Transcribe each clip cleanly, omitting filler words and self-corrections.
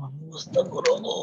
অবস্থা করো গো।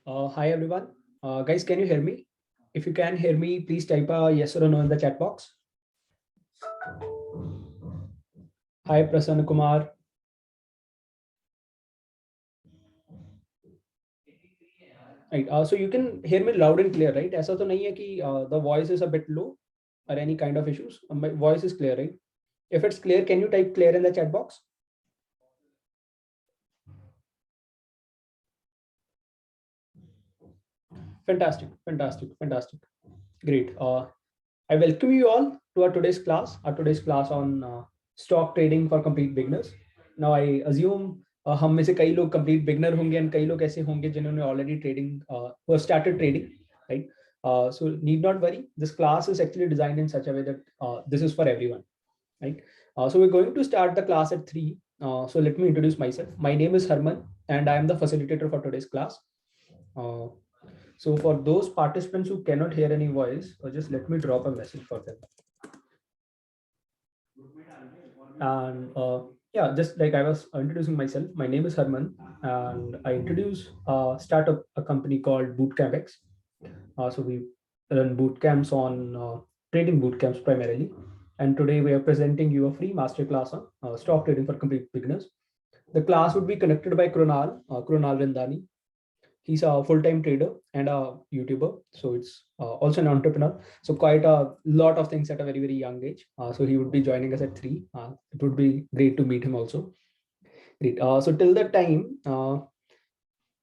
Hi everyone. Guys, can you hear me? If you can hear me, please type a yes or a no in the chat box. Hi Prasanna Kumar. Right. So you can hear me loud and clear, right? ऐसा तो नहीं है कि the voice is a bit low or any kind of issues. My voice is clear, right? If it's clear, can you type clear in the chat box? Fantastic, fantastic, fantastic. Great. I welcome you all to our today's class. Our today's class on stock trading for complete beginners. Now I assume हम में से कई लोग complete beginner होंगे and कई लोग ऐसे होंगे जिन्होंने already trading who have started trading, right? So need not worry. This class is actually designed in such a way that this is for everyone, right? So we're going to start the class at 3. So let me introduce myself. My name is Harman and I am the facilitator for today's class. So for those participants who cannot hear any voice, just let me drop a message for them. And yeah, just like I was introducing myself, my name is Harman, and I introduce startup a company called BootcampX. So we run boot camps on trading boot camps primarily. And today we are presenting you a free masterclass on stock trading for complete beginners. The class would be conducted by Krunal Rindani. He's a full-time trader and a YouTuber, so it's also an entrepreneur. So quite a lot of things at a very young age. So he would be joining us at 3. It would be great to meet him also. Great. So till that time, all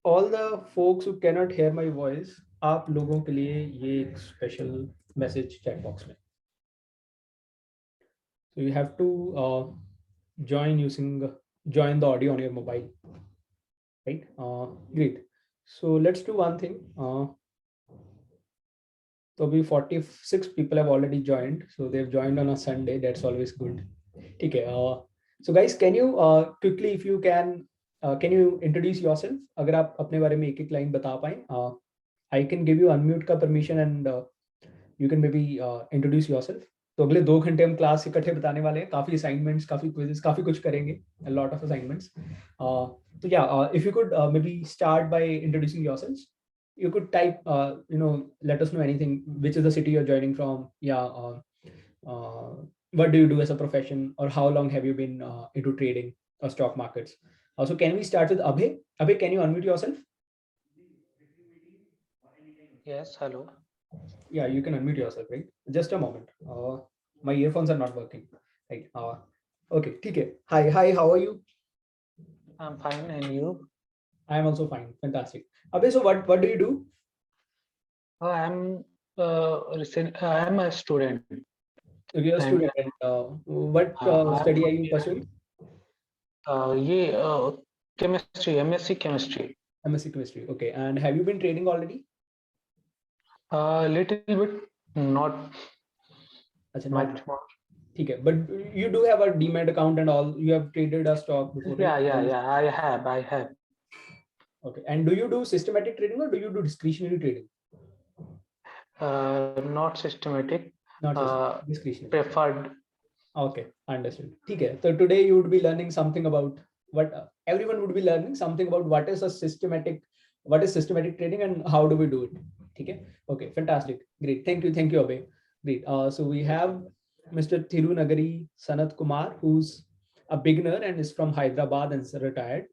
the folks who cannot hear my voice, आप लोगों के लिए ये एक special message chat box में. So you have to join the audio on your mobile, right? Great. So let's do one thing. So we 46 people have already joined. So they've joined on a Sunday. That's always good. Okay. So guys, can you quickly, if you can you introduce yourself? अगर आप अपने बारे में एक line बता पाएं, I can give you unmute का permission and you can maybe introduce yourself. तो अगले 2 घंटे हम क्लास इकट्ठे बताने वाले हैं. काफी assignments, काफी quizzes, काफी कुछ करेंगे. A lot of assignments. So yeah, if you could maybe start by introducing yourselves. You could type, let us know anything. Which is the city you're joining from? Yeah. What do you do as a profession, or how long have you been into trading or stock markets? Also, can we start with Abhay? Abhay, can you unmute yourself? Yes, hello. Yeah, you can unmute yourself, right? Just a moment. My earphones are not working. Right. Okay. Okay. Hi. How are you? I'm fine, and you? I am also fine. Fantastic. Abhay, so what do you do? I'm I'm a student. So you're a And student. And, what study are you pursuing? ये chemistry, MSc chemistry. MSc chemistry. Okay. And have you been trading already? Little bit, not Achha, much not more. okay. But you do have a demat account and all. You have traded a stock before, right? Yeah. I have. Okay. And do you do systematic trading or do you do discretionary trading? Not systematic. Not systematic, discretionary. Preferred. Okay, understood. Okay. So today you would be learning something about what everyone would be learning something about what is systematic trading and how do we do it. Okay. Okay. Fantastic. Great. Thank you, Abhay. Great. So we have Mr. Thirunagari Sanat Kumar, who's a beginner and is from Hyderabad and is a retired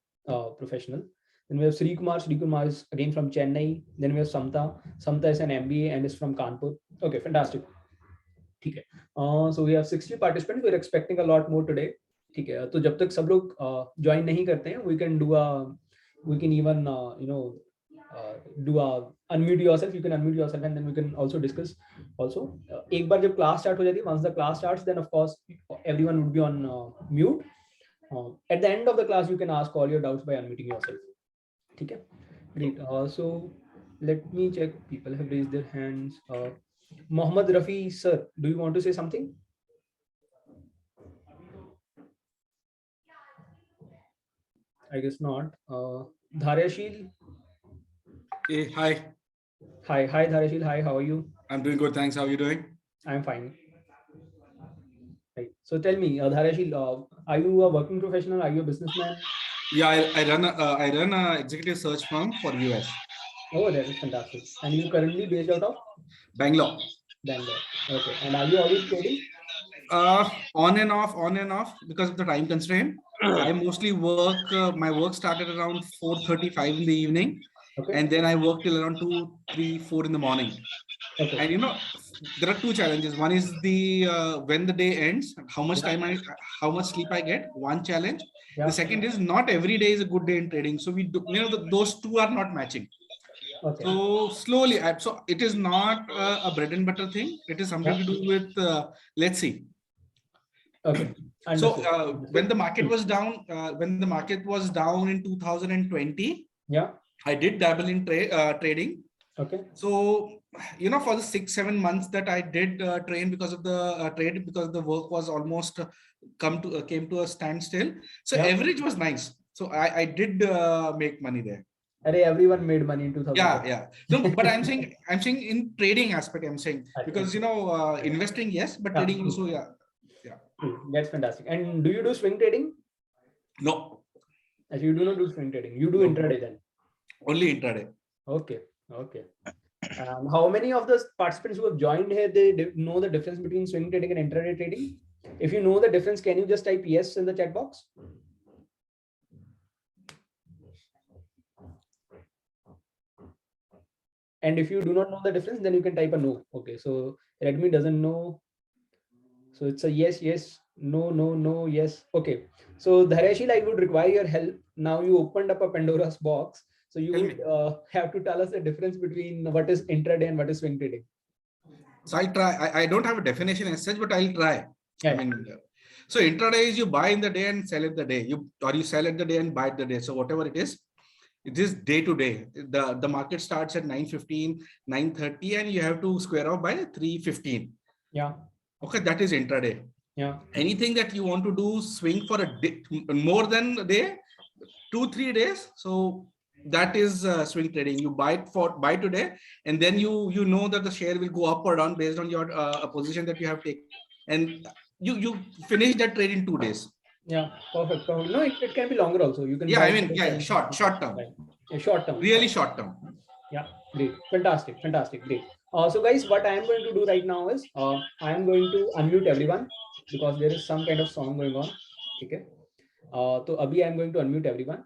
professional. Then we have Sri Kumar. Sri Kumar is again from Chennai. Then we have Samta. Samta is an MBA and is from Kanpur. Okay, fantastic. ठीक है. So we have 60 participants. We're expecting a lot more today. ठीक है. तो जब तक सब लोग join नहीं करते हैं, we can even do a unmute yourself. You can unmute yourself and then we can also discuss. Also, एक बार जब class start हो जाती है, once the class starts, then of course everyone would be on mute. At the end of the class, you can ask all your doubts by unmuting yourself. ठीक है. Great. So let me check. People have raised their hands. Mohammad Rafi, sir, do you want to say something? I guess not. Dharyashil. Hey, hi. Hi, Dharyashil. Hi, how are you? I'm doing good. Thanks. How are you doing? I'm fine. Right. So tell me, Dharyashil, are you a working professional? Are you a businessman? Yeah, I run a executive search firm for US. Oh, that is fantastic. And you currently based out of Bangalore. Bangalore. Okay. And are you always trading? On and off because of the time constraint. I mostly work. My work started around 4:35 in the evening, Okay. and then I work till around 2, 3, 4 in the morning. Okay. And there are two challenges. One is the when the day ends, how much sleep I get. One challenge. The Yeah. second is not every day is a good day in trading. So we do, those two are not matching. Okay. So slowly, so it is not a bread and butter thing. It is something Yeah. to do with let's see. Okay. So Understood. when the market was down, in 2020, Yeah. I did dabble in trading. Okay. So for the 6-7 months that I did train because of the trade, because the work was almost came to a standstill. So Yeah. average was nice. So I did make money there. Everyone made money in 2020. Yeah. No, but I'm saying in trading aspect, I'm saying, Okay. because investing, yes, but Yeah. trading also, yeah. That's fantastic. And do you do swing trading? No, As you do not do swing trading, you do no, intraday then. only intraday. Okay. Okay. How many of the participants who have joined here, they know the difference between swing trading and intraday trading? If you know the difference, can you just type yes in the chat box? And if you do not know the difference, then you can type a no. Okay, so Redmi doesn't know. So it's a yes, yes, no, no, no, yes. Okay. So Dhareshil, I would require your help. Now you opened up a Pandora's box. So you Tell would me. have to tell us the difference between what is intraday and what is swing trading. So I'll try. I don't have a definition as such, but I'll try. Yeah. I mean, so intraday is you buy in the day and sell it the day. You sell it the day and buy it the day. So whatever it is day to day. The market starts at 9:15, 9:30, and you have to square off by 3:15. Yeah. Okay, that is intraday. Yeah. Anything that you want to do swing for a day, more than a day, 2-3 days. So that is swing trading. You buy today, and then you know that the share will go up or down based on your position that you have taken, and you finish that trade in 2 days. Yeah. Perfect. Perfect. No, it can be longer also. You can Yeah, buy I it mean, at yeah, 10, short term, right. Yeah, short term. really short term. Yeah, great. Fantastic. Fantastic. Great. So guys, what I am going to do right now is I am going to unmute everyone because there is some kind of song going on. Okay. So abhi I am going to unmute everyone.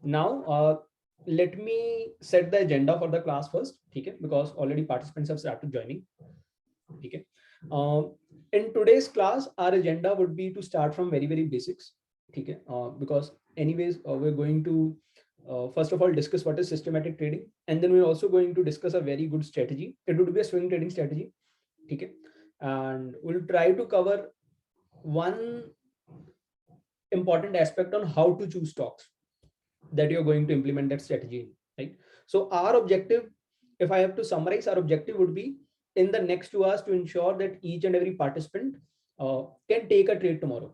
Now, let me set the agenda for the class first. Okay, because already participants have started joining. Okay. In today's class, our agenda would be to start from very, very basics. Okay. Because anyways, we're going to first of all discuss what is systematic trading, and then we're also going to discuss a very good strategy. It would be a swing trading strategy. Okay. And we'll try to cover one important aspect on how to choose stocks that you're going to implement that strategy in, right? So our objective, if I have to summarize, our objective would be in the next 2 hours to ensure that each and every participant can take a trade tomorrow.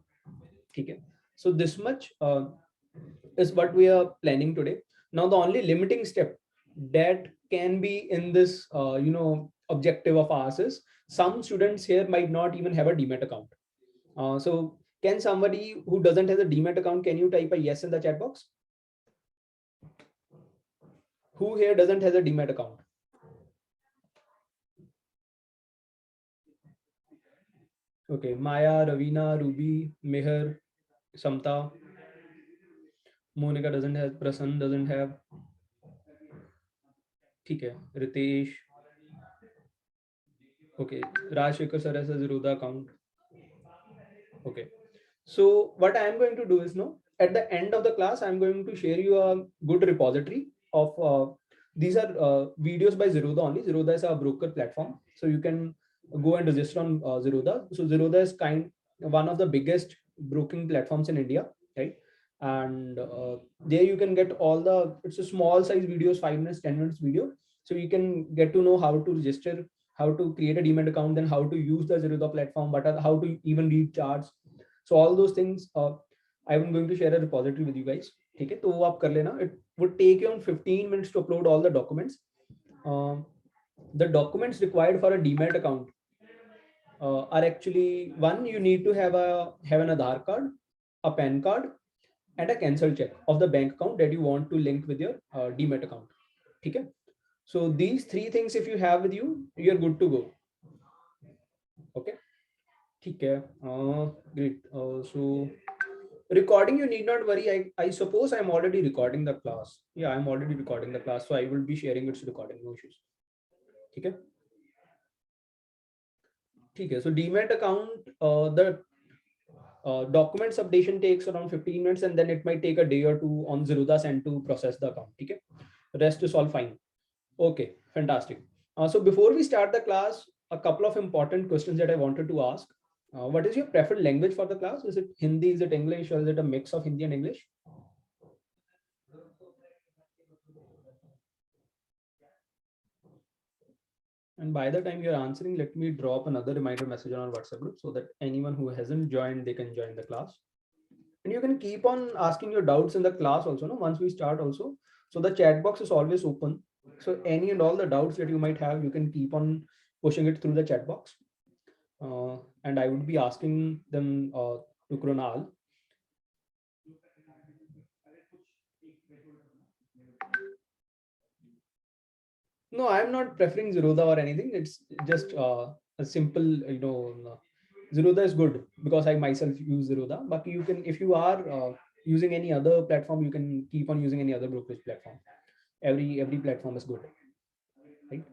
Okay. So this much is what we are planning today. Now the only limiting step that can be in this objective of ours is some students here might not even have a demat account. So can somebody who doesn't have a demat account, can you type a yes in the chat box? Who here doesn't have a demat account? Okay, Maya, Ravina, Ruby, Meher, Samta, Monica doesn't have, Prasann doesn't have. ठीक है, Ritesh. Okay, Rajshekar sir has a Zerodha account. Okay, so what I am going to do is, at the end of the class, I'm going to share you a good repository of these are videos by Zerodha only. Zerodha is a broker platform, so you can go and register on Zerodha. So Zerodha is one of the biggest broking platforms in India, right? And there you can get all the, it's a small size videos, 5 minutes, 10 minutes video. So you can get to know how to register, how to create a demat account, then how to use the Zerodha platform, how to even read charts. So all those things I'm going to share a repository with you guys. ठीक है, तो वो आप कर लेना. It would take you on 15 minutes to upload all the documents. The documents required for a demat account are actually, one, you need to have an Aadhaar card, a PAN card, and a cancel check of the bank account that you want to link with your demat account. ठीक है. So these three things if you have with you, you're good to go. Okay, okay. Great. So recording, you need not worry. I suppose I'm already recording the class. Yeah, I'm already recording the class, so I will be sharing its recording, no issues. Okay. Okay, so demat account, the documents updation takes around 15 minutes, and then it might take a day or two on Zerodha's end to process the account. Okay, the rest is all fine. Okay, fantastic. So before we start the class, a couple of important questions that I wanted to ask. What is your preferred language for the class? Is it Hindi, is it English, or is it a mix of Hindi and English? And by the time you're answering, let me drop another reminder message on our WhatsApp group so that anyone who hasn't joined, they can join the class. And you can keep on asking your doubts in the class also, no? Once we start also. So the chat box is always open. So any and all the doubts that you might have, you can keep on pushing it through the chat box. And I would be asking them to Krunal. No, I'm not preferring Zerodha or anything. It's just a simple, Zerodha is good because I myself use Zerodha. But you can, if you are using any other platform, you can keep on using any other brokerage platform. Every platform is good, right?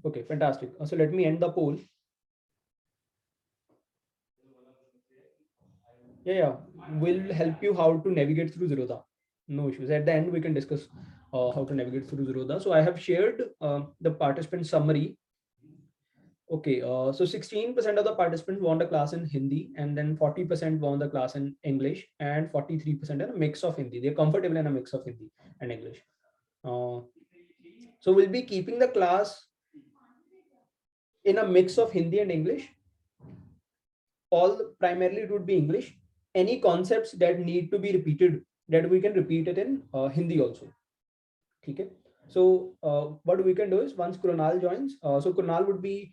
Okay, fantastic. So let me end the poll. Yeah, will help you how to navigate through Zerodha. No issues. At the end, we can discuss how to navigate through Zerodha. So I have shared the participant summary. Okay, so 16% of the participants want a class in Hindi, and then 40% want the class in English, and 43% in a mix of Hindi. They're comfortable in a mix of Hindi and English. So we'll be keeping the class in a mix of Hindi and English. All primarily it would be English. Any concepts that need to be repeated, that we can repeat it in Hindi also. Okay. So what we can do is once Krunal joins, so Krunal would be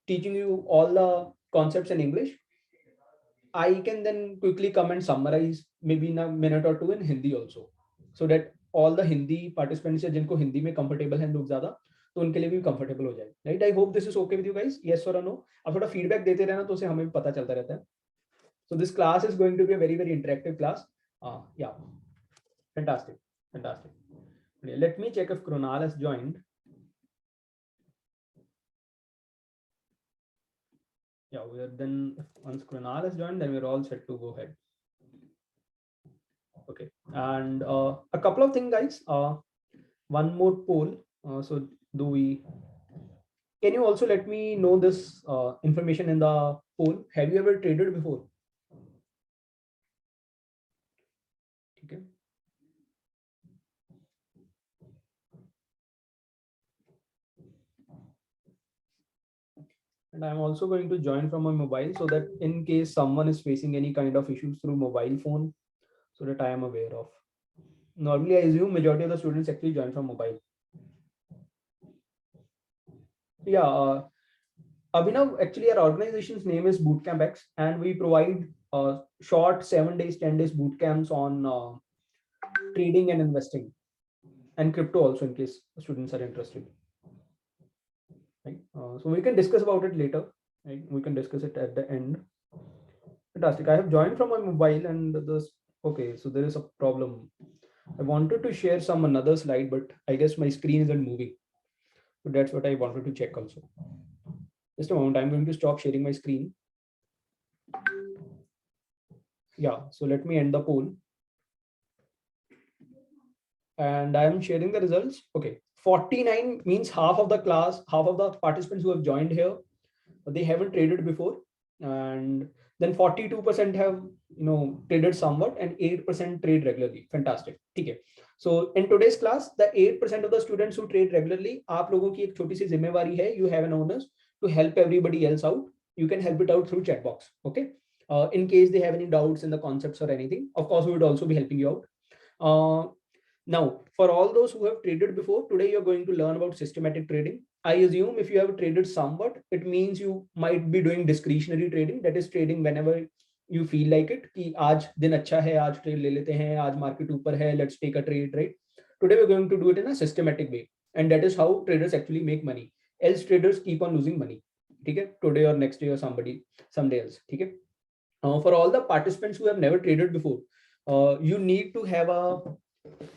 teaching you all the concepts in English. I can then quickly come and summarize maybe in a minute or two in Hindi also, so that all the Hindi participants जिनको हिंदी में comfortable हैं लोग ज़्यादा, तो उनके लिए भी comfortable हो जाए, right? I hope this is okay with you guys. Yes or no? आप थोड़ा feedback देते रहना तो उसे हमें भी पता चलता रहता है. So this class is going to be a very interactive class. Yeah, fantastic, fantastic. Okay, let me check if Krunal has joined. Yeah, we are then, once Krunal has joined, then we're all set to go ahead. Okay, and a couple of things, guys. One more poll. So do we? Can you also let me know this information in the poll? Have you ever traded before? Okay. And I'm also going to join from my mobile so that in case someone is facing any kind of issues through mobile phone, so that I am aware of. Normally, I assume majority of the students actually join from mobile. Yeah, Abhinav, actually our organization's name is Bootcamp X, and we provide short 7 days, 10 days boot camps on trading and investing, and crypto also in case students are interested. Right? So we can discuss about it later. Right? We can discuss it at the end. Fantastic. I have joined from my mobile and this. Okay, so there is a problem. I wanted to share some another slide, but I guess my screen isn't moving. So that's what I wanted to check also. Just a moment, I'm going to stop sharing my screen. Yeah, so let me end the poll. And I'm sharing the results. Okay, 49 means half of the class, half of the participants who have joined here, they haven't traded before. And then 42% have traded somewhat, and 8% trade regularly. Fantastic. Okay. So in today's class, the 8% of the students who trade regularly, आप लोगों की एक छोटी सी जिम्मेवारी है, you have an onus to help everybody else out. You can help it out through chat box. Okay. In case they have any doubts in the concepts or anything, of course, we would also be helping you out. Now, for all those who have traded before, today you're going to learn about systematic trading. I assume if you have traded somewhat, it means you might be doing discretionary trading. That is trading whenever you feel like it. कि आज दिन अच्छा है, आज trade ले लेते हैं, आज market ऊपर है, let's take a trade, right? Today we're going to do it in a systematic way, and that is how traders actually make money. Else traders keep on losing money. Okay, today or next day or someday else. Okay. For all the participants who have never traded before, you need to have a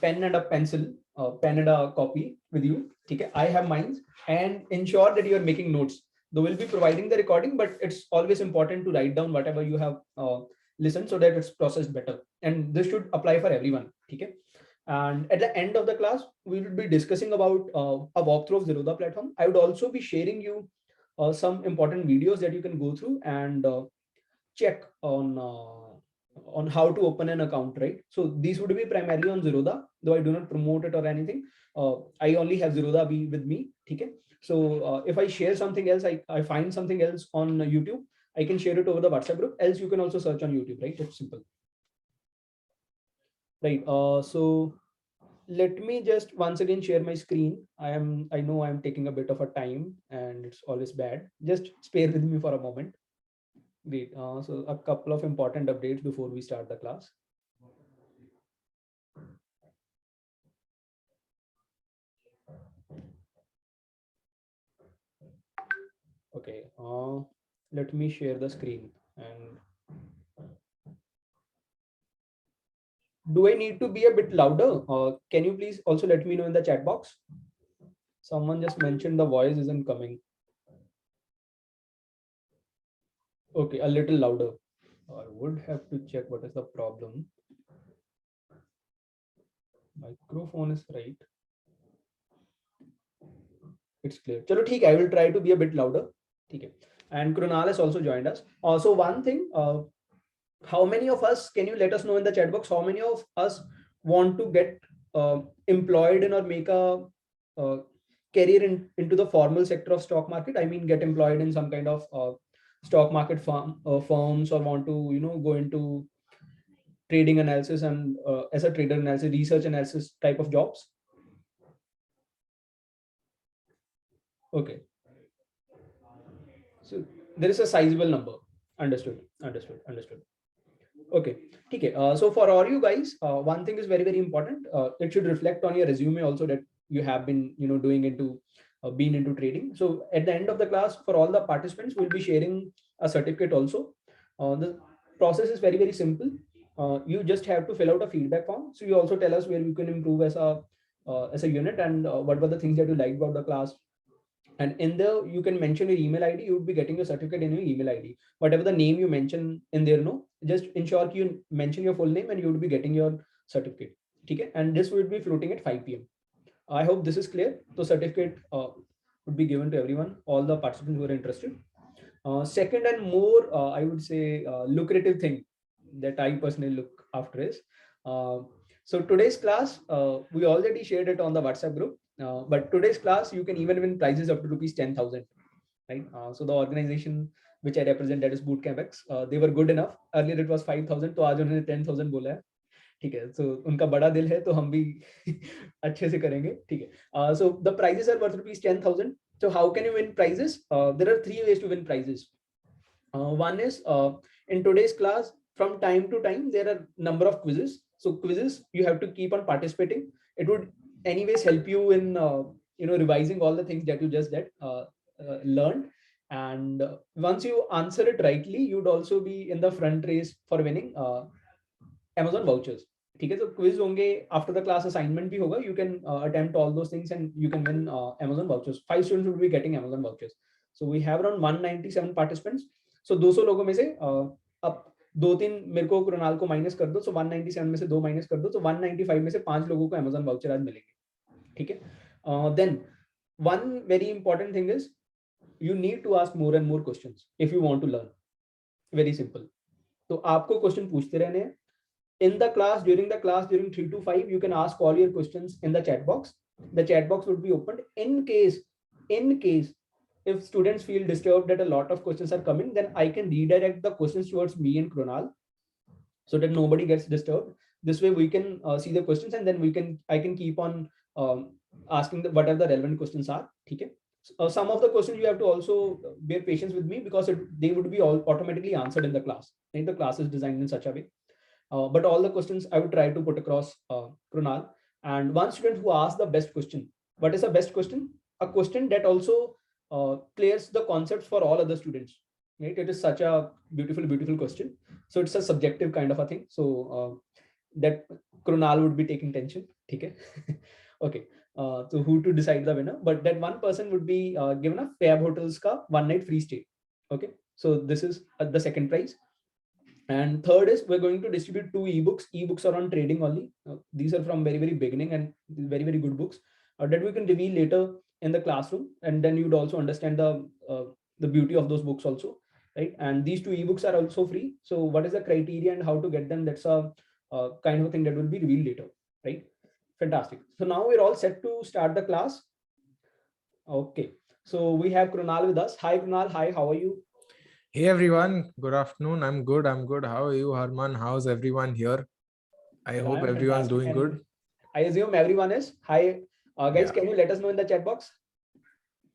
pen and a pencil, pen and a copy with you. Okay, I have mine, and ensure that you are making notes. They will be providing the recording, but it's always important to write down whatever you have listened so that it's processed better. And this should apply for everyone. Okay. And at the end of the class, we will be discussing about a walkthrough of Zerodha platform. I would also be sharing you some important videos that you can go through and check on how to open an account, right? So these would be primarily on Zerodha, though I do not promote it or anything. I only have Zerodha with me. Okay. So if I share something else, I find something else on YouTube, I can share it over the WhatsApp group. Else you can also search on YouTube, right? It's simple. Right. So let me just once again share my screen. I know I'm taking a bit of a time and it's always bad. Just spare with me for a moment. Great. So a couple of important updates before we start the class. Okay. Let me share the screen. And do I need to be a bit louder? Can you please also let me know in the chat box? Someone just mentioned the voice isn't coming. Okay, a little louder. I would have to check what is the problem. Microphone is right. It's clear. Chalo, theek hai, I will try to be a bit louder. Okay. And Krunal has also joined us. Also, one thing, how many of us, can you let us know in the chat box, how many of us want to get employed in or make a career into the formal sector of stock market? I mean, get employed in some kind of stock market firms, or want to, go into trading analysis and as a trader analysis, research analysis type of jobs. Okay. So there is a sizable number. Understood. Okay. Okay. So for all you guys, one thing is very, very important. It should reflect on your resume also that you have been, doing into been into trading. So at the end of the class, for all the participants, we'll be sharing a certificate also. The process is very, very simple. You just have to fill out a feedback form. So you also tell us where you can improve as a unit, and what were the things that you liked about the class. And in there, you can mention your email ID. You would be getting your certificate in your email ID. Whatever the name you mention in there, just ensure you mention your full name and you would be getting your certificate. Okay? And this will be floating at 5 p.m. I hope this is clear. The certificate would be given to everyone, all the participants who are interested. Second and more, I would say, lucrative thing that I personally look after is, so today's class, we already shared it on the WhatsApp group. But today's class, you can even win prizes up to rupees 10,000, right? So the organization which I represent, that is Bootcamp X, they were good enough. Earlier it was 5,000, तो आज उन्होंने 10,000 बोला है. ठीक है, so उनका बड़ा दिल है, तो हम भी अच्छे से करेंगे. ठीक है. So the prizes are worth rupees 10,000. So how can you win prizes? There are 3 ways to win prizes. One is in today's class, from time to time, there are number of quizzes. So quizzes, you have to keep on participating. It would anyways help you in revising all the things that you just learned. And once you answer it rightly, you'd also be in the front race for winning Amazon vouchers. ठीक है, तो quiz होंगे, after the class assignment भी होगा. You can attempt all those things and you can win Amazon vouchers. 5 students will be getting Amazon vouchers. So we have around 197 participants. So 200 लोगों में से अब 2-3 मेरे को कृणाल को माइनस कर दो. So 197 में से 2 माइनस कर दो, तो 195 में से 5 लोगों को Amazon voucher आज मिलेंगे. ठीक है. Then one very important thing is you need to ask more and more questions if you want to learn. Very simple. तो आपको क्वेश्चन पूछते रहने हैं. In the class, during 3 to 5, you can ask all your questions in the chat box. The chat box would be opened. In case if students feel disturbed that a lot of questions are coming, then I can redirect the questions towards me and Krunal so that nobody gets disturbed. This way we can see the questions, and then I can keep on asking whatever the relevant questions are. Okay. Some of the questions you have to also bear patience with me, because they would be all automatically answered in the class. And the class is designed in such a way. But all the questions I would try to put across Krunal, and one student who asked the best question. What is the best question? A question that also clears the concepts for all other students. Right? It is such a beautiful question. So it's a subjective kind of a thing. So that Krunal would be taking tension. Okay. Okay. So who to decide the winner? But that one person would be given a Fab Hotels ka 1 night free stay. Okay. So this is the second prize. And third is we're going to distribute 2 ebooks. Ebooks are on trading only. These are from very beginning and very good books that we can reveal later in the classroom, and then you'd also understand the beauty of those books also, right? And these 2 ebooks are also free. So what is the criteria and how to get them? That's a kind of a thing that will be revealed later, right? Fantastic. So now we're all set to start the class. Okay. So we have Krunal with us. Hi Krunal. Hi. How are you? Hey everyone, good afternoon. I'm good. How are you, Harman? How's everyone here? I Well, hope I'm everyone's fantastic, doing and good. I assume everyone is. Hi, guys. Yeah. Can you let us know in the chat box?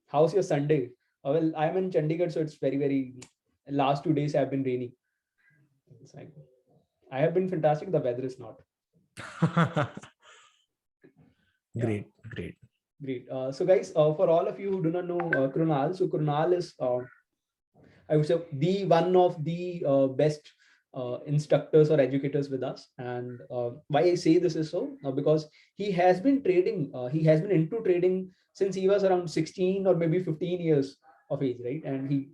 How's your Sunday? Well, I'm in Chandigarh, so it's very. Last 2 days have been rainy. It's like, I have been fantastic. The weather is not. Great. Great. So, guys, for all of you who do not know Krunal, so Krunal is, I would say, the one of the best instructors or educators with us. And why I say this is so because he has been trading. He has been into trading since he was around 16 or maybe 15 years of age, right? And he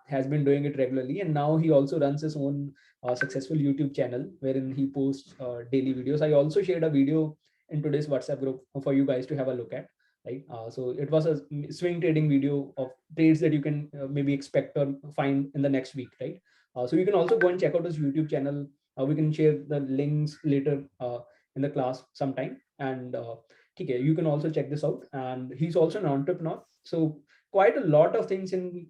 has been doing it regularly. And now he also runs his own successful YouTube channel wherein he posts daily videos. I also shared a video in today's WhatsApp group for you guys to have a look at, right? So it was a swing trading video of trades that you can maybe expect or find in the next week, right? So you can also go and check out his YouTube channel. We can share the links later in the class sometime. And okay, you can also check this out. And he's also an entrepreneur. So quite a lot of things in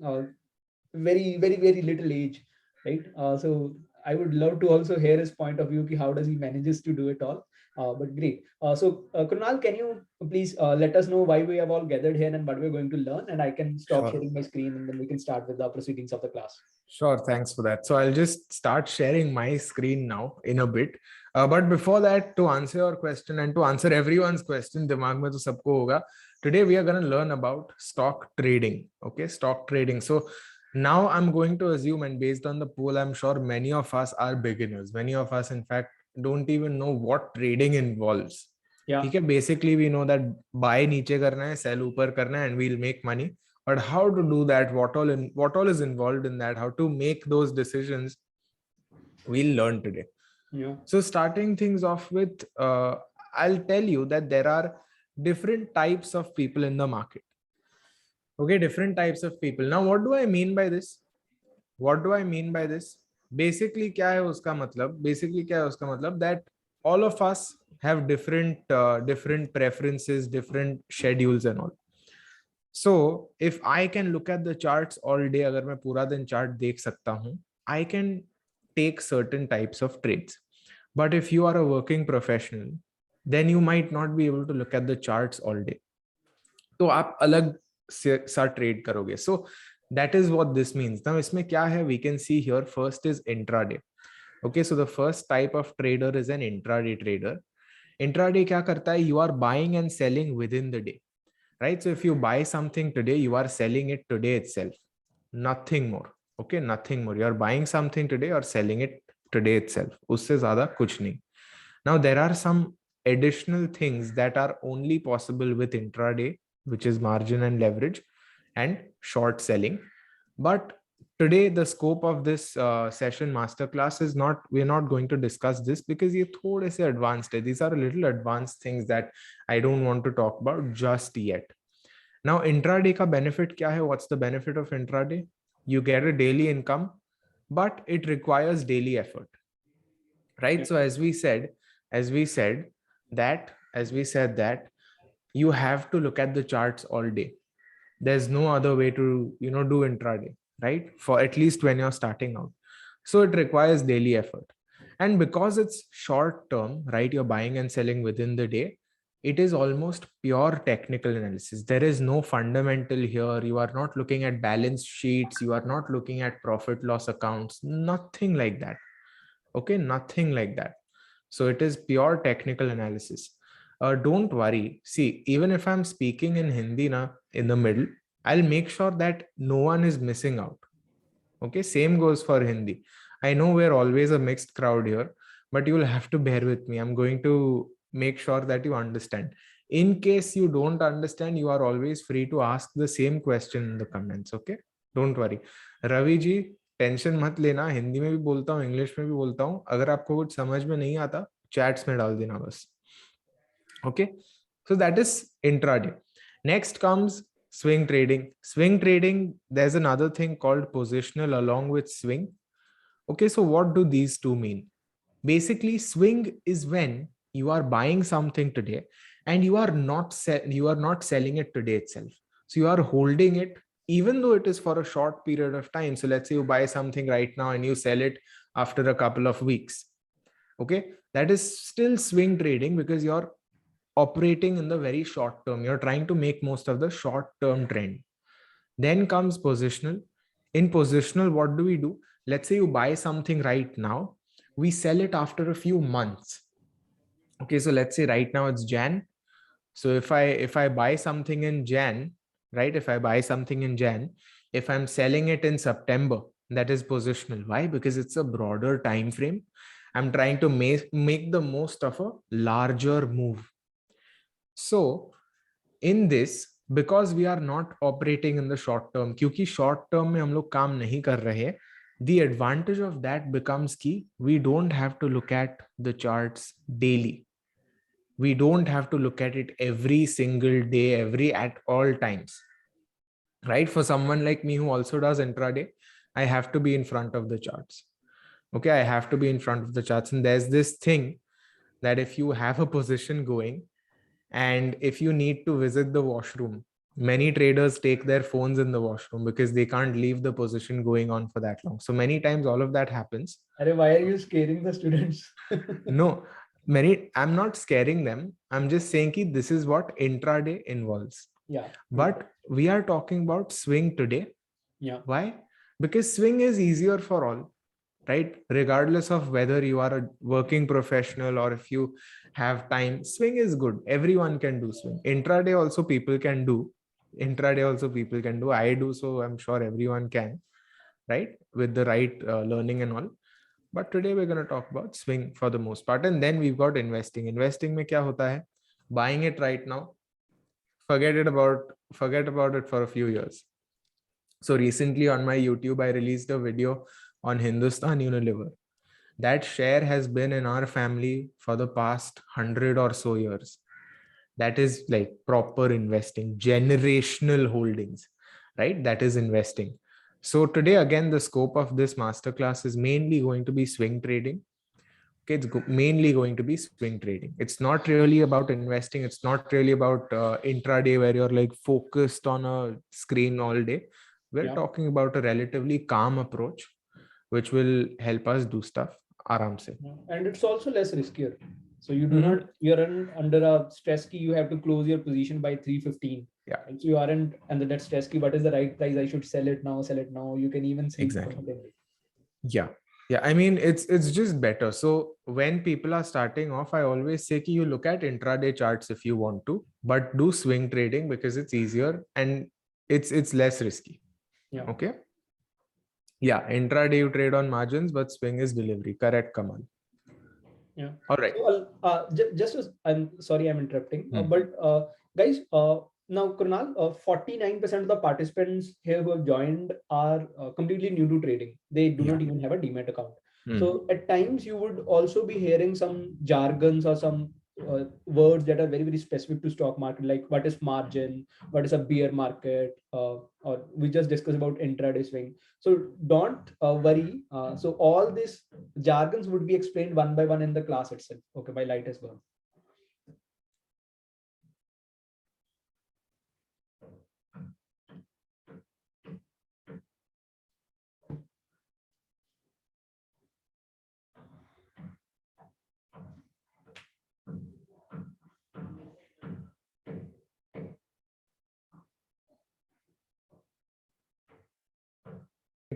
very little age, right? So I would love to also hear his point of view. How does he manages to do it all? But great. So Kunal, can you please let us know why we have all gathered here and what we're going to learn? And I can stop Sure. sharing my screen and then we can start with the proceedings of the class. Sure. Thanks for that. So I'll just start sharing my screen now in a bit. But before that, to answer your question and to answer everyone's question, dimag mein to sabko hoga. Today we are going to learn about stock trading. Okay, stock trading. So now I'm going to assume, and based on the poll, I'm sure many of us are beginners. Many of us, in fact, don't even know what trading involves. Yeah. Okay, basically we know that buy niche karna hai, sell upar karna hai, and we'll make money. But how to do that, what all is involved in that, how to make those decisions, we'll learn today. Yeah. So starting things off with, I'll tell you that there are different types of people in the market. Okay, different types of people. Now what do I mean by this? Basically क्या है उसका मतलब that all of us have different preferences, different schedules and all. So if I can look at the charts all day, अगर मैं पूरा दिन chart देख सकता हूँ, I can take certain types of trades. But if you are a working professional, then you might not be able to look at the charts all day. तो आप अलग सा trade करोगे. So that is what this means. Now इसमें क्या है? We can see here first is intraday. Okay, so the first type of trader is an intraday trader. Intraday क्या करता है? You are buying and selling within the day. Right? So if you buy something today, you are selling it today itself. Nothing more. Okay, nothing more. You are buying something today or selling it today itself. Usse zyada kuch nahi. Now there are some additional things that are only possible with intraday, which is margin and leverage and short selling. But today the scope of this session masterclass is not, we're not going to discuss this because ye thode se advanced hai. These are a little advanced things that I don't want to talk about just yet. Now intraday ka benefit kya hai? What's the benefit of intraday? You get a daily income, but it requires daily effort, right? Yeah. So as we said that you have to look at the charts all day. There's no other way to do intraday, right? For at least when you're starting out. So it requires daily effort. And because it's short term, right, you're buying and selling within the day, it is almost pure technical analysis. There is no fundamental here. You are not looking at balance sheets. You are not looking at profit loss accounts, nothing like that. Okay, nothing like that. So it is pure technical analysis. don't worry. See, even if I'm speaking in Hindi na, in the middle, I'll make sure that no one is missing out. Okay, same goes for Hindi. I know we're always a mixed crowd here, but you will have to bear with me. I'm going to make sure that you understand. In case you don't understand, you are always free to ask the same question in the comments. Okay, don't worry. Ravi ji, tension मत लेना, हिंदी में भी बोलता हूँ, English में भी बोलता हूँ. अगर आपको कुछ समझ में नहीं आता, चैट्स में डाल देना बस. Okay, so that is intraday. Next comes swing trading. Swing trading, there's another thing called positional along with swing. Okay, so what do these two mean? Basically, swing is when you are buying something today and you are not selling it today itself. So you are holding it even though it is for a short period of time. So let's say you buy something right now and you sell it after a couple of weeks. Okay, that is still swing trading because you're operating in the very short term. You're trying to make most of the short term trend. Then comes positional. In positional, what do we do? Let's say you buy something right now, we sell it after a few months. Okay, so let's say right now it's Jan. So if I buy something in Jan, right? If I buy something in Jan, if I'm selling it in September, that is positional. Why? Because it's a broader time frame. I'm trying to make the most of a larger move. So in this, because we are not operating in the short term, क्योंकि short term में हम लोग काम नहीं कर रहे, the advantage of that becomes key. We don't have to look at the charts daily. We don't have to look at it every single day, at all times. Right? For someone like me who also does intraday, I have to be in front of the charts. Okay, I have to be in front of the charts. And there's this thing that if you have a position going, and if you need to visit the washroom, many traders take their phones in the washroom because they can't leave the position going on for that long. So many times all of that happens. Why are you scaring the students? No, I'm not scaring them. I'm just saying that this is what intraday involves. Yeah. But we are talking about swing today. Yeah. Why? Because swing is easier for all, right? Regardless of whether you are a working professional or if you have time, swing is good. Everyone can do swing. Intraday also people can do. I do, so I'm sure everyone can, right? With the right learning and all. But today we're going to talk about swing for the most part. And then we've got investing. Investing में क्या होता है? Buying it right now, forget about it for a few years. So recently on my YouTube, I released a video on Hindustan Unilever. That share has been in our family for the past 100 or so years. That is like proper investing, generational holdings, right? That is investing. So today, again, the scope of this masterclass is mainly going to be swing trading. Okay, it's mainly going to be swing trading. It's not really about investing. It's not really about intraday where you're like focused on a screen all day. We're talking about a relatively calm approach, which will help us do stuff aram se. And it's also less riskier. So you do not, you're under a stress key. You have to close your position by 3:15. Yeah. So you aren't under that stress key. What is the right price? I should sell it now. You can even see exactly. Yeah, I mean, it's just better. So when people are starting off, I always say you look at intraday charts if you want to, but do swing trading because it's easier and it's less risky. Yeah. Okay. Yeah, intraday you trade on margins, but swing is delivery. Correct, Kamal. Yeah. All right. So, I'm sorry, I'm interrupting, but guys, now Krunal, 49% of the participants here who have joined are completely new to trading. They do not even have a demat account. So at times you would also be hearing some jargons or some words that are very, very specific to stock market, like what is margin, what is a bear market, or we just discussed about intraday swing. So don't worry. So all these jargons would be explained one by one in the class itself. Okay, by light as well.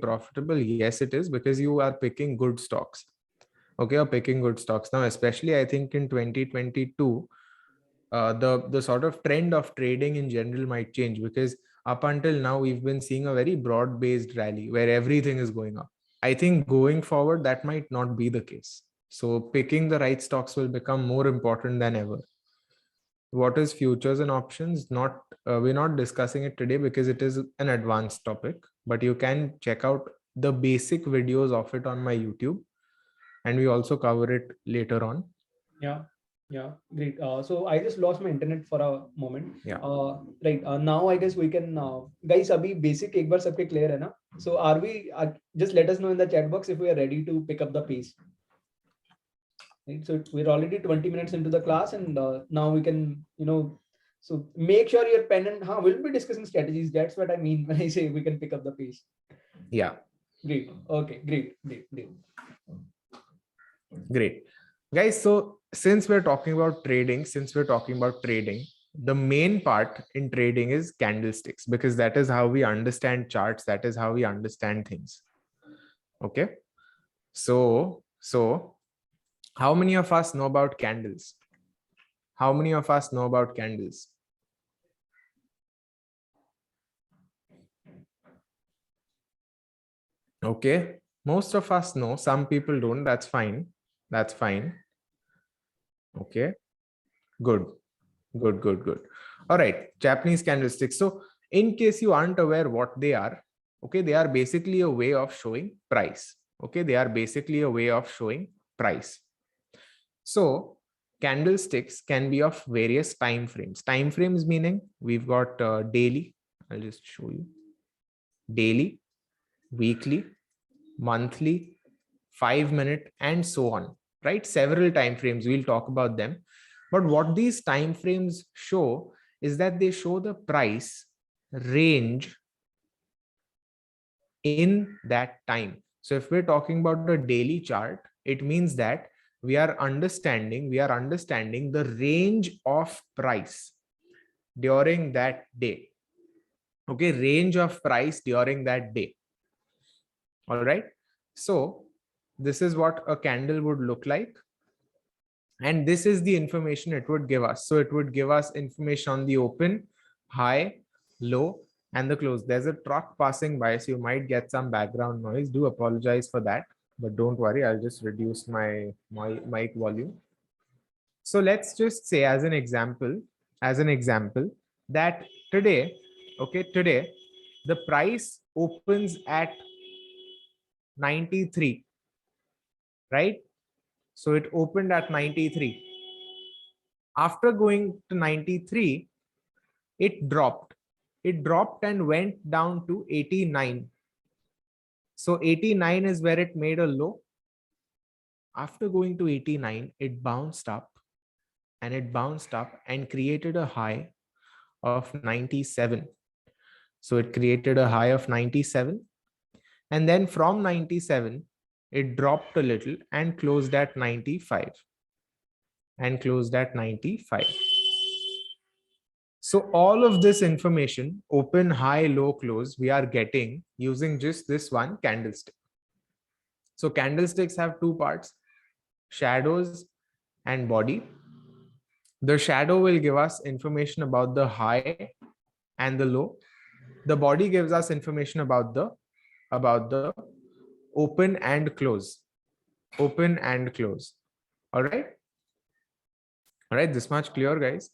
Profitable? Yes, it is, because you are picking good stocks. Okay, you're picking good stocks. Now, especially I think in 2022, the sort of trend of trading in general might change, because up until now we've been seeing a very broad based rally where everything is going up. I think going forward that might not be the case. So picking the right stocks will become more important than ever. What is futures and options? Not we're not discussing it today because it is an advanced topic, but you can check out the basic videos of it on my YouTube, and we also cover it later on. Yeah, great. So I just lost my internet for a moment. Yeah. Right. Now I guess we can, guys. Abhi basic एक बार सबके clear है ना? So are we? Just let us know in the chat box if we are ready to pick up the pace. Right. So we're already 20 minutes into the class, and now we can, so make sure your pen and we'll be discussing strategies. That's what I mean when I say we can pick up the pace. Yeah. Great. Okay. Great. Great. Guys, so since we're talking about trading, the main part in trading is candlesticks, because that is how we understand charts. That is how we understand things. Okay. So how many of us know about candles? How many of us know about candles? Okay. Most of us know. Some people don't. That's fine. Okay. Good. All right. Japanese candlesticks. So in case you aren't aware what they are, okay, they are basically a way of showing price. So candlesticks can be of various time frames. Time frames meaning we've got daily. I'll just show you. Daily, weekly, monthly, 5-minute, and so on. Right? Several time frames. We'll talk about them. But what these time frames show is that they show the price range in that time. So if we're talking about the daily chart, it means that we are understanding the range of price during that day. Okay, range of price during that day. All right. So this is what a candle would look like. And this is the information it would give us. So it would give us information on the open, high, low, and the close. There's a truck passing by, so you might get some background noise. Do apologize for that, but don't worry, I'll just reduce my mic volume. So let's just say as an example that today the price opens at 93, right? So it opened at 93. After going to 93, it dropped and went down to 89. So 89 is where it made a low. After going to 89, it bounced up and created a high of 97. So it created a high of 97. And then from 97, it dropped a little and closed at 95. So all of this information, open, high, low, close, we are getting using just this one candlestick. So candlesticks have two parts, shadows and body. The shadow will give us information about the high and the low. The body gives us information about the open and close. All right. This much clear, guys.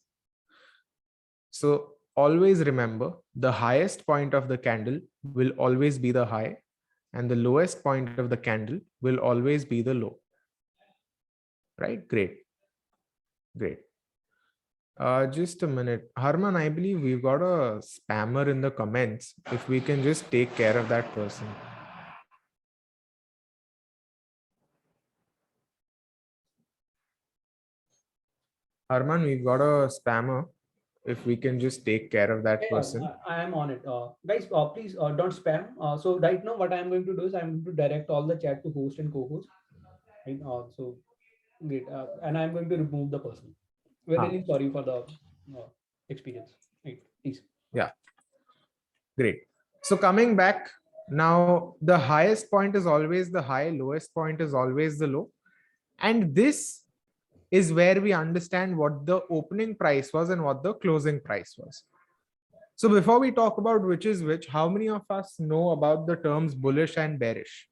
So always remember, the highest point of the candle will always be the high, and the lowest point of the candle will always be the low. Right? Great. Just a minute. Harman, I believe we've got a spammer in the comments. If we can just take care of that person. Harman, we've got a spammer. If we can just take care of that person. I am on it. Guys, please don't spam. So right now what I'm going to do is I'm going to direct all the chat to host and co-host. Right? So great. And I'm going to remove the person. We're really sorry for the experience. Right, please. Yeah. Great. So coming back, now the highest point is always the high, lowest point is always the low. And this is where we understand what the opening price was and what the closing price was. So before we talk about which is which, how many of us know about the terms bullish and bearish?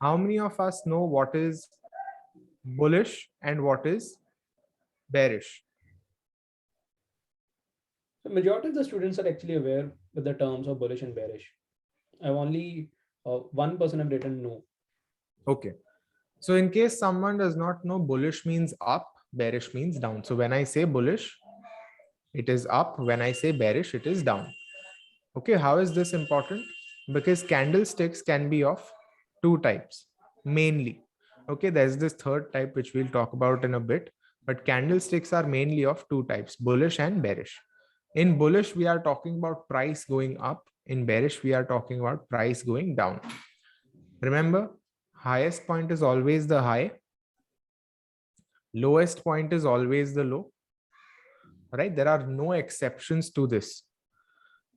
How many of us know what is bullish and what is bearish? So majority of the students are actually aware with the terms of bullish and bearish. I've only one person have written no. Okay. So in case someone does not know, bullish means up, bearish means down. So when I say bullish, it is up. When I say bearish, it is down. Okay, how is this important? Because candlesticks can be of two types mainly. Okay, there's this third type which we'll talk about in a bit, but candlesticks are mainly of two types, bullish and bearish. In bullish, we are talking about price going up. In bearish, we are talking about price going down. Remember, highest point is always the high, lowest point is always the low, right? There are no exceptions to this.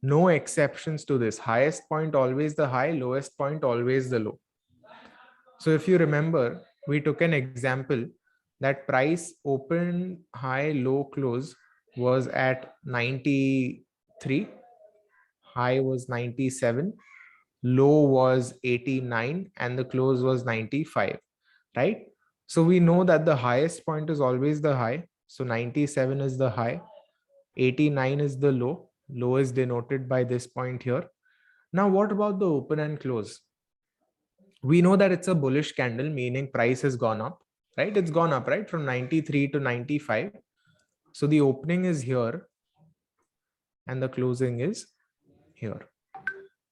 No exceptions to this. Highest point always the high, lowest point always the low. So if you remember, we took an example that price open, high, low, close was at 93, high was 97, low was 89, and the close was 95, right? So we know that the highest point is always the high. So 97 is the high, 89 is the low. Low is denoted by this point here. Now, what about the open and close? We know that it's a bullish candle, meaning price has gone up, right? It's gone up, right? From 93 to 95. So the opening is here and the closing is here.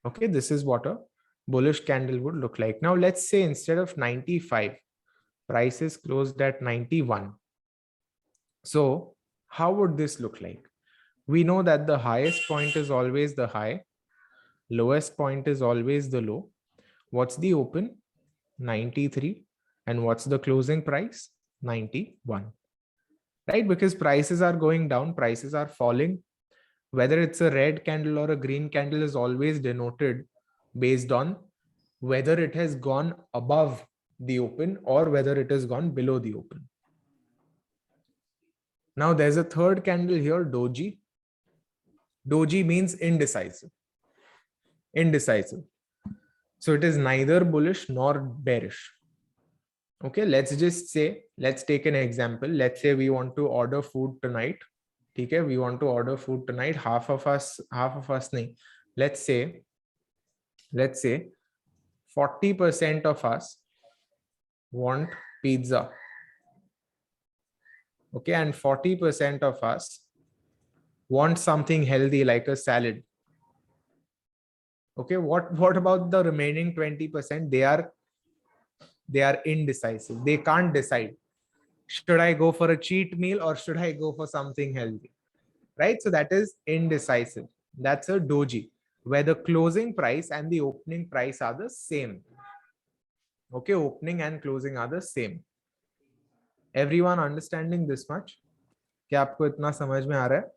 Okay, this is what a bullish candle would look like. Now, let's say instead of 95, price is closed at 91. So how would this look like? We know that the highest point is always the high, lowest point is always the low. What's the open? 93. And what's the closing price? 91. Right? Because prices are going down, prices are falling. Whether it's a red candle or a green candle is always denoted based on whether it has gone above the open or whether it has gone below the open. Now there's a third candle here, doji. Doji means indecisive. Indecisive. So it is neither bullish nor bearish. Okay, let's just say, let's take an example. Let's say we want to order food tonight. Okay, we want to order food tonight. Half of us nahi. Let's say 40% of us want pizza. Okay, and 40% of us want something healthy like a salad. Okay, what about the remaining 20%? They are indecisive. They can't decide. Should I go for a cheat meal or should I go for something healthy? Right? So that is indecisive. That's a doji, where the closing price and the opening price are the same. Okay, opening and closing are the same. Everyone understanding this much? क्या आपको इतना समझ में आ रहा है?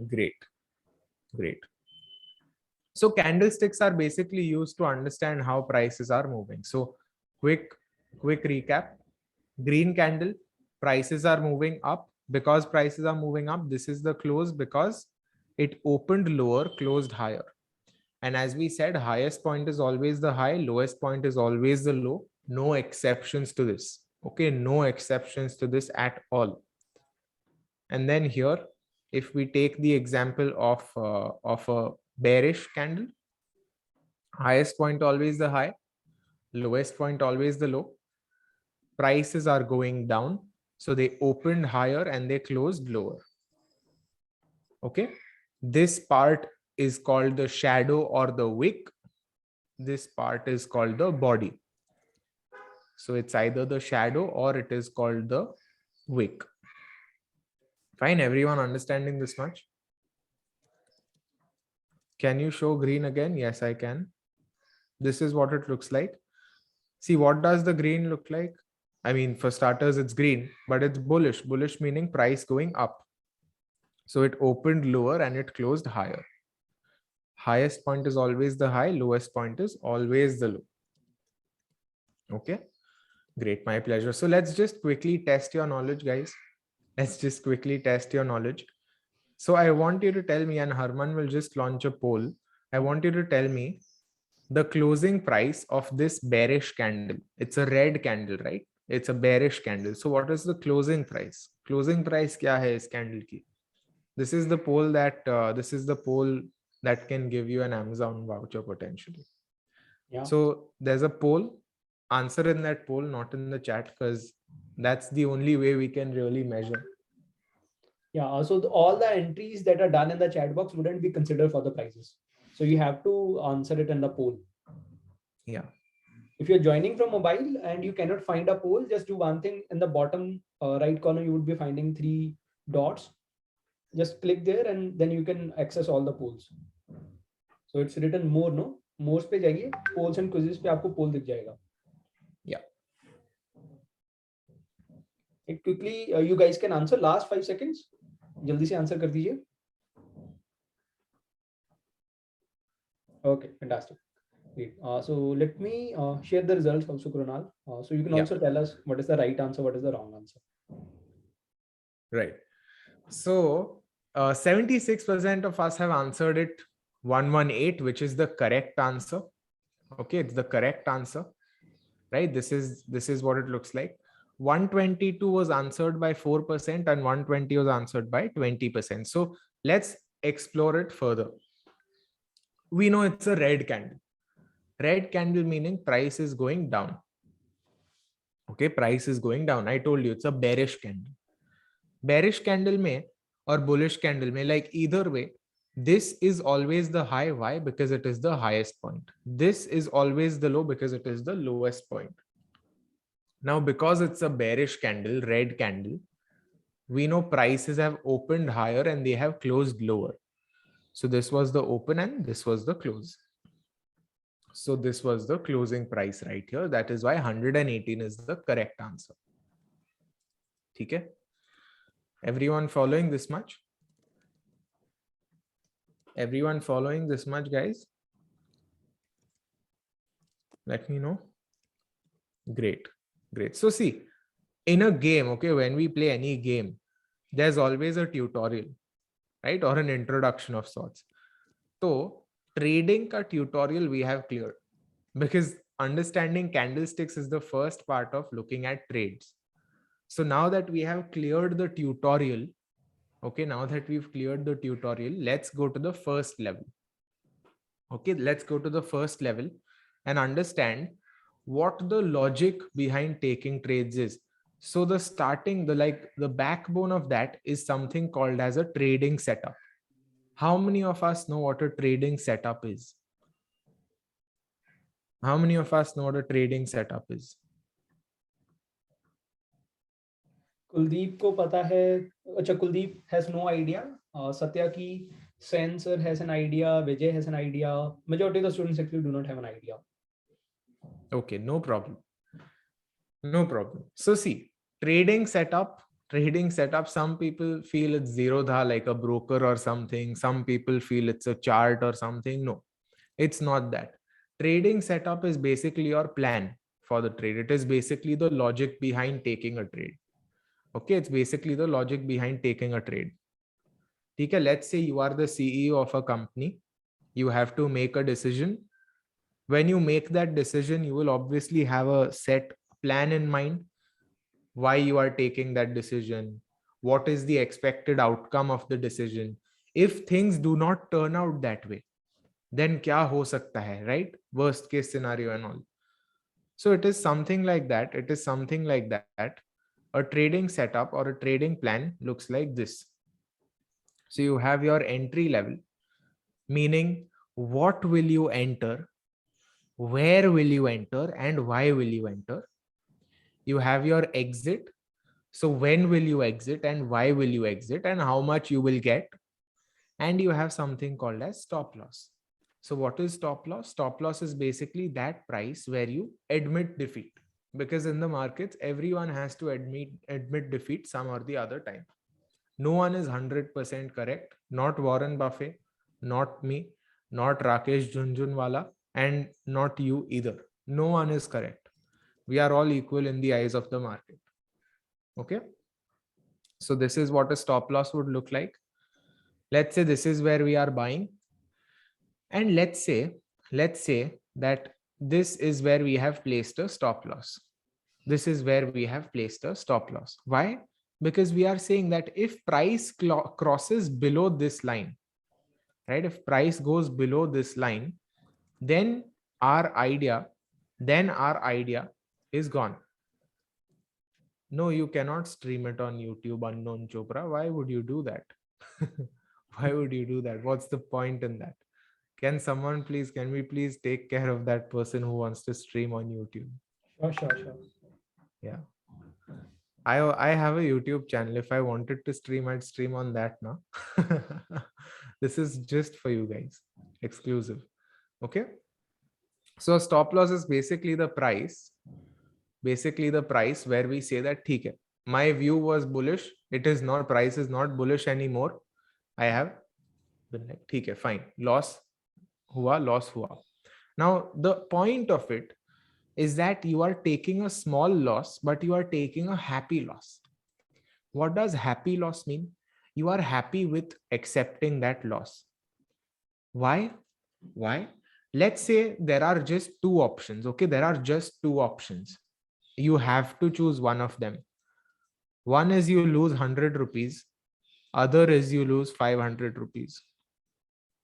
Great. Great. So candlesticks are basically used to understand how prices are moving. So quick recap. Green candle, prices are moving up. Because prices are moving up, this is the close because it opened lower, closed higher. And as we said, highest point is always the high, lowest point is always the low. No exceptions to this. Okay, no exceptions to this at all. And then here, if we take the example of a bearish candle, highest point always the high, lowest point always the low. Prices are going down, so they opened higher and they closed lower. Okay, this part is called the shadow or the wick. This part is called the body. So it's either the shadow or it is called the wick. Fine, everyone understanding this much? Can you show green again? Yes, I can. This is what it looks like. See, what does the green look like? I mean, for starters, it's green, but it's bullish. Bullish meaning price going up. So it opened lower and it closed higher. Highest point is always the high, lowest point is always the low. Okay, great, my pleasure. So let's just quickly test your knowledge, guys. Let's just quickly test your knowledge. So I want you to tell me, and Harman will just launch a poll. I want you to tell me the closing price of this bearish candle. It's a red candle, right? It's a bearish candle. So what is the closing price? Closing price kya hai is candle ki? This is the poll that can give you an Amazon voucher potentially. Yeah. So there's a poll. Answer in that poll, not in the chat, because that's the only way we can really measure. Yeah. So all the entries that are done in the chat box wouldn't be considered for the prices. So you have to answer it in the poll. Yeah. If you're joining from mobile and you cannot find a poll, just do one thing. In the bottom right corner, you would be finding 3 dots. Just click there and then you can access all the polls. So it's written more, no? More पे जाइए, polls and quizzes पे आपको poll दिख जाएगा. Yeah. Quickly, you guys can answer. Last 5 seconds. जल्दी से answer कर दीजिए. Okay, fantastic. Great. So let me share the results also, Krunal. So you can also tell us what is the right answer, what is the wrong answer. Right. So 76% of us have answered it 118, which is the correct answer. Okay, it's the correct answer. Right. This is what it looks like. 122 was answered by 4% and 120 was answered by 20%. So let's explore it further. We know it's a red candle. Red candle meaning price is going down. Okay, price is going down. I told you it's a bearish candle. Bearish candle mein or bullish candle mein, like either way, this is always the high. Why? Because it is the highest point. This is always the low because it is the lowest point. Now, because it's a bearish candle, red candle, we know prices have opened higher and they have closed lower. So this was the open and this was the close. So this was the closing price right here. That is why 118 is the correct answer. Okay? Everyone following this much? Everyone following this much, guys? Let me know. Great. Great. So see, in a game, okay, when we play any game, there's always a tutorial, right? Or an introduction of sorts. So trading ka tutorial we have cleared because understanding candlesticks is the first part of looking at trades. So now that we have cleared the tutorial, okay, now that we've cleared the tutorial, let's go to the first level. Okay, let's go to the first level and understand what the logic behind taking trades is. So the starting, the backbone of that is something called as a trading setup. How many of us know what a trading setup is? How many of us know what a trading setup is? Kuldeep को पता है. अच्छा, Kuldeep has no idea. Satya ki Sensor has an idea. Vijay has an idea. Majority of the students actually do not have an idea. Okay, no problem. No problem. So see, trading setup, some people feel it's zero dha like a broker or something. Some people feel it's a chart or something. No, it's not that. Trading setup is basically your plan for the trade. It is basically the logic behind taking a trade. Okay, it's basically the logic behind taking a trade. Okay, let's say you are the CEO of a company. You have to make a decision. When you make that decision, you will obviously have a set plan in mind. Why you are taking that decision, what is the expected outcome of the decision. If things do not turn out that way, then kya ho sakta hai, right? Worst case scenario and all. So it is something like that. It is something like that. A trading setup or a trading plan looks like this. So you have your entry level, meaning what will you enter, where will you enter, and why will you enter. You have your exit. So when will you exit and why will you exit and how much you will get? And you have something called as stop loss. So what is stop loss? Stop loss is basically that price where you admit defeat, because in the markets, everyone has to admit defeat some or the other time. No one is 100% correct. Not Warren Buffett, not me, not Rakesh Junjunwala, and not you either. No one is correct. We are all equal in the eyes of the market. Okay. So this is what a stop loss would look like. Let's say this is where we are buying. And let's say that this is where we have placed a stop loss. This is where we have placed a stop loss. Why? Because we are saying that if price crosses below this line, right? If price goes below this line, then our idea is gone. No, you cannot stream it on YouTube, unknown Chopra. Why would you do that? Why would you do that? What's the point in that? Can we please take care of that person who wants to stream on YouTube? Sure. Yeah. I have a YouTube channel. If I wanted to stream, I'd stream on that now. This is just for you guys, exclusive. Okay. So stop loss is basically the price where we say that, okay, my view was bullish. It is not, price is not bullish anymore. I have been like, okay, fine. Loss hua. Now, the point of it is that you are taking a small loss, but you are taking a happy loss. What does happy loss mean? You are happy with accepting that loss. Why? Let's say there are just two options. Okay, there are just two options. You have to choose one of them. One is you lose 100 rupees. Other is you lose 500 rupees.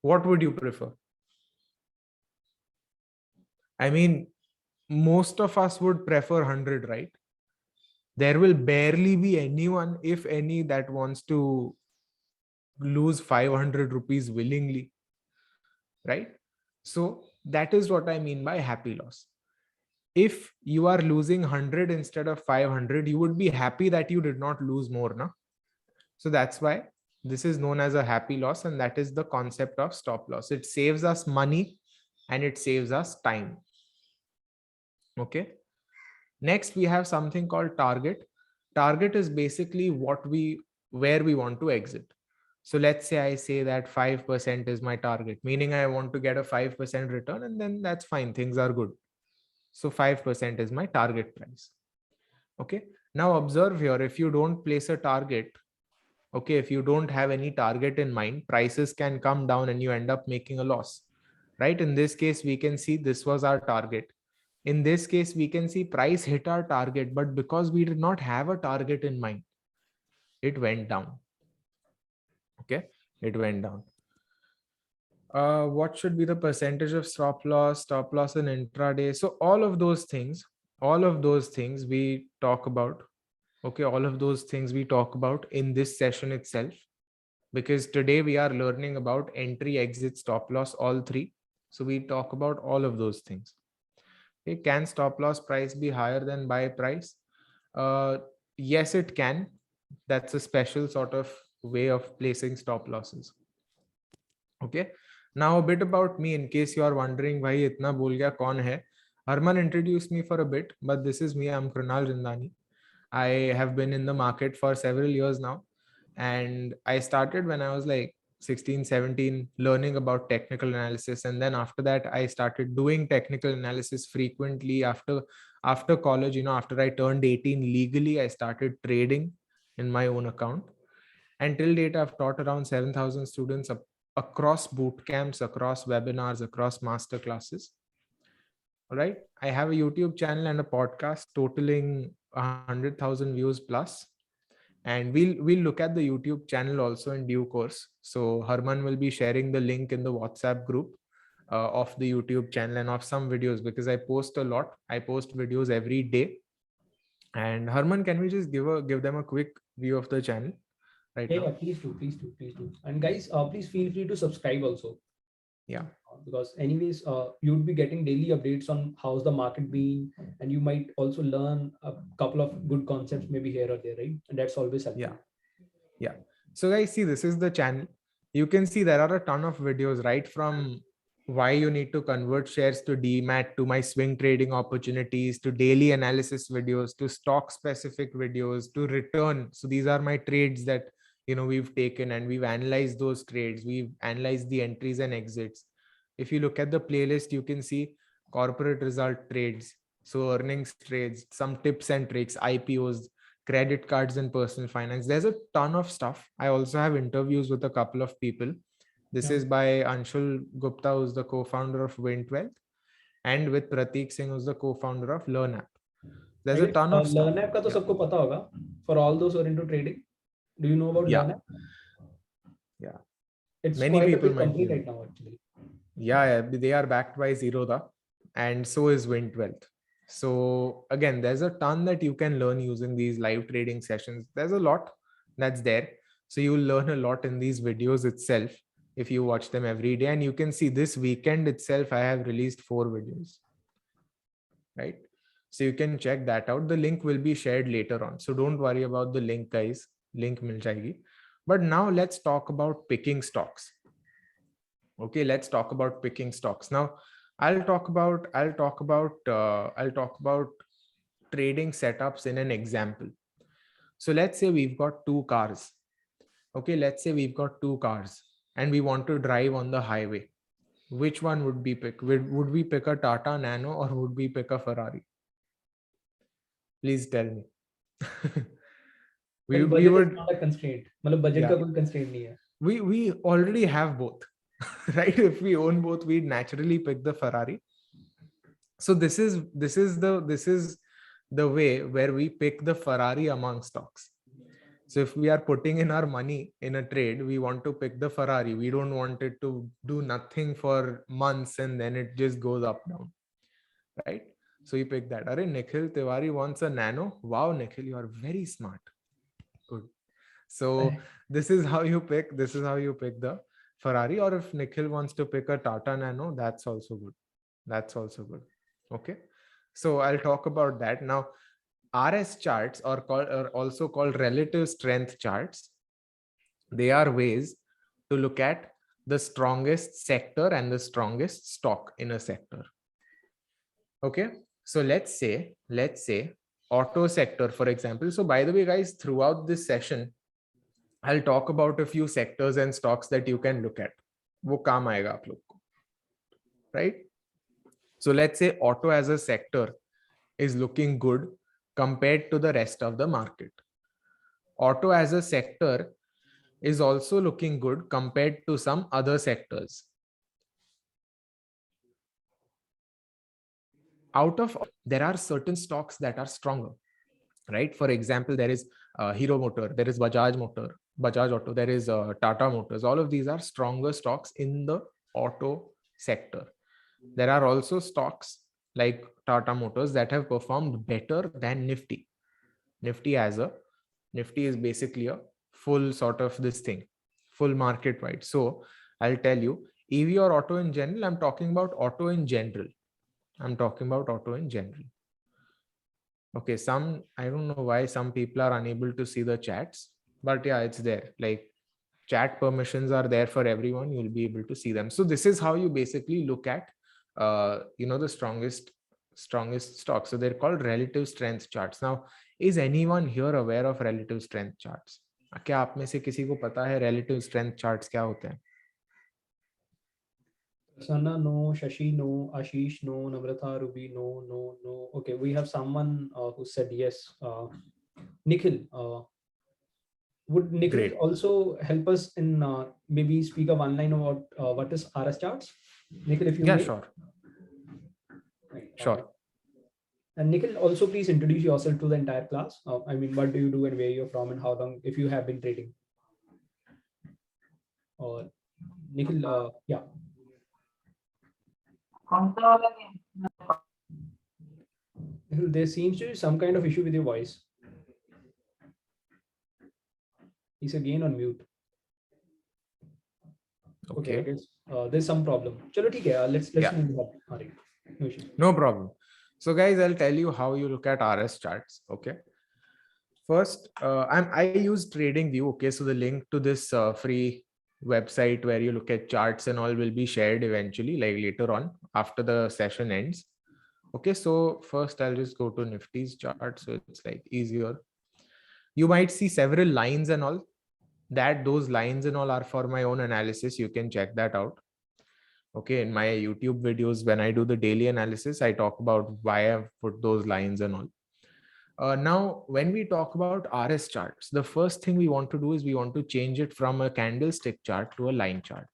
What would you prefer? I mean, most of us would prefer 100, right? There will barely be anyone, if any, that wants to lose 500 rupees willingly, right? So that is what I mean by happy loss. If you are losing 100 instead of 500, you would be happy that you did not lose more, no? So that's why this is known as a happy loss, and that is the concept of stop loss. It saves us money and it saves us time. Okay. Next, we have something called target. Target is basically where we want to exit. So let's say I say that 5% is my target, meaning I want to get a 5% return, and then that's fine. Things are good. So 5% is my target price. Okay. Now observe here, if you don't place a target, okay, if you don't have any target in mind, prices can come down and you end up making a loss, right? In this case, we can see this was our target. In this case, we can see price hit our target, but because we did not have a target in mind, it went down. Okay, it went down. What should be the percentage of stop loss in intraday? So all of those things we talk about. Okay, all of those things we talk about in this session itself, because today we are learning about entry, exit, stop loss, all three. So we talk about all of those things. Okay, can stop loss price be higher than buy price? Yes, it can. That's a special sort of way of placing stop losses. Okay. Now a bit about me, in case you are wondering why itna bol gaya, kaun hai. Harman introduced me for a bit, but this is me. I'm Krunal Rindani. I have been in the market for several years now, and I started when I was like 16, 17, learning about technical analysis. And then after that, I started doing technical analysis frequently. After college, after I turned 18 legally, I started trading in my own account. And till date, I've taught around 7,000 students across boot camps, across webinars, across master classes. All right. I have a YouTube channel and a podcast totaling 100,000 views plus. And we'll look at the YouTube channel also in due course. So Harman will be sharing the link in the WhatsApp group of the YouTube channel and of some videos, because I post a lot. I post videos every day. And Harman, can we just give them a quick view of the channel right now? Yeah, please do. And guys, please feel free to subscribe also. Yeah. Because anyways, you'd be getting daily updates on how's the market being, and you might also learn a couple of good concepts maybe here or there, right? And that's always helpful. Yeah. So guys, see, this is the channel. You can see there are a ton of videos, right? From why you need to convert shares to DMAT, to my swing trading opportunities, to daily analysis videos, to stock specific videos, to return. So these are my trades that, we've taken, and we've analyzed those trades. We've analyzed the entries and exits. If you look at the playlist, you can see corporate result trades, so earnings trades, some tips and tricks, IPOs, credit cards and personal finance. There's a ton of stuff. I also have interviews with a couple of people. This Yeah. is by Anshul Gupta, who's the co-founder of Wint12, and with Prateek Singh, who's the co-founder of LearnApp. There's I a guess, ton of stuff. LearnApp का तो Yeah. सबको पता होगा. For all those who are into trading, do you know about Yeah. LearnApp? Yeah. It's Many quite a people big might company know. right now, actually. Yeah, they are backed by Zerodha, and so is Wint12. So again, there's a ton that you can learn using these live trading sessions. There's a lot that's there. So you'll learn a lot in these videos itself if you watch them every day. And you can see this weekend itself, I have released 4 videos, right? So you can check that out. The link will be shared later on. So don't worry about the link, guys. Link mil jayegi. But now let's talk about picking stocks. Okay, let's talk about picking stocks. Now, I'll talk about trading setups in an example. So let's say we've got 2 cars. Okay, let's say we've got 2 cars and we want to drive on the highway. Which one would we pick? Would we pick a Tata Nano or would we pick a Ferrari? Please tell me. we budget would is not a constraint. मतलब budget Yeah. का कोई constraint नहीं है. We already have both. Right? If we own both, we'd naturally pick the Ferrari. So this is the way where we pick the Ferrari among stocks. So if we are putting in our money in a trade, we want to pick the Ferrari. We don't want it to do nothing for months and then it just goes up down, right? So you pick that. Arey, Nikhil Tiwari wants a Nano. Wow, Nikhil, you are very smart. Good. So this is how you pick. This is how you pick the Ferrari. Or if Nikhil wants to pick a Tata Nano, that's also good. That's also good. Okay. So I'll talk about that now. RS charts are also called relative strength charts. They are ways to look at the strongest sector and the strongest stock in a sector. Okay. So let's say auto sector, for example. So by the way, guys, throughout this session, I'll talk about a few sectors and stocks that you can look at. वो काम आएगा आप लोग को, right? So let's say auto as a sector is looking good compared to the rest of the market. Auto as a sector is also looking good compared to some other sectors. There are certain stocks that are stronger, right? For example, there is Hero Motor, there is Bajaj Auto, there is Tata Motors. All of these are stronger stocks in the auto sector. There are also stocks like Tata Motors that have performed better than Nifty. Nifty is basically a full sort of this thing, full market wide. So I'll tell you, EV or auto in general, I'm talking about auto in general. Okay, I don't know why some people are unable to see the chats, but yeah, it's there. Like chat permissions are there for everyone. You'll be able to see them. So this is how you basically look at, the strongest stocks. So they're called relative strength charts. Now, is anyone here aware of relative strength charts? क्या आप में से किसी को पता है relative strength charts क्या होते हैं? Sana, no. Shashi, no. Ashish, no. Namrata, Ruby, no. Okay, we have someone who said yes. Nikhil, would Nikhil Great. also help us in maybe speak a one line about what is RS charts? Nikhil, if you Yeah, may. sure. Right. Sure. And Nikhil, also please introduce yourself to the entire class. I mean, what do you do and where you're from and how long, if you have been trading. Nikhil, yeah. Nikhil, there seems to be some kind of issue with your voice. He's again on mute. Okay, I guess there's some problem. Chalo, theek hai, let's move on. All right. No issue. No problem. So guys, I'll tell you how you look at RS charts. Okay. First, I use TradingView. Okay. So the link to this free website where you look at charts and all will be shared eventually, like later on after the session ends. Okay. So first I'll just go to Nifty's chart. So it's like easier. You might see several lines and all. Those lines and all are for my own analysis. You can check that out. Okay, in my YouTube videos, when I do the daily analysis, I talk about why I've put those lines and all. Now, when we talk about RS charts, the first thing we want to do is we want to change it from a candlestick chart to a line chart.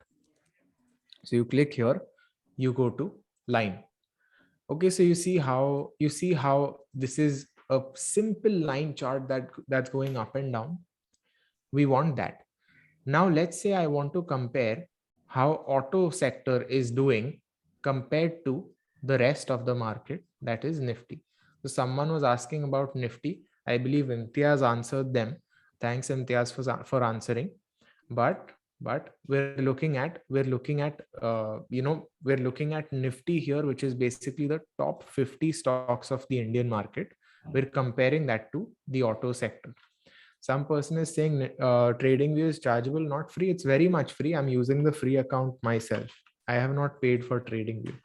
So you click here, you go to line. Okay, so you see how this is a simple line chart that's going up and down. We want that. Now let's say I want to compare how auto sector is doing compared to the rest of the market, that is Nifty. So someone was asking about Nifty. I believe Imtiaz answered them. Thanks Imtiaz for answering. But we're looking at Nifty here, which is basically the top 50 stocks of the Indian market. We're comparing that to the auto sector. Some person is saying trading view is chargeable, not free. It's very much free. I'm using the free account myself. I have not paid for trading view.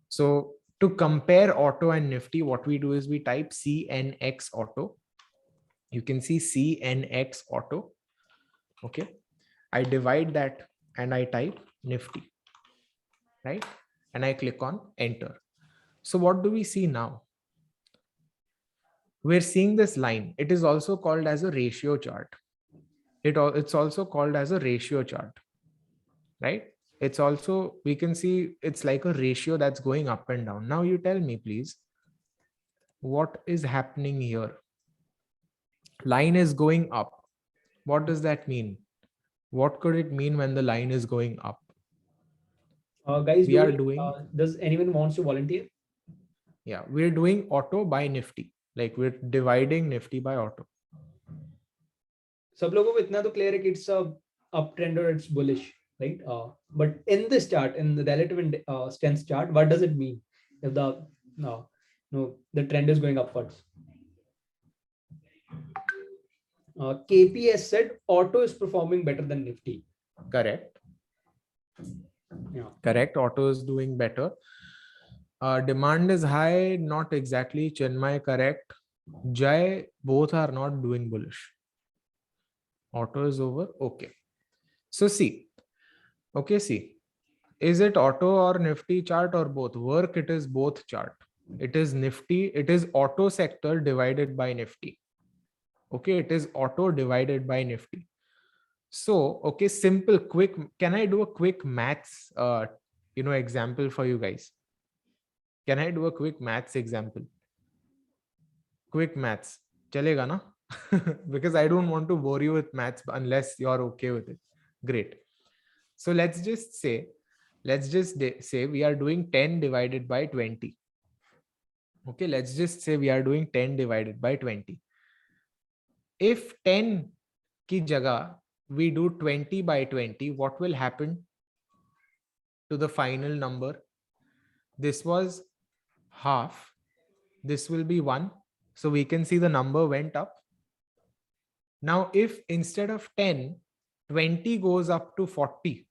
So to compare auto and Nifty, what we do is we type CNX auto. You can see CNX auto. Okay. I divide that and I type Nifty, right? And I click on enter. So what do we see now? We're seeing this line. It is also called as a ratio chart. It's also called as a ratio chart, right? It's also, we can see it's like a ratio that's going up and down. Now you tell me, please, what is happening here? Line is going up. What does that mean? What could it mean when the line is going up? Guys, We are doing, does anyone wants to volunteer? yeah, we're doing auto by Nifty. Like we're dividing Nifty by auto. सब लोगों को इतना तो clear है कि it's a uptrend or it's bullish, right? But in this chart, in the relative strength chart, what does it mean if the trend is going upwards? KPS said auto is performing better than Nifty. Correct. Yeah. Correct. Auto is doing better. Demand is high. Not exactly. Chinmay, correct. Jai, both are not doing bullish. Auto is over. Okay. So see. Okay, see. Is it auto or Nifty chart or both? Work, it is both chart. It is Nifty. It is auto sector divided by Nifty. Okay, it is auto divided by Nifty. So, okay, simple, quick. Can I do a quick maths, example for you guys? Can I do a quick maths example? Quick maths. Chalega na? Because I don't want to bore you with maths unless you're okay with it. Great. So let's just say we are doing 10 divided by 20. Okay, let's just say we are doing 10 divided by 20. If 10 ki jagah we do 20 by 20, what will happen to the final number? This was half. This will be 1. So we can see the number went up. Now, if instead of 10, 20 goes up to 40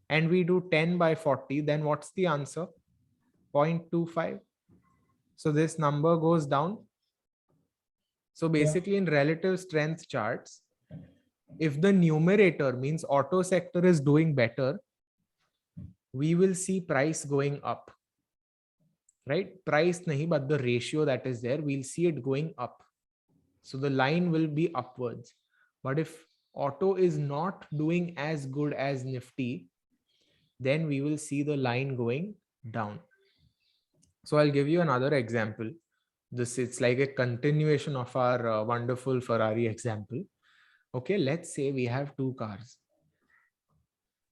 and we do 10 by 40, then what's the answer? 0.25. So this number goes down. So basically in relative strength charts, if the numerator means auto sector is doing better, we will see price going up, right? Price nahi, but the ratio that is there, we'll see it going up. So the line will be upwards. But if auto is not doing as good as Nifty, then we will see the line going down. So I'll give you another example. It's like a continuation of our wonderful Ferrari example. Okay, let's say we have 2 cars.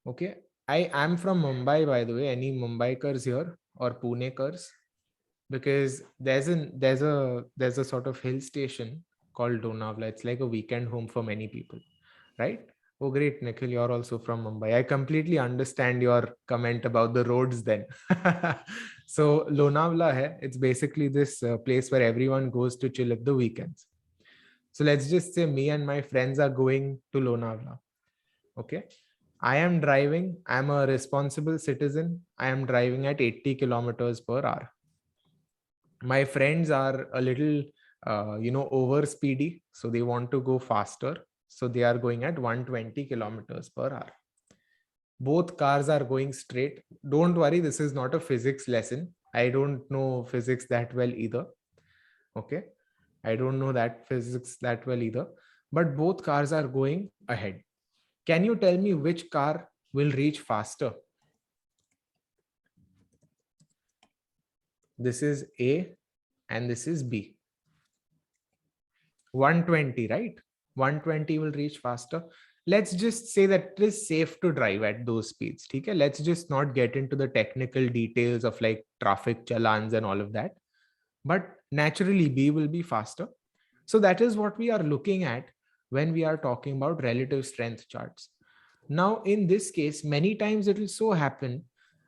Okay, I am from Mumbai, by the way. Any Mumbaikars here or Punekars? Because there's a sort of hill station called Lonavala. It's like a weekend home for many people, right? Oh, great, Nikhil, you're also from Mumbai. I completely understand your comment about the roads then. So Lonavala hai, it's basically this place where everyone goes to chill at the weekends. So let's just say me and my friends are going to Lonavala. Okay. I am driving. I'm a responsible citizen. I am driving at 80 kilometers per hour. My friends are a little, over speedy. So they want to go faster. So they are going at 120 kilometers per hour. both cars are going straight. Don't worry, this is not a physics lesson. I don't know physics that well either. Okay. I don't know that physics that well either. But both cars are going ahead. Can you tell me which car will reach faster? This is A and this is B. 120, right? 120 will reach faster. Let's just say that it is safe to drive at those speeds. Okay? Let's just not get into the technical details of like traffic challans and all of that. But naturally, B will be faster. So that is what we are looking at when we are talking about relative strength charts. Now, in this case, many times it will so happen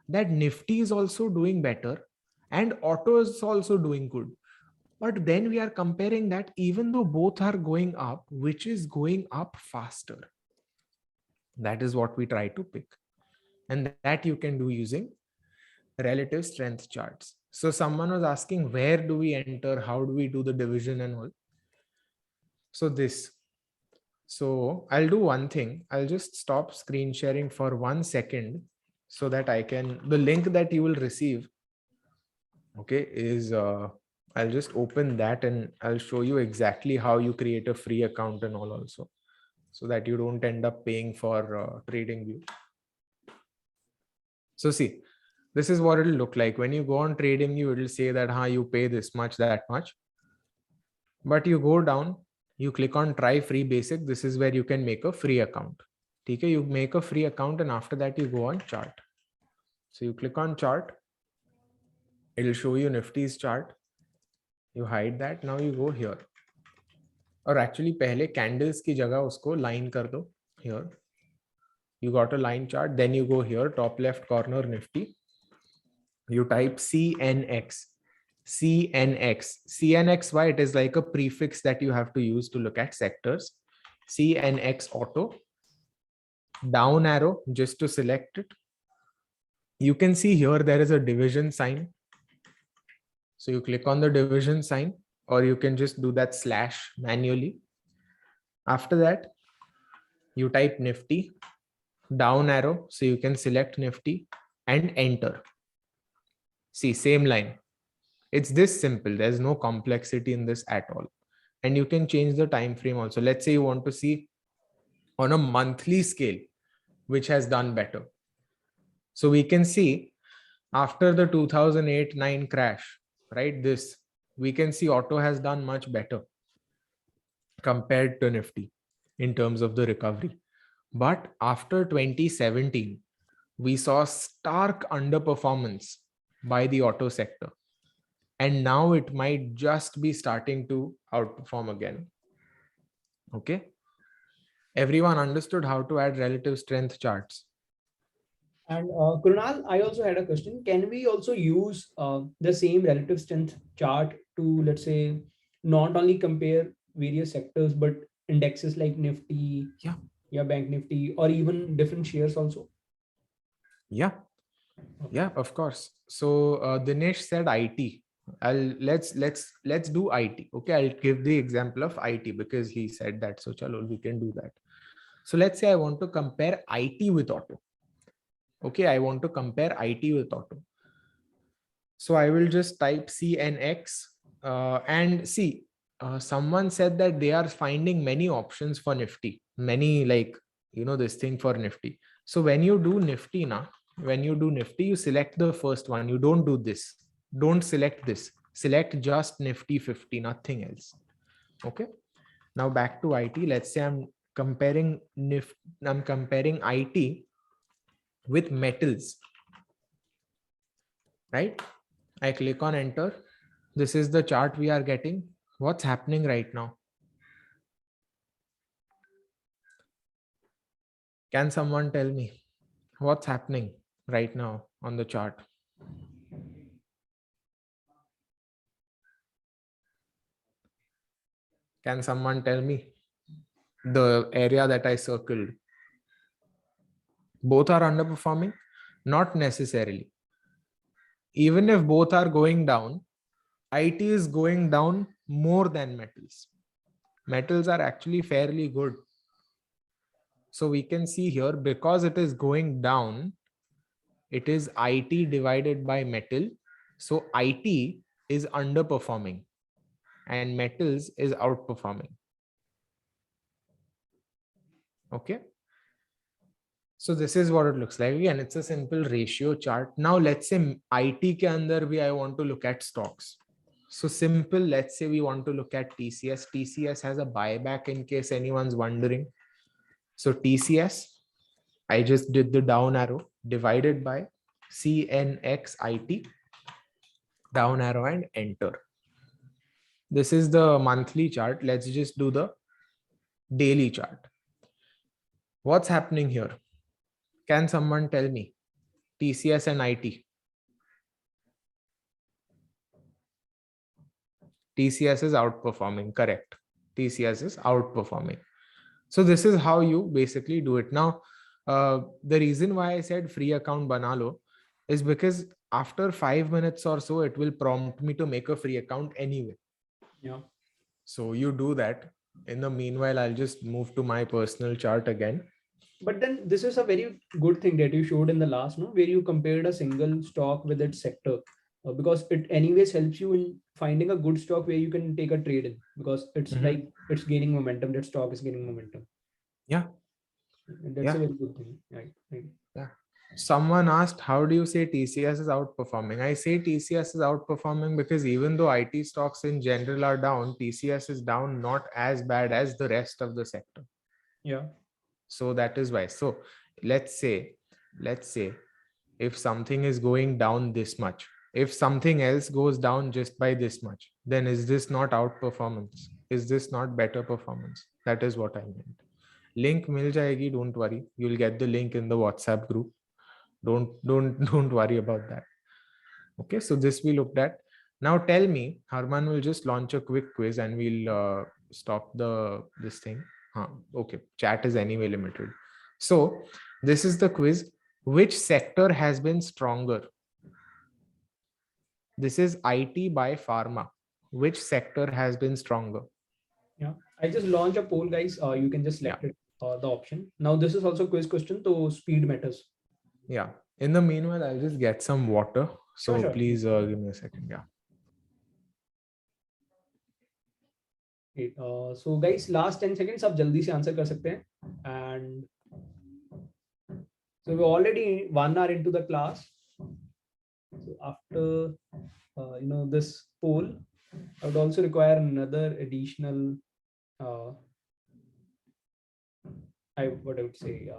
that Nifty is also doing better and auto is also doing good. But then we are comparing that even though both are going up, which is going up faster. That is what we try to pick. And that you can do using relative strength charts. So someone was asking, where do we enter? How do we do the division and all? So this. So I'll do one thing. I'll just stop screen sharing for 1 second so that I can, the link that you will receive, okay, is I'll just open that and I'll show you exactly how you create a free account and all also, so that you don't end up paying for TradingView. So see, this is what it'll look like. When you go on TradingView, it'll say that you pay this much, that much. But you go down, you click on try free basic. This is where you can make a free account. Okay, you make a free account and after that you go on chart. So you click on chart. It'll show you Nifty's chart. You hide that. Now you go here. Or actually पहले candles की जगह उसको line कर दो here. You got a line chart. Then you go here, top left corner Nifty. You type CNX. CNX. CNXY, it is like a prefix that you have to use to look at sectors. CNX auto. Down arrow just to select it. You can see here there is a division sign. So you click on the division sign, or you can just do that slash manually. After that, you type Nifty, down arrow, so you can select Nifty and enter. See, same line. It's this simple. There's no complexity in this at all. And you can change the time frame also. Let's say you want to see on a monthly scale, which has done better. So we can see after the 2008-9 crash, right? This, we can see auto has done much better compared to Nifty in terms of the recovery. But after 2017, we saw stark underperformance by the auto sector. And now it might just be starting to outperform again. Okay. Everyone understood how to add relative strength charts. And Krunal, I also had a question. Can we also use the same relative strength chart to, let's say, not only compare various sectors, but indexes like Nifty, Bank Nifty, or even different shares also? Yeah. Yeah, of course. So Dinesh said IT. Let's do IT. Okay, I'll give the example of IT because he said that. So chalo, we can do that. So let's say I want to compare IT with auto. Okay, I want to compare IT with auto. So I will just type CNX and see. Someone said that they are finding many options for Nifty. Many this thing for Nifty. So when you do Nifty you select the first one. You don't do this. Don't select this. Select just Nifty 50, nothing else. Okay. Now back to IT. Let's say I'm comparing IT with metals. Right? I click on enter. This is the chart we are getting. What's happening right now? Can someone tell me what's happening right now on the chart? Can someone tell me the area that I circled? Both are underperforming? Not necessarily. Even if both are going down, IT is going down more than metals. Metals are actually fairly good. So we can see here, because it is going down, it is IT divided by metal. So IT is underperforming and metals is outperforming. Okay. So this is what it looks like. Again, it's a simple ratio chart. Now let's say IT ke andar bhi I want to look at stocks. So simple, let's say we want to look at TCS. TCS has a buyback in case anyone's wondering. So TCS, I just did the down arrow divided by CNXIT, down arrow and enter. This is the monthly chart. Let's just do the daily chart. What's happening here? Can someone tell me? TCS and IT. TCS is outperforming, correct. TCS is outperforming. So this is how you basically do it. Now, the reason why I said free account banalo is because after 5 minutes or so, it will prompt me to make a free account anyway. Yeah. So you do that. In the meanwhile, I'll just move to my personal chart again. But then this is a very good thing that you showed in the last, no, where you compared a single stock with its sector, because it anyways helps you in finding a good stock where you can take a trade in, because it's like it's gaining momentum. That stock is gaining momentum. Yeah. And that's Yeah. a very good thing. Right. Right. Yeah. Someone asked, how do you say TCS is outperforming? I say TCS is outperforming because even though IT stocks in general are down, TCS is down not as bad as the rest of the sector. Yeah. So that is why. So let's say if something is going down this much, if something else goes down just by this much, then is this not outperformance? Is this not better performance? That is what I meant. Link mil jayegi, don't worry. You'll get the link in the WhatsApp group. Don't worry about that. Okay, so this we looked at. Now tell me, Harman will just launch a quick quiz and we'll stop this thing. Okay, chat is anyway limited. So this is the quiz. Which sector has been stronger? This is IT by pharma. Which sector has been stronger? Yeah. I just launch a poll, guys. You can just select it, the option. Now this is also quiz question, so speed matters. Yeah. In the meanwhile, I'll just get some water. So Sure. please give me a second. Yeah. Okay. So guys, last 10 seconds आप जल्दी से answer कर सकते हैं. And so we're already 1 hour into the class. So after this poll, I would also require another additional what I would say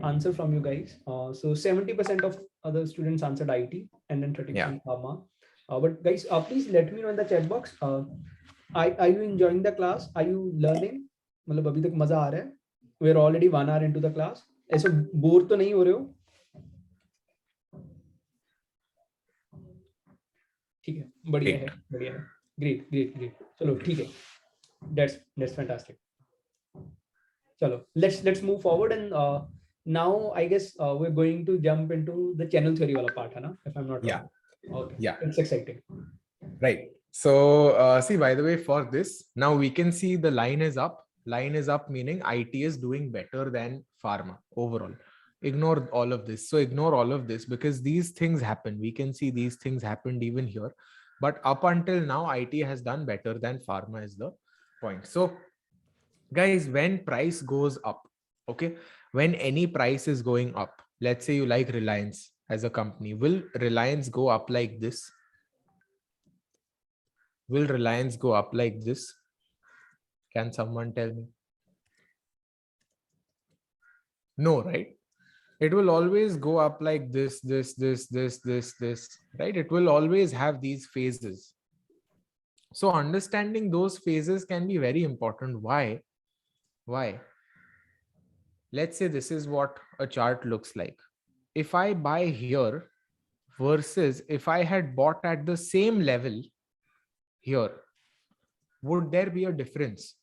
answer from you guys. So 70% of other students answered IT and then 30% pharma. But guys, please let me know in the chat box. Are you enjoying the class? Are you learning? मतलब अभी तक मजा आ रहा है? We're already 1 hour into the class. ऐसे bore तो नहीं हो रहे हो? ठीक है, बढ़िया है, बढ़िया है. Great. चलो ठीक है. That's fantastic. Chalo, let's move forward, and now I guess we're going to jump into the channel theory wala part, hai na? If I'm not wrong. Okay. Yeah. It's exciting. Right. So see, by the way, for this, now we can see the line is up. Line is up, meaning IT is doing better than pharma overall. Ignore all of this. So ignore all of this because these things happen. We can see these things happened even here. But up until now, IT has done better than pharma is the point. So guys, when price goes up, okay, when any price is going up, let's say you like Reliance as a company, will Reliance go up like this? Will Reliance go up like this? Can someone tell me? No, right? It will always go up like this, right? It will always have these phases. So understanding those phases can be very important. Why? Let's say this is what a chart looks like. If I buy here versus if I had bought at the same level here, would there be a difference?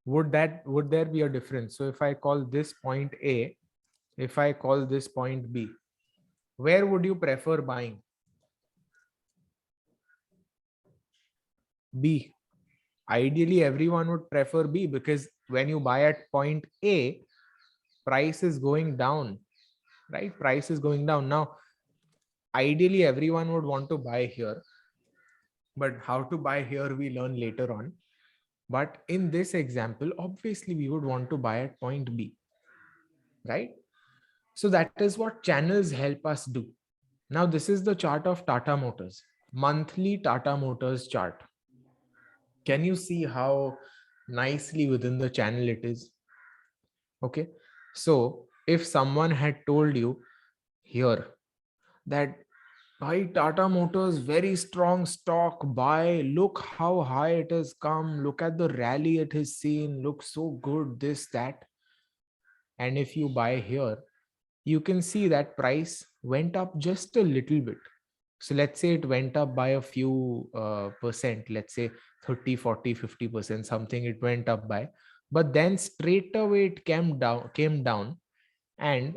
Would there be a difference? So if I call this point A, if I call this point B, where would you prefer buying? B. Ideally, everyone would prefer B, because when you buy at point A, price is going down, right? Price is going down. Now, ideally, everyone would want to buy here, but how to buy here we learn later on. But in this example, obviously, we would want to buy at point B, right? So that is what channels help us do. Now, this is the chart of Tata Motors, monthly Tata Motors chart. Can you see how nicely within the channel it is? Okay. So if someone had told you here that buy Tata Motors, very strong stock, buy, look how high it has come, look at the rally it has seen, looks so good, this, that. And if you buy here, you can see that price went up just a little bit. So let's say it went up by a few percent, let's say 30, 40, 50%, something it went up by. But then straight away it came down. And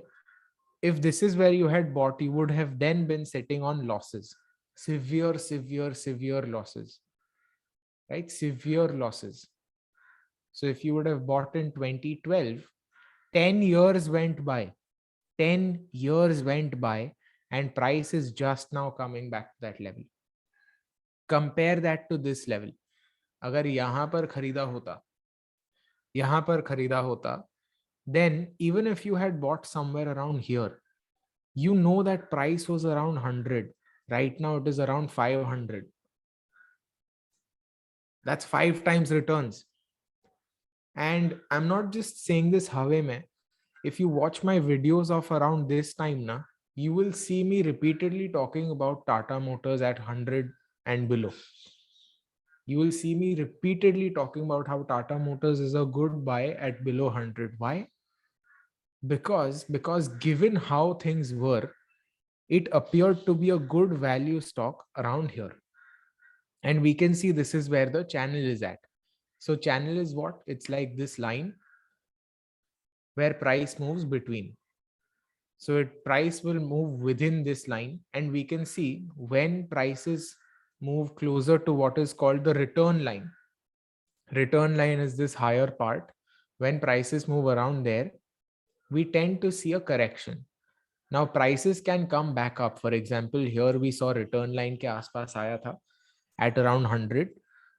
if this is where you had bought, you would have then been sitting on losses, severe losses, right? Severe losses. So if you would have bought in 2012, 10 years went by, 10 years went by, and price is just now coming back to that level. Compare that to this level. अगर यहाँ पर खरीदा होता, then even if you had bought somewhere around here, you know that price was around 100. Right now it is around 500. That's 5 times returns. And I'm not just saying this hawe mein. If you watch my videos of around this time, you will see me repeatedly talking about Tata Motors at 100 and below. You will see me repeatedly talking about how Tata Motors is a good buy at below 100. Why? Because given how things were, it appeared to be a good value stock around here. And we can see this is where the channel is at. So channel is what? It's like this line where price moves between. So price will move within this line, and we can see when prices move closer to what is called the return line. Return line is this higher part. When prices move around there, we tend to see a correction. Now prices can come back up. For example, here we saw return line ke aaspaas aaya tha at around 100.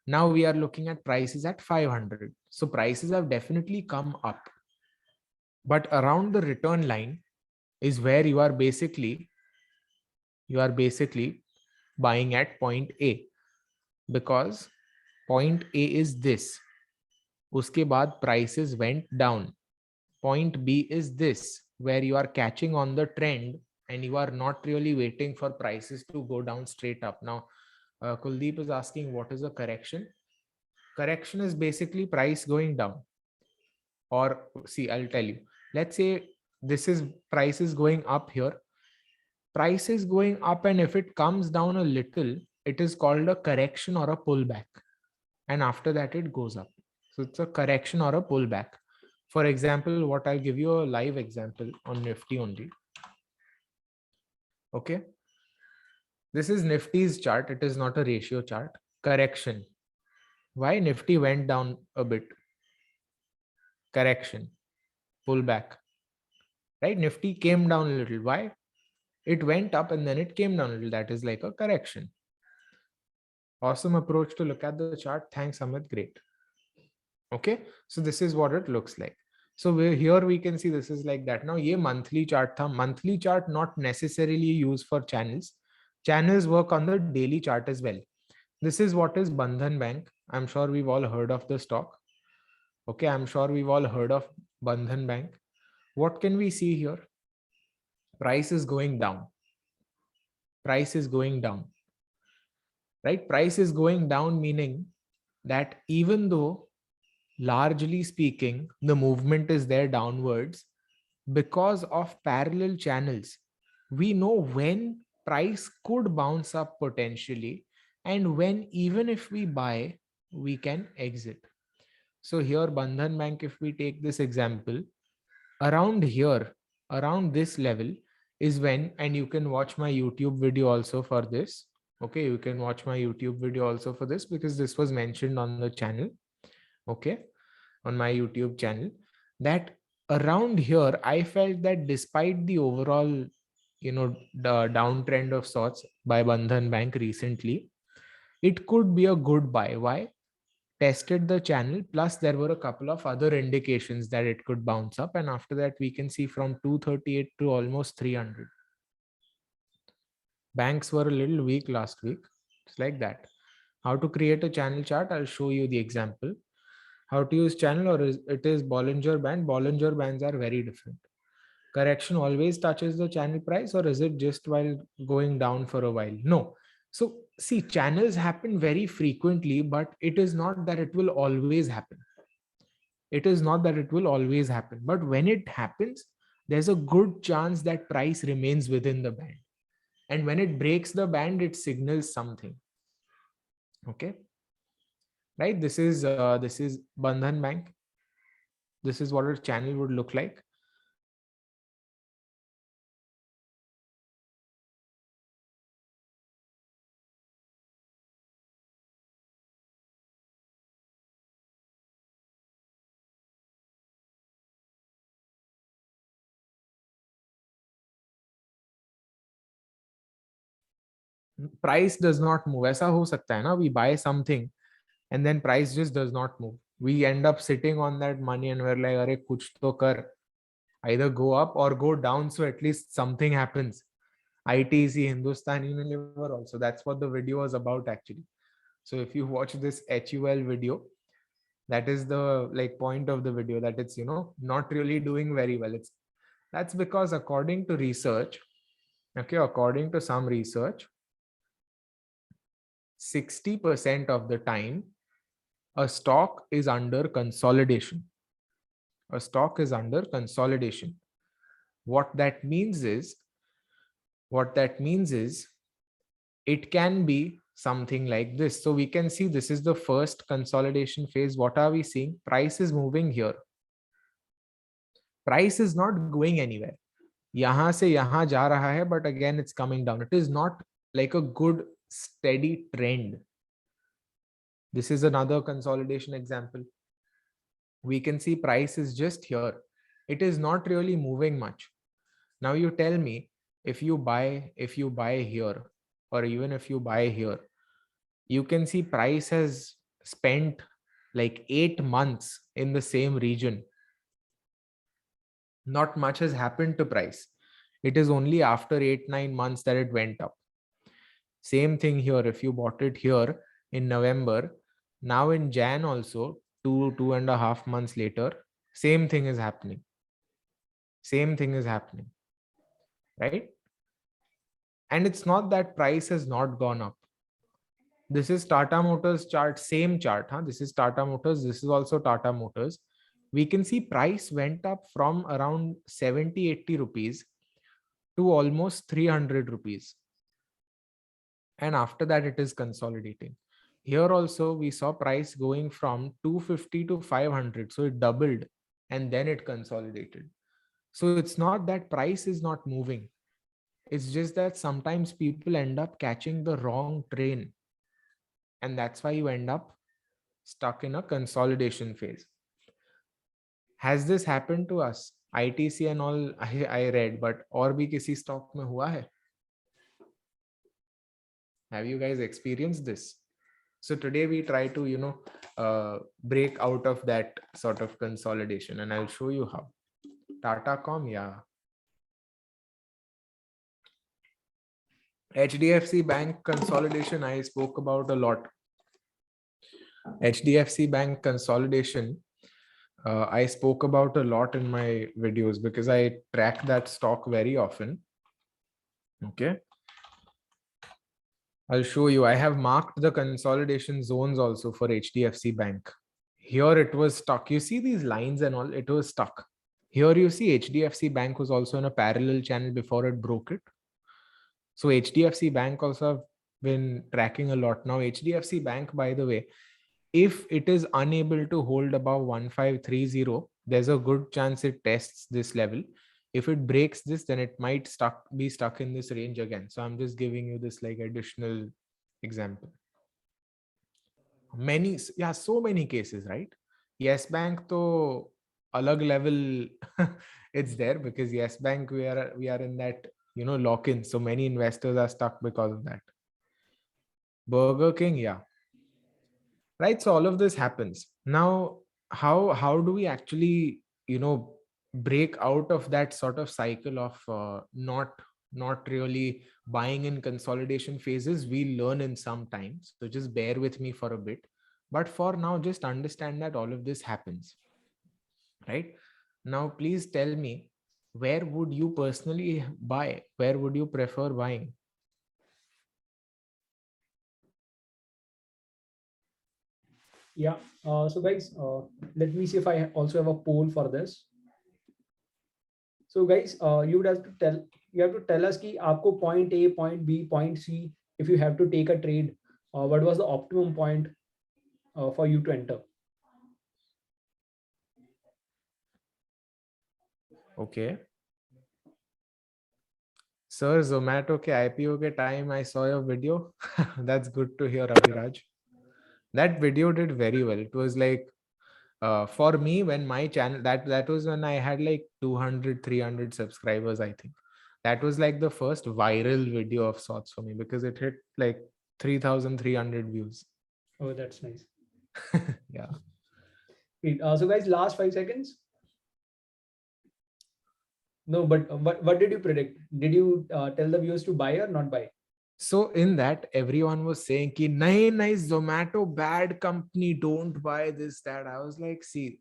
Now we are looking at prices at 500. So prices have definitely come up. But around the return line is where you are basically buying at point A, because point A is this. Uske baad prices went down. Point B is this, where you are catching on the trend and you are not really waiting for prices to go down straight up. Now, Kuldeep is asking, what is a correction? Correction is basically price going down. Or see, I'll tell you. Let's say this is price is going up here. Price is going up, and if it comes down a little, it is called a correction or a pullback. And after that, it goes up. So it's a correction or a pullback. For example, what I'll give you a live example on Nifty only. Okay. This is Nifty's chart. It is not a ratio chart. Correction. Why? Nifty went down a bit. Correction. Pullback. Right? Nifty came down a little. Why? It went up and then it came down a little. That is like a correction. Awesome approach to look at the chart. Thanks, Amit. Great. Okay. So this is what it looks like. So here we can see this is like that. Now, ye monthly chart tha. Monthly chart not necessarily used for channels. Channels work on the daily chart as well. This is what is Bandhan Bank. I'm sure we've all heard of the stock. Okay, I'm sure we've all heard of Bandhan Bank. What can we see here? Price is going down. Price is going down. Right? Price is going down, meaning that even though largely speaking, the movement is there downwards, because of parallel channels, we know when price could bounce up potentially, and when even if we buy, we can exit. So here, Bandhan Bank, if we take this example, around here, around this level is when, and you can watch my YouTube video also for this. Okay, you can watch my YouTube video also for this, because this was mentioned on the channel. Okay, on my YouTube channel, that around here I felt that despite the overall, the downtrend of sorts by Bandhan Bank recently, it could be a good buy. Why? Tested the channel, plus there were a couple of other indications that it could bounce up, and after that we can see from 238 to almost 300. Banks were a little weak last week. It's like that. How to create a channel chart? I'll show you the example. How to use channel, or it is Bollinger Band. Bollinger Bands are very different. Correction always touches the channel price, or is it just while going down for a while? No. So see, channels happen very frequently, but it is not that it will always happen. It is not that it will always happen, but when it happens, there's a good chance that price remains within the band. And when it breaks the band, it signals something. Okay, right? This is Bandhan Bank. This is what a channel would look like. Price does not move. ऐसा हो सकता है ना, we buy something and then price just does not move. We end up sitting on that money and we're like, अरे कुछ तो कर, either go up or go down, so at least something happens. ITC, Hindustan Unilever also, that's what the video was about actually. So if you watch this HUL video, that is the like point of the video, that it's not really doing very well. That's because according to research, okay, according to some research, 60% of the time a stock is under consolidation. A stock is under consolidation. What that means is it can be something like this. So we can see this is the first consolidation phase. What are we seeing? Price is moving here. Price is not going anywhere. Yahan se yahan ja raha hai, but again it's coming down. It is not like a good steady trend. This is another consolidation example. We can see price is just here. It is not really moving much. Now you tell me, if you buy here, or even if you buy here, you can see price has spent like 8 months in the same region. Not much has happened to price. It is only after 8-9 months that it went up. Same thing here. If you bought it here in November, now in Jan also, 2.5 months later, same thing is happening. Same thing is happening, right? And it's not that price has not gone up. This is Tata Motors chart, same chart. This is Tata Motors. This is also Tata Motors. We can see price went up from around 70-80 rupees to almost 300 rupees. And after that, it is consolidating. Here also, we saw price going from 250 to 500. So it doubled and then it consolidated. So it's not that price is not moving. It's just that sometimes people end up catching the wrong train. And that's why you end up stuck in a consolidation phase. Has this happened to us? ITC and all I read, but और भी किसी stock में हुआ है? Have you guys experienced this? So today we try to break out of that sort of consolidation, and I'll show you how. Tata.com, yeah. HDFC Bank consolidation I spoke about a lot. HDFC Bank consolidation I spoke about a lot in my videos because I track that stock very often. Okay. I'll show you. I have marked the consolidation zones also for HDFC Bank. Here it was stuck. You see these lines and all, it was stuck. Here you see HDFC Bank was also in a parallel channel before it broke it. So HDFC Bank also have been tracking a lot. Now HDFC Bank, by the way, if it is unable to hold above 1530, there's a good chance it tests this level. If it breaks this, then it might be stuck in this range again. So I'm just giving you this like additional example. Many, yeah, so many cases, right? Yes Bank to alag level it's there, because Yes Bank, we are in that, lock-in. So many investors are stuck because of that. Burger King, yeah. Right. So all of this happens. Now, how do we actually, break out of that sort of cycle of not really buying in consolidation phases? We learn in some time. So just bear with me for a bit. But for now, just understand that all of this happens. Right. Now, please tell me, where would you personally buy? Where would you prefer buying? Yeah. So guys, let me see if I also have a poll for this. So guys, you would have to tell us कि आपको point A, point B, point C, if you have to take a trade, what was the optimum point for you to enter? Okay. Sir, Zomato ke IPO ke time I saw your video. That's good to hear, Abhiraj. That video did very well. It was like, for me, when my channel, that was when I had like 200, 300 subscribers, I think. That was like the first viral video of sorts for me, because it hit like 3,300 views. Oh, that's nice. Yeah. Great. So guys, last 5 seconds. No, but what did you predict? Did you tell the viewers to buy or not buy? So in that, everyone was saying ki nahi, Zomato bad company, don't buy this, that. I was like, see,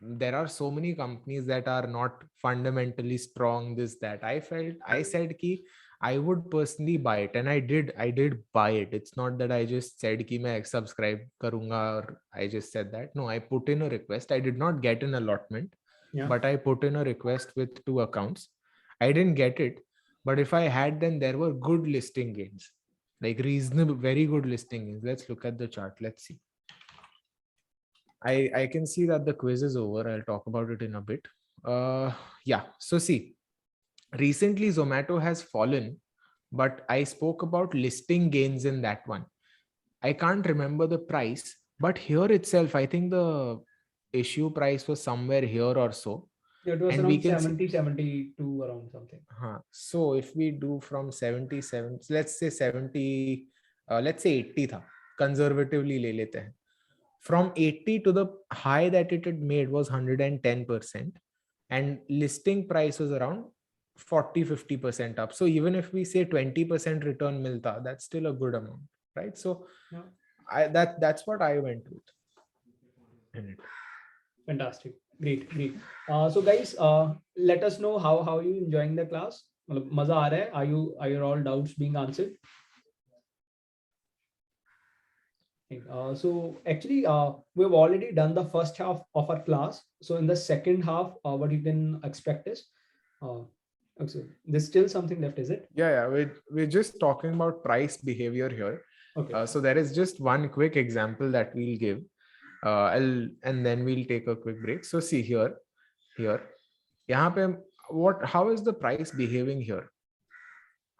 there are so many companies that are not fundamentally strong, this, that. I said ki I would personally buy it, and I did buy it. It's not that I just said ki main subscribe karunga, or I just said that. No, I put in a request. I did not get an allotment, Yeah. but I put in a request with 2 accounts. I didn't get it, but if I had, then there were good listing gains, like reasonable, very good listing gains. Let's look at the chart. Let's see. I can see that the quiz is over. I'll talk about it in a bit. Yeah. So see, recently Zomato has fallen, but I spoke about listing gains in that one. I can't remember the price, but here itself, I think the issue price was somewhere here or so. It was And we around can see, 70, 72, around something. so if we do from 77, let's say 70, let's say 80 tha, conservatively le lete hain. From 80 to the high that it had made was 110%, and listing price was around 40-50% up. So even if we say 20% return milta, that's still a good amount, right? So Yeah. that's what I went with in it. Fantastic. Great. So guys, let us know how you enjoying the class. मतलब मजा आ रहा है? Are your all doubts being answered? So actually, we've already done the first half of our class. So in the second half, what you can expect is, okay, there's still something left, is it? Yeah. We're just talking about price behavior here. Okay. So there is just one quick example that we'll give. And then we'll take a quick break. So see here. यहाँ पे how is the price behaving here?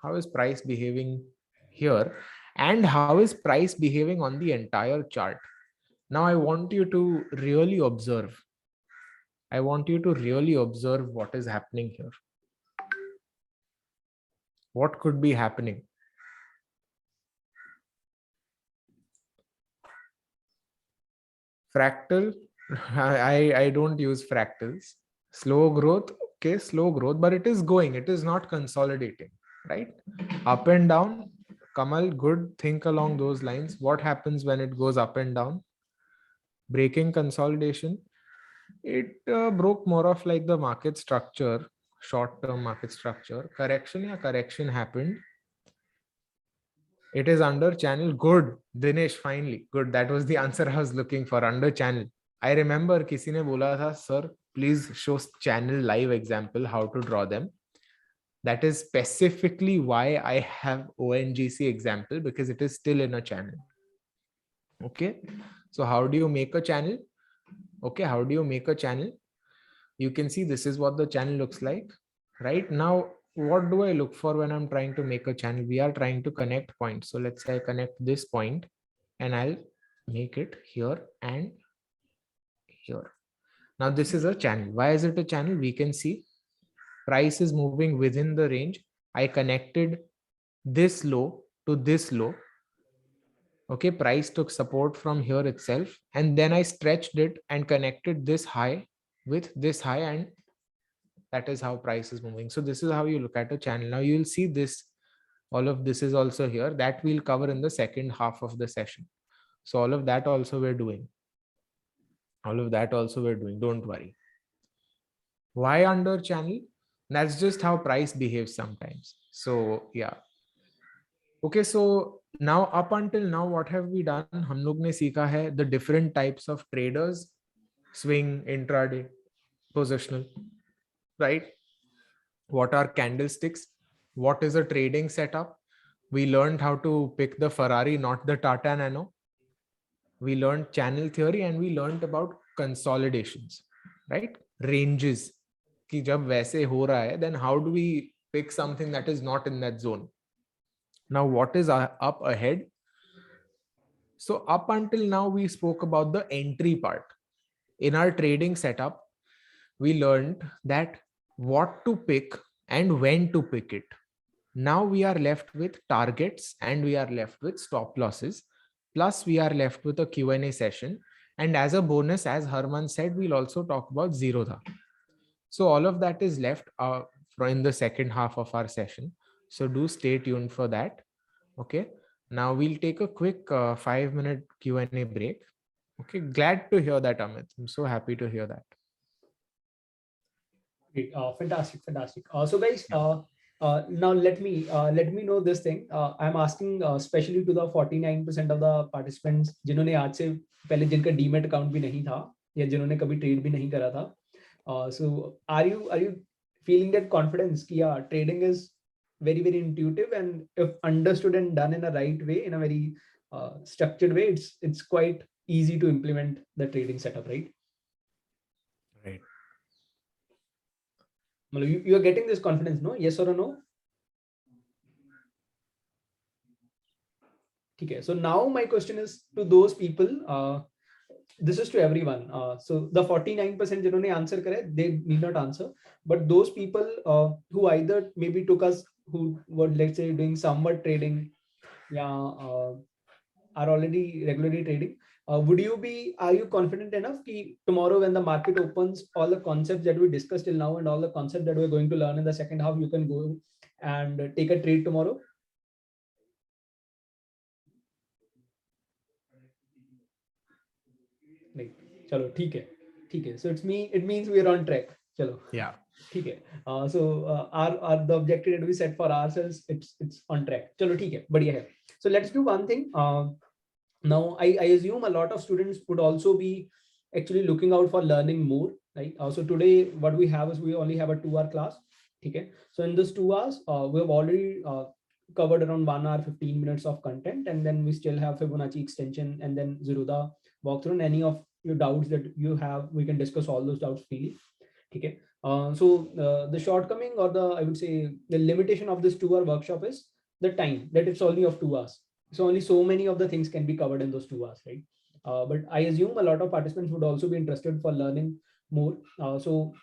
How is price behaving here? And how is price behaving on the entire chart? Now I want you to really observe. I want you to really observe what is happening here. What could be happening? Fractal. I don't use fractals. Slow growth. Okay, slow growth, but it is going. It is not consolidating, right? Up and down. Kamal, good. Think along those lines. What happens when it goes up and down? Breaking consolidation. It broke more of like the market structure, short-term market structure. Correction happened. It is under channel. Good. Dinesh, finally. Good. That was the answer I was looking for. Under channel. I remember किसी ने बोला था, sir, please show channel live example, how to draw them. That is specifically why I have ONGC example, because it is still in a channel. Okay. So how do you make a channel? Okay. How do you make a channel? You can see this is what the channel looks like. Right now, what do I look for when I'm trying to make a channel? We are trying to connect points. So let's say I connect this point and I'll make it here and here. Now this is a channel. Why is it a channel? We can see price is moving within the range. I connected this low to this low. Okay, price took support from here itself, and then I stretched it and connected this high with this high, and that is how price is moving. So this is how you look at a channel. Now you'll see this, all of this is also here, that we'll cover in the second half of the session. So all of that also we're doing. Don't worry. Why under channel? That's just how price behaves sometimes. So yeah. Okay, so now up until now, what have we done? हम लोग ने सीखा है the different types of traders, swing, intraday, positional, right? What are candlesticks? What is a trading setup? We learned how to pick the Ferrari, not the Tata Nano. We learned channel theory and we learned about consolidations, right? Ranges. कि जब वैसे हो रहा है, then how do we pick something that is not in that zone? Now, what is up ahead? So up until now, we spoke about the entry part. In our trading setup, we learned that what to pick and when to pick it. Now we are left with targets and we are left with stop losses. Plus we are left with a Q&A session. And as a bonus, as Harman said, we'll also talk about Zerodha. So all of that is left in the second half of our session. So do stay tuned for that. Okay. Now we'll take a quick 5-minute Q&A break. Okay. Glad to hear that, Amit. I'm so happy to hear that. Great. Fantastic. So guys, now let me know this thing. I'm asking especially to the 49% of the participants जिन्होंने आज से पहले जिनका demat account भी नहीं था या जिन्होंने कभी ट्रेड भी नहीं करा था. So are you feeling that confidence कि yeah, trading is very intuitive, and if understood and done in a right way, in a very structured way, it's quite easy to implement the trading setup, right? Right. You are getting this confidence, no? Yes or no? Okay, so now my question is to those people. This is to everyone. So the 49% जिन्होंने answer करे, they need not answer. But those people who either maybe took us, who were, let's say, doing somewhat trading, are already regularly trading. Are you confident enough that tomorrow when the market opens, all the concepts that we discussed till now and all the concepts that we're going to learn in the second half, you can go and take a trade tomorrow? Like, chalo, theek hai. So it means we are on track. Chalo. Yeah. ठीक है. So our the objective that we set for ourselves, it's on track. चलो ठीक है, बढ़िया है. So let's do one thing. Now I assume a lot of students would also be actually looking out for learning more, right? So today what we have is we only have a 2-hour class. Okay, so in this 2 hours we have already covered around 1 hour 15 minutes of content, and then we still have Fibonacci extension and then Zerodha walkthrough, and any of your doubts that you have, we can discuss all those doubts freely. Okay. So the shortcoming, or I would say the limitation of this 2-hour workshop is the time, that it's only of 2 hours. So only so many of the things can be covered in those 2 hours, right? But I assume a lot of participants would also be interested for learning more. So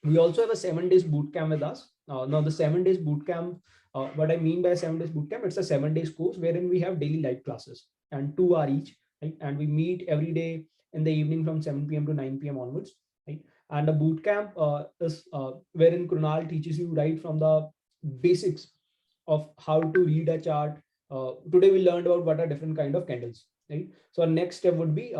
we also have a 7 days boot camp with us. Now the 7 days boot camp, what I mean by 7 days boot camp, it's a 7 days course wherein we have daily live classes and 2 hours each, right? And we meet every day in the evening from 7 p.m. to 9 p.m. onwards, right? And the boot camp is wherein Krunal teaches you right from the basics of how to read a chart. Today we learned about what are different kind of candles, right? So our next step would be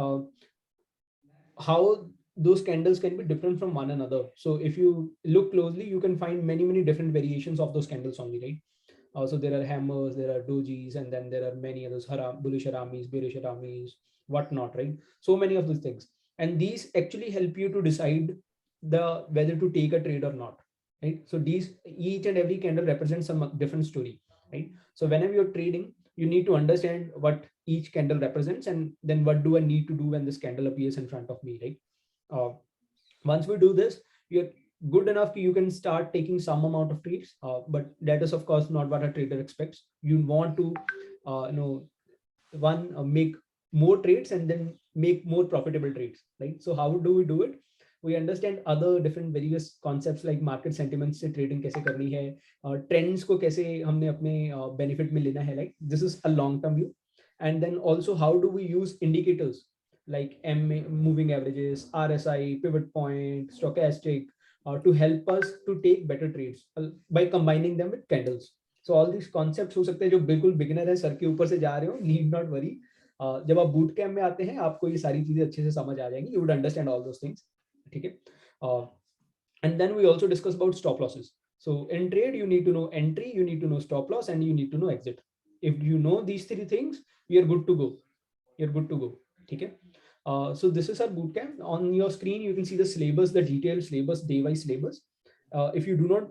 how those candles can be different from one another. So if you look closely, you can find many different variations of those candles only, right? So there are hammers, there are dojis, and then there are many others, bullish haramis, bearish haramis, whatnot, right? So many of these things, and these actually help you to decide whether to take a trade or not, right? So these, each and every candle represents some different story, right? So whenever you're trading, you need to understand what each candle represents, and then what do I need to do when this candle appears in front of me, right? Once we do this, you're good enough you can start taking some amount of trades, but that is of course not what a trader expects. You want to make more trades and then make more profitable trades, right? So how do we do it? We understand other different various concepts like market sentiments से trading कैसे करनी है, trends को कैसे हमने अपने benefit में लेना है, like this is a long term view. And then also how do we use indicators like moving averages, RSI, pivot point, stochastic, to help us to take better trades by combining them with candles. So all these concepts हो सकते हैं जो बिल्कुल beginner है sir के ऊपर से जा रहे हो, नीड नॉट वरी. जब आप बूट कैम्प में आते हैं आपको ये सारी चीजें अच्छे से समझ आ जाएंगी, you would understand all those things. ठीक है. And then we also discuss about stop losses. So in trade you need to know entry, you need to know stop loss, and you need to know exit. If you know these three things, you're good to go. You're good to go. ठीक है. So this is our bootcamp. On your screen you can see the syllabus, the detailed syllabus, day wise syllabus. If you do not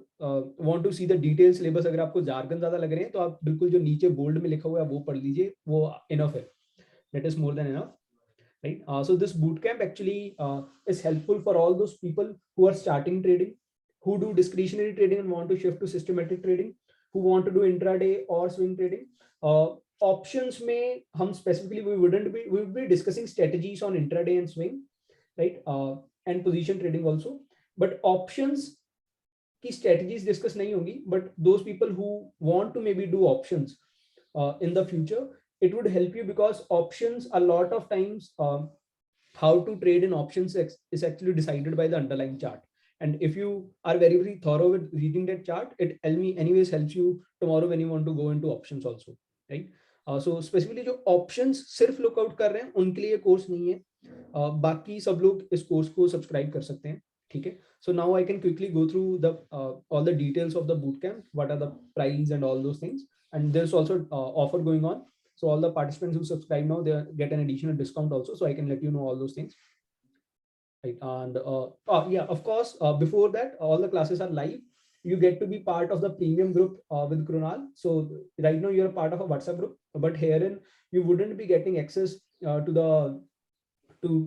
want to see the detailed syllabus, अगर आपको jargon ज़्यादा लग रहे हैं तो आप बिल्कुल जो नीचे bold में लिखा हुआ है वो पढ़ लीजिए, वो enough है. That is more than enough. Right? So this bootcamp actually is helpful for all those people who are starting trading, who do discretionary trading and want to shift to systematic trading, who want to do intraday or swing trading. Options में हम specifically we would be discussing strategies on intraday and swing, right? And position trading also. But options की strategies discuss नहीं होंगी. But those people who want to maybe do options in the future, it would help you because options a lot of times how to trade in options is actually decided by the underlying chart. And if you are very very thorough with reading that chart, it anyways helps you tomorrow when you want to go into options also, right? So specifically जो options सिर्फ lookout कर रहे हैं उनके लिए course नहीं है. बाकी सब लोग इस कोर्स को सब्सक्राइब कर सकते हैं. ठीक है. So now I can quickly go through the all the details of the bootcamp, what are the price and all those things. And there's also offer going on. So all the participants who subscribe now, they get an additional discount also. So I can let you know all those things. Right. And yeah, of course, before that, all the classes are live. You get to be part of the premium group with Krunal. So right now you're a part of a WhatsApp group, but herein you wouldn't be getting access to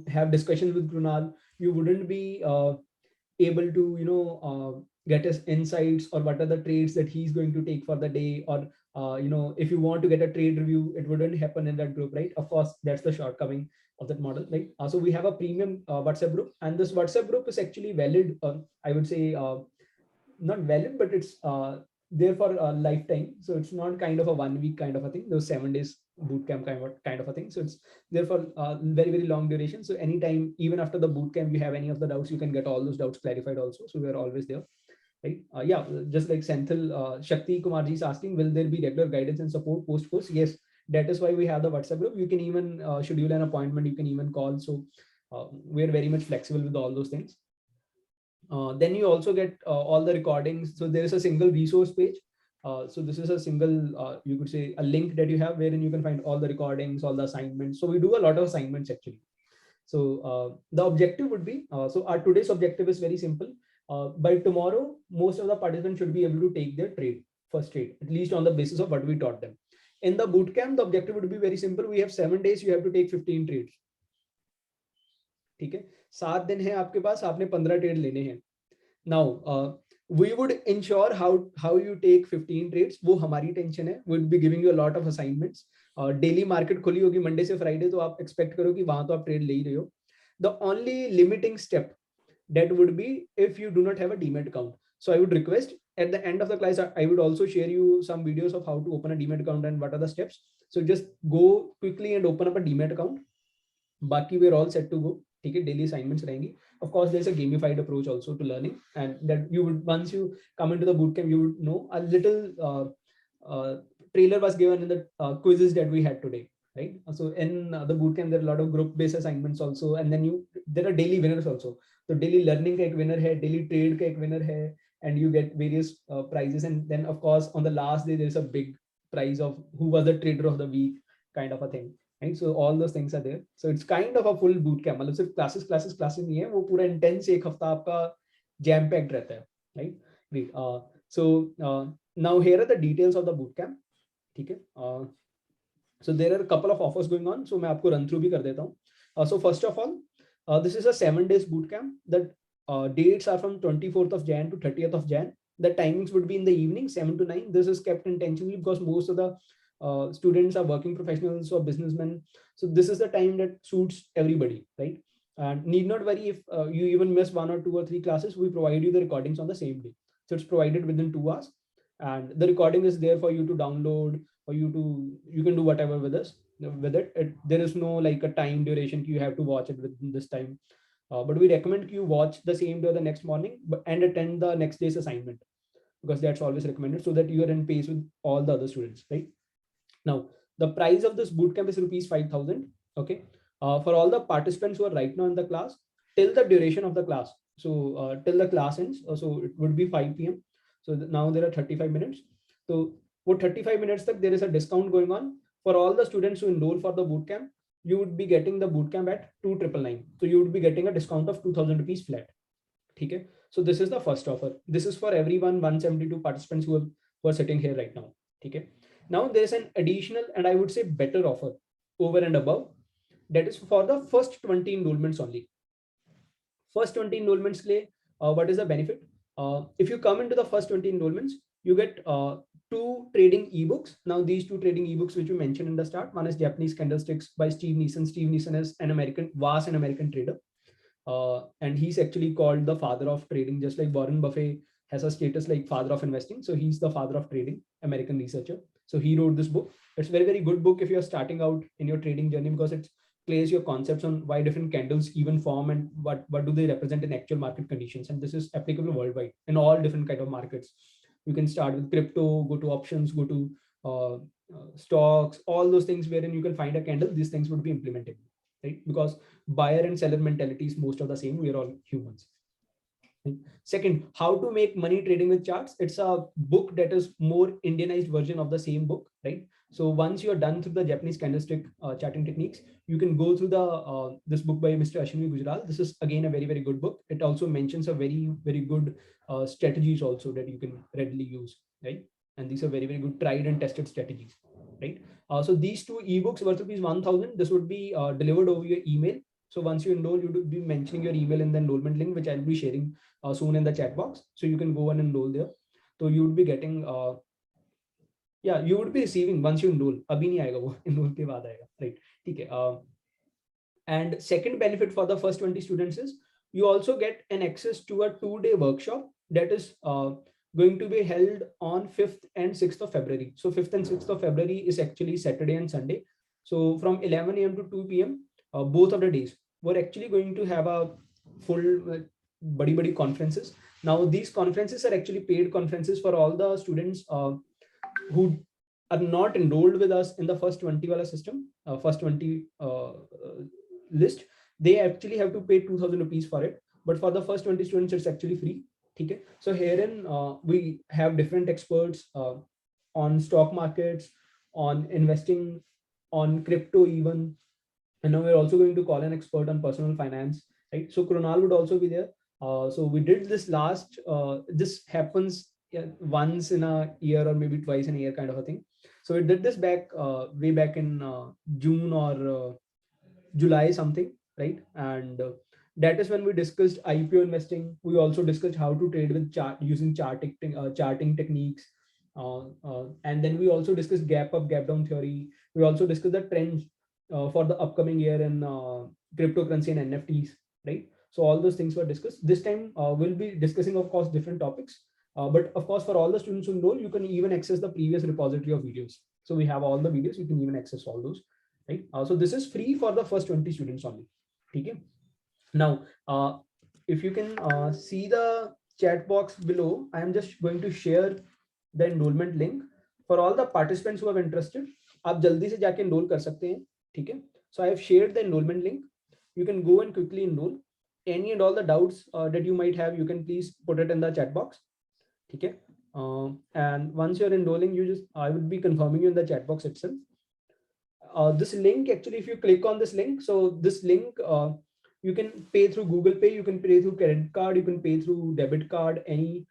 have discussions with Krunal. You wouldn't be able to get his insights or what are the trades that he's going to take for the day, or if you want to get a trade review, it wouldn't happen in that group, right? Of course, that's the shortcoming of that model, right? So we have a premium WhatsApp group, and this WhatsApp group is actually valid, I would say not valid, but it's there for a lifetime. So it's not kind of a 1 week kind of a thing, those 7 days bootcamp kind of a thing. So it's there for very very long duration. So anytime, even after the bootcamp, you have any of the doubts, you can get all those doubts clarified also. So we are always there, right? Yeah, just like Senthil, Shakti Kumar ji is asking, will there be regular guidance and support post course? Yes, that is why we have the WhatsApp group. You can even schedule an appointment, you can even call. So we are very much flexible with all those things. Then you also get all the recordings. So there is a single resource page. So this is a single, you could say a link that you have wherein you can find all the recordings, all the assignments. So we do a lot of assignments actually. So the objective would be, so our today's objective is very simple. By tomorrow, most of the participants should be able to take their first trade, at least on the basis of what we taught them. In the bootcamp, the objective would be very simple. We have 7 days, you have to take 15 trades. ठीक है. 7 दिन है आपके पास, आपने 15 trade लेने हैं. Now we would ensure how you take 15 trades. वो हमारी टेंशन है. We'll be giving you a lot of assignments. Daily market खुली होगी मंडे से फ्राइडे, तो आप एक्सपेक्ट करो कि वहां तो आप ट्रेड ले ही रहे हो. The only limiting step that would be if you do not have a demat account. So I would request at the end of the class, I would also share you some videos of how to open a demat account and what are the steps. So just go quickly and open up a demat account. Baki we're all set to go. ठीक है. Daily assignments रहेंगी. Of course, there's a gamified approach also to learning, and that you would, once you come into the bootcamp, you would know a little trailer was given in the quizzes that we had today, right? So in the bootcamp, there are a lot of group-based assignments also, and then there are daily winners also. So daily learning का एक winner है, daily trade का एक winner है, and you get various prizes, and then of course on the last day there's a big prize of who was the trader of the week, kind of a thing. Right? So all those things are there. So it's kind of a full boot camp. मतलब सिर्फ classes नहीं है, वो पूरा intense एक हफ्ता आपका jam packed रहता है, right? Great. So now here are the details of the boot camp. ठीक है. So there are a couple of offers going on. So मैं आपको run through भी कर देता हूँ. So first of all, this is a 7 days boot camp that dates are from 24th of Jan to 30th of Jan. The timings would be in the evening 7 to 9. This is kept intentionally because most of the students are working professionals or businessmen, so this is the time that suits everybody, right? And need not worry if you even miss 1 or 2 or 3 classes. We provide you the recordings on the same day, so it's provided within 2 hours, and the recording is there for you to download, or you can do whatever with it. There is no like a time duration you have to watch it within this time, but we recommend you watch the same day or the next morning, and attend the next day's assignment, because that's always recommended, so that you are in pace with all the other students, right? Now, the price of this bootcamp is rupees 5,000. Okay. For all the participants who are right now in the class, till the duration of the class. So till the class ends, so it would be 5 p.m. So now there are 35 minutes. So for 35 minutes, there is a discount going on for all the students who enroll for the bootcamp. You would be getting the bootcamp at 2,999. So you would be getting a discount of 2,000 rupees flat. Okay. So this is the first offer. This is for everyone 172 participants who are sitting here right now. Okay. Now there's an additional, and I would say better offer over and above, that is for the first 20 enrollments only. First 20 enrollments, what is the benefit? If you come into the first 20 enrollments, you get 2 trading ebooks. Now these 2 trading ebooks which you mentioned in the start, one is Japanese Candlesticks by Steve Nissen. Steve Nissen is an American trader. And he's actually called the father of trading, just like Warren Buffett has a status like father of investing. So he's the father of trading, American researcher. So he wrote this book. It's a very, very good book if you're starting out in your trading journey, because it clears your concepts on why different candles even form and what do they represent in actual market conditions. And this is applicable worldwide in all different kind of markets. You can start with crypto, go to options, go to stocks, all those things wherein you can find a candle. These things would be implemented, right? Because buyer and seller mentality is most of the same. We are all humans. Second, how to make money trading with charts. It's a book that is more Indianized version of the same book, right? So once you're done through the Japanese candlestick charting techniques, you can go through the this book by Mr. Ashwini Gujral. This is again a very, very good book. It also mentions a very, very good strategies also that you can readily use, right? And these are very, very good tried and tested strategies, right? So these 2 ebooks worth rupees 1,000. This would be delivered over your email. So once you enroll, you would be mentioning your email in the enrollment link, which I'll be sharing soon in the chat box. So you can go and enroll there. So you would be getting, you would be receiving once you enroll. Abhi nahi aayega wo, enroll ke baad aayega, right? Okay. And second benefit for the first 20 students is you also get an access to a 2-day workshop that is going to be held on 5th and 6th of February. So 5th and 6th of February is actually Saturday and Sunday. So from 11 a.m. to 2 p.m. Both of the days, we're actually going to have a full badi conferences. Now these conferences are actually paid conferences for all the students who are not enrolled with us in the first 20 wala system, first 20 list. They actually have to pay 2,000 rupees for it. But for the first 20 students, it's actually free. Okay. So herein we have different experts on stock markets, on investing, on crypto even. And now we're also going to call an expert on personal finance, right? So Krunal would also be there. So we did this this happens once in a year or maybe twice in a year kind of a thing. So we did this way back in June or July something, right? And that is when we discussed IPO investing. We also discussed how to trade with using charting techniques. And then we also discussed gap up, gap down theory. We also discussed the trends for the upcoming year in cryptocurrency and NFTs, right? So all those things were discussed. This time we'll be discussing, of course, different topics. But of course, for all the students who enroll, you can even access the previous repository of videos. So we have all the videos. You can even access all those, right? So this is free for the first 20 students only. Okay. Now, if you can see the chat box below, I am just going to share the enrollment link for all the participants who are interested. आप जल्दी से जाके enroll कर सकते हैं, ठीक है? So I have shared the enrollment link. You can go and quickly enroll. Any and all the doubts that you might have, you can please put it in the chat box. Okay. And once you're enrolling, I would be confirming you in the chat box itself. This link, actually, if you click on this link, so this link, you can pay through Google Pay, you can pay through credit card, you can pay through debit card, any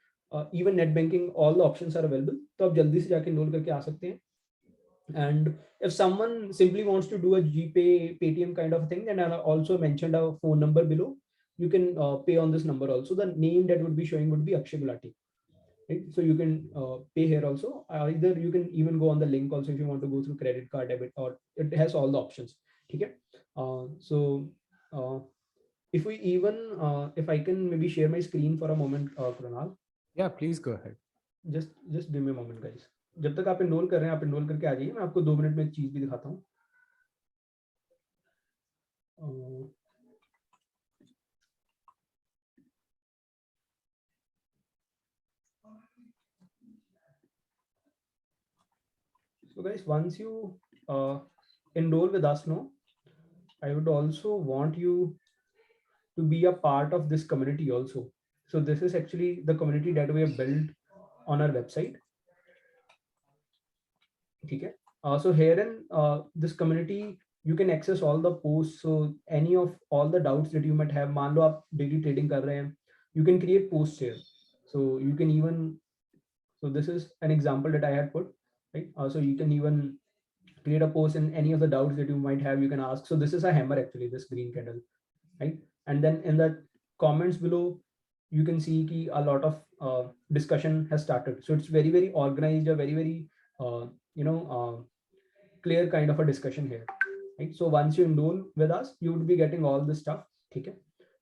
even net banking, all the options are available. So आप जल्दी से जाके enroll करके आ सकते हैं. And if someone simply wants to do a GPay, Paytm kind of thing, then I also mentioned a phone number below. you can pay on this number also. The name that would be showing would be Akshay Gulati, right? So you can pay here also. Either you can even go on the link also if you want to go through credit card, debit, or it has all the options. Okay. So if we even if I can maybe share my screen for a moment, Krunal. Yeah, please go ahead. Just give me a moment, guys. जब तक आप enroll कर रहे हैं, आप enroll करके आ जाइए. मैं आपको 2 मिनट में एक चीज भी दिखाता हूँ. So guys, once you enroll with us now, I would also want you to be a part of this community also. So this is actually the community that we have built on our website. Okay. So here in this community, you can access all the posts. So any of all the doubts that you might have, मान लो आप daily trading कर रहे हैं, you can create posts here. So you can even, so this is an example that I had put, right? So you can even create a post in any of the doubts that you might have, you can ask. So this is a hammer actually, this green candle, right? And then in the comments below, you can see ki a lot of discussion has started. So it's very, very organized, a very, very, clear kind of a discussion here, right? So once you enroll with us, you would be getting all this stuff. Okay.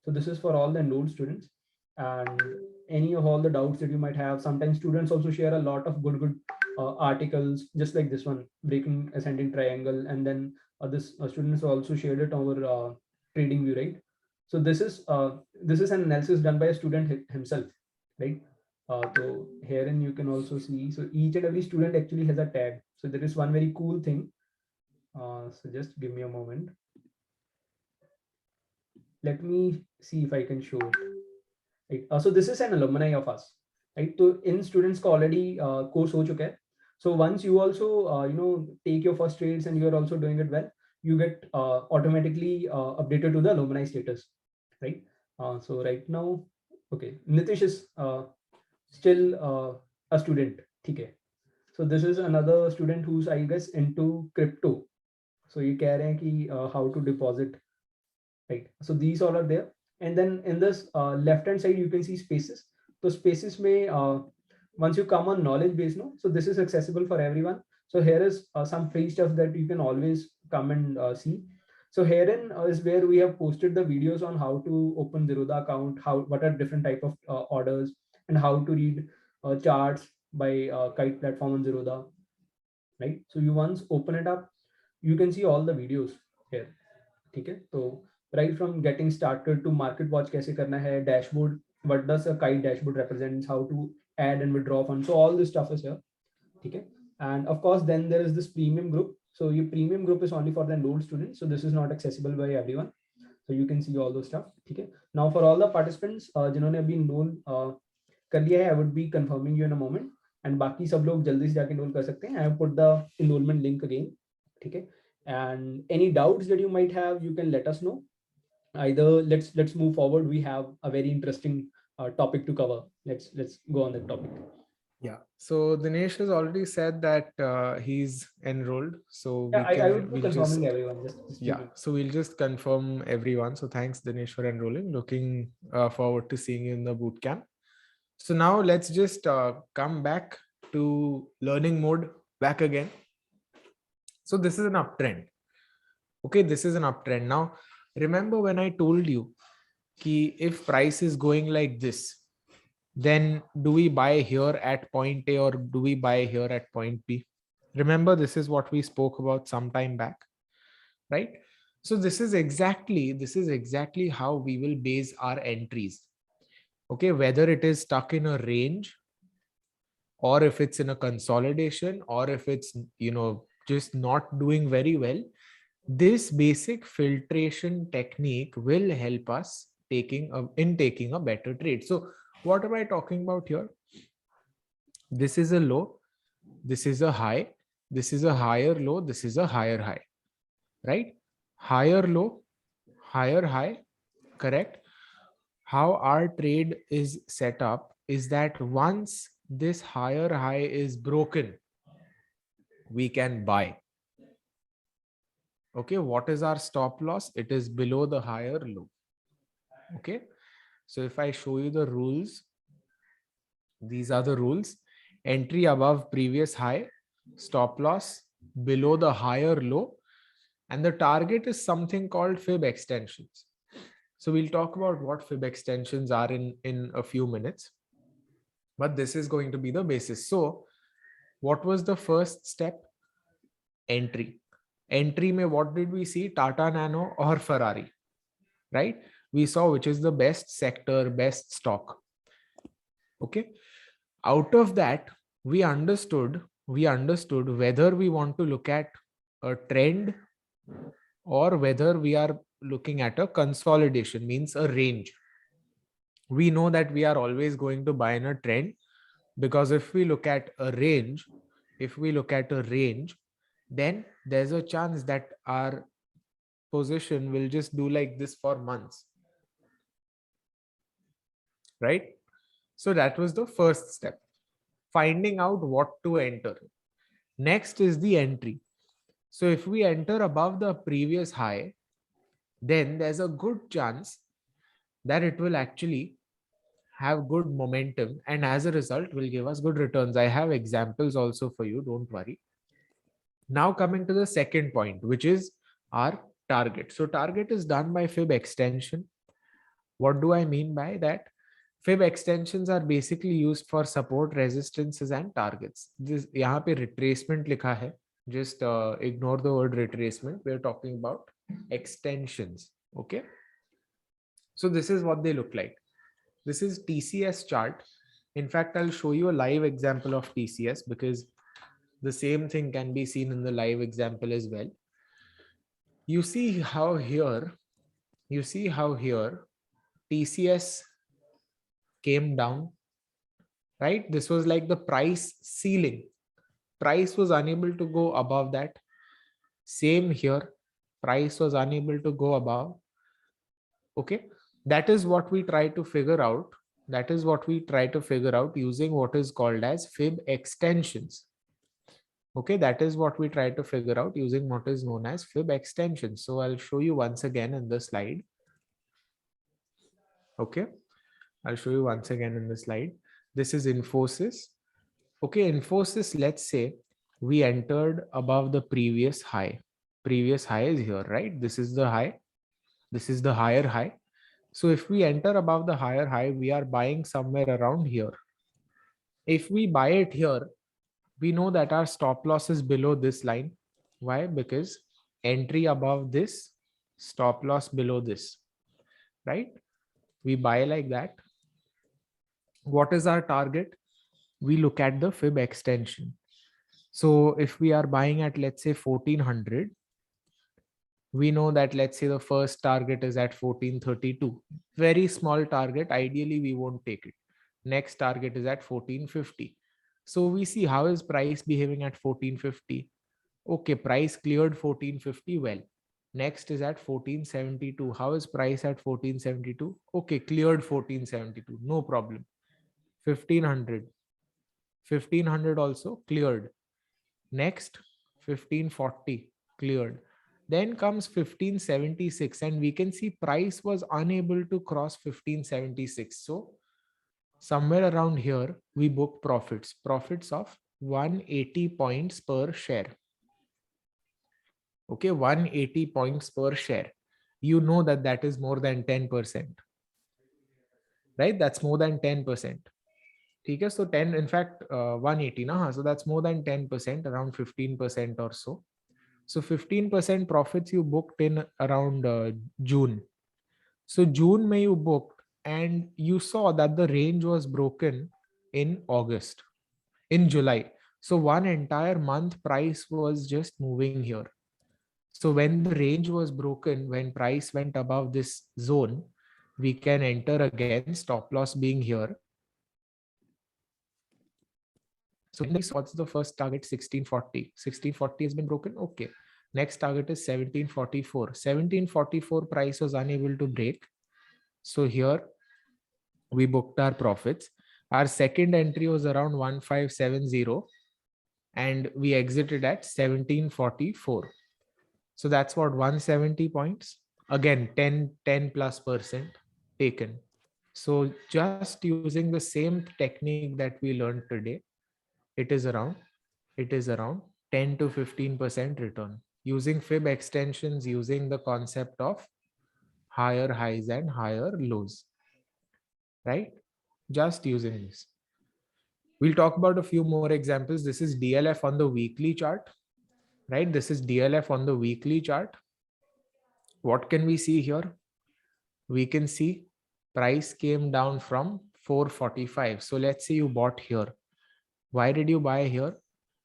So this is for all the enrolled students, and any of all the doubts that you might have. Sometimes students also share a lot of good articles, just like this one, breaking ascending triangle, and then this students also shared it over trading view, right? So this is an analysis done by a student himself, right? So herein you can also see, so each and every student actually has a tag. So there is one very cool thing. So just give me a moment. Let me see if I can show it. Right. So this is an alumni of us, right? So in students को already course हो चुका है. So once you also take your first trades and you are also doing it well, you get automatically updated to the alumni status, right? So right now, okay, Nitish is still a student. Okay. So this is another student who's, I guess, into crypto. So you कह रहे हैं कि how to deposit, right? So these all are there. And then in this left hand side, you can see spaces. So spaces may once you come on knowledge base, no, so this is accessible for everyone. So here is some free stuff that you can always come and see. So herein is where we have posted the videos on how to open Zerodha account, what are different type of orders, and how to read charts by Kite platform on Zerodha, right? So you once open it up, you can see all the videos here. Okay, so right from getting started to market watch कैसे करना है, dashboard, what does a Kite dashboard represents, how to add and withdraw funds, so all this stuff is here. Okay, and of course then there is this premium group. So your premium group is only for the enrolled students, so this is not accessible by everyone. So you can see all those stuff. Okay, now for all the participants जिन्होंने अभी enroll कर लिया है, I would be confirming you in a moment, and बाकी सब लोग जल्दी से जाके enroll कर सकते हैं. I have put the enrollment link again. Okay, and any doubts that you might have, you can let us know. Either let's move forward. We have a very interesting topic to cover. Let's go on that topic. Yeah. So Dinesh has already said that he's enrolled. So Yeah, I would be we'll confirming just, everyone. Just yeah. So we'll just confirm everyone. So thanks Dinesh for enrolling. Looking forward to seeing you in the boot camp. So now let's just come back to learning mode back again. So this is an uptrend. Okay, this is an uptrend. Now, remember when I told you कि if price is going like this, then do we buy here at point A or do we buy here at point B? Remember, this is what we spoke about some time back, right? So this is exactly how we will base our entries. Okay, whether it is stuck in a range, or if it's in a consolidation, or if it's just not doing very well, this basic filtration technique will help us taking a better trade. So what am I talking about here? This is a low, this is a high, this is a higher low, this is a higher high, right? Higher low, higher high, correct? How our trade is set up is that once this higher high is broken, we can buy. Okay, what is our stop loss? It is below the higher low. Okay. So if I show you the rules, these are the rules. Entry above previous high, stop loss below the higher low, and the target is something called fib extensions. So we'll talk about what fib extensions are in a few minutes, but this is going to be the basis. So what was the first step? Entry. Entry mein what did we see? Tata Nano or Ferrari, right? We saw which is the best sector, best stock. Okay. Out of that, we understood whether we want to look at a trend or whether we are looking at a consolidation, means a range. We know that we are always going to buy in a trend, because if we look at a range, then there's a chance that our position will just do like this for months, right? So that was the first step, finding out what to enter. Next is the entry. So if we enter above the previous high, then there's a good chance that it will actually have good momentum, and as a result will give us good returns. I have examples also for you, don't worry. Now coming to the second point, which is our target. So target is done by fib extension. What do I mean by that? Fib extensions are basically used for support, resistances and targets. This यहाँ पे retracement लिखा है. Just ignore the word retracement. We're talking about extensions. Okay. So this is what they look like. This is TCS chart. In fact, I'll show you a live example of TCS because the same thing can be seen in the live example as well. You see how here TCS came down, right? This was like the price ceiling. Price was unable to go above that. Same here. Price was unable to go above. Okay. That is what we try to figure out. Using what is called as fib extensions. Okay, that is what we try to figure out using what is known as fib extensions. So I'll show you once again in the slide. Okay, I'll show you once again in the slide. This is Infosys. Okay, Infosys, let's say we entered above the previous high. Previous high is here, right? This is the high. This is the higher high. So if we enter above the higher high, we are buying somewhere around here. If we buy it here, we know that our stop loss is below this line. Why? Because entry above this, stop loss below this, right? We buy like that. What is our target? We look at the fib extension. So if we are buying at, let's say 1400, we know that, let's say the first target is at 1432. Very small target. Ideally, we won't take it. Next target is at 1450. So we see how is price behaving at 1450. Okay, price cleared 1450 well. Next is at 1472. How is price at 1472? Okay, cleared 1472. No problem. 1500. 1500 also cleared. Next, 1540 cleared. Then comes 1576 and we can see price was unable to cross 1576. So somewhere around here, we book profits of 180 points per share. Okay, 180 points per share. You know that that is more than 10%, right? That's more than 10%. Okay, so 10, in fact, 180, nah? So that's more than 10%, around 15% or so. So 15% profits you booked in around June. So June May you booked and you saw that the range was broken in August, in July. So one entire month price was just moving here. So when the range was broken, when price went above this zone, we can enter again, stop loss being here. So what's the first target? 1640. 1640 has been broken. Okay. Next target is 1744. 1744 price was unable to break. So here we booked our profits. Our second entry was around 1570 and we exited at 1744. So that's what, 170 points. Again, 10 plus percent. taken. So just using the same technique that we learned today, it is around 10 to 15% return using fib extensions, using the concept of higher highs and higher lows, right? Just using this. We'll talk about a few more examples. This is DLF on the weekly chart, right? This is DLF on the weekly chart. What can we see here? We can see price came down from 445. So let's say you bought here. Why did you buy here?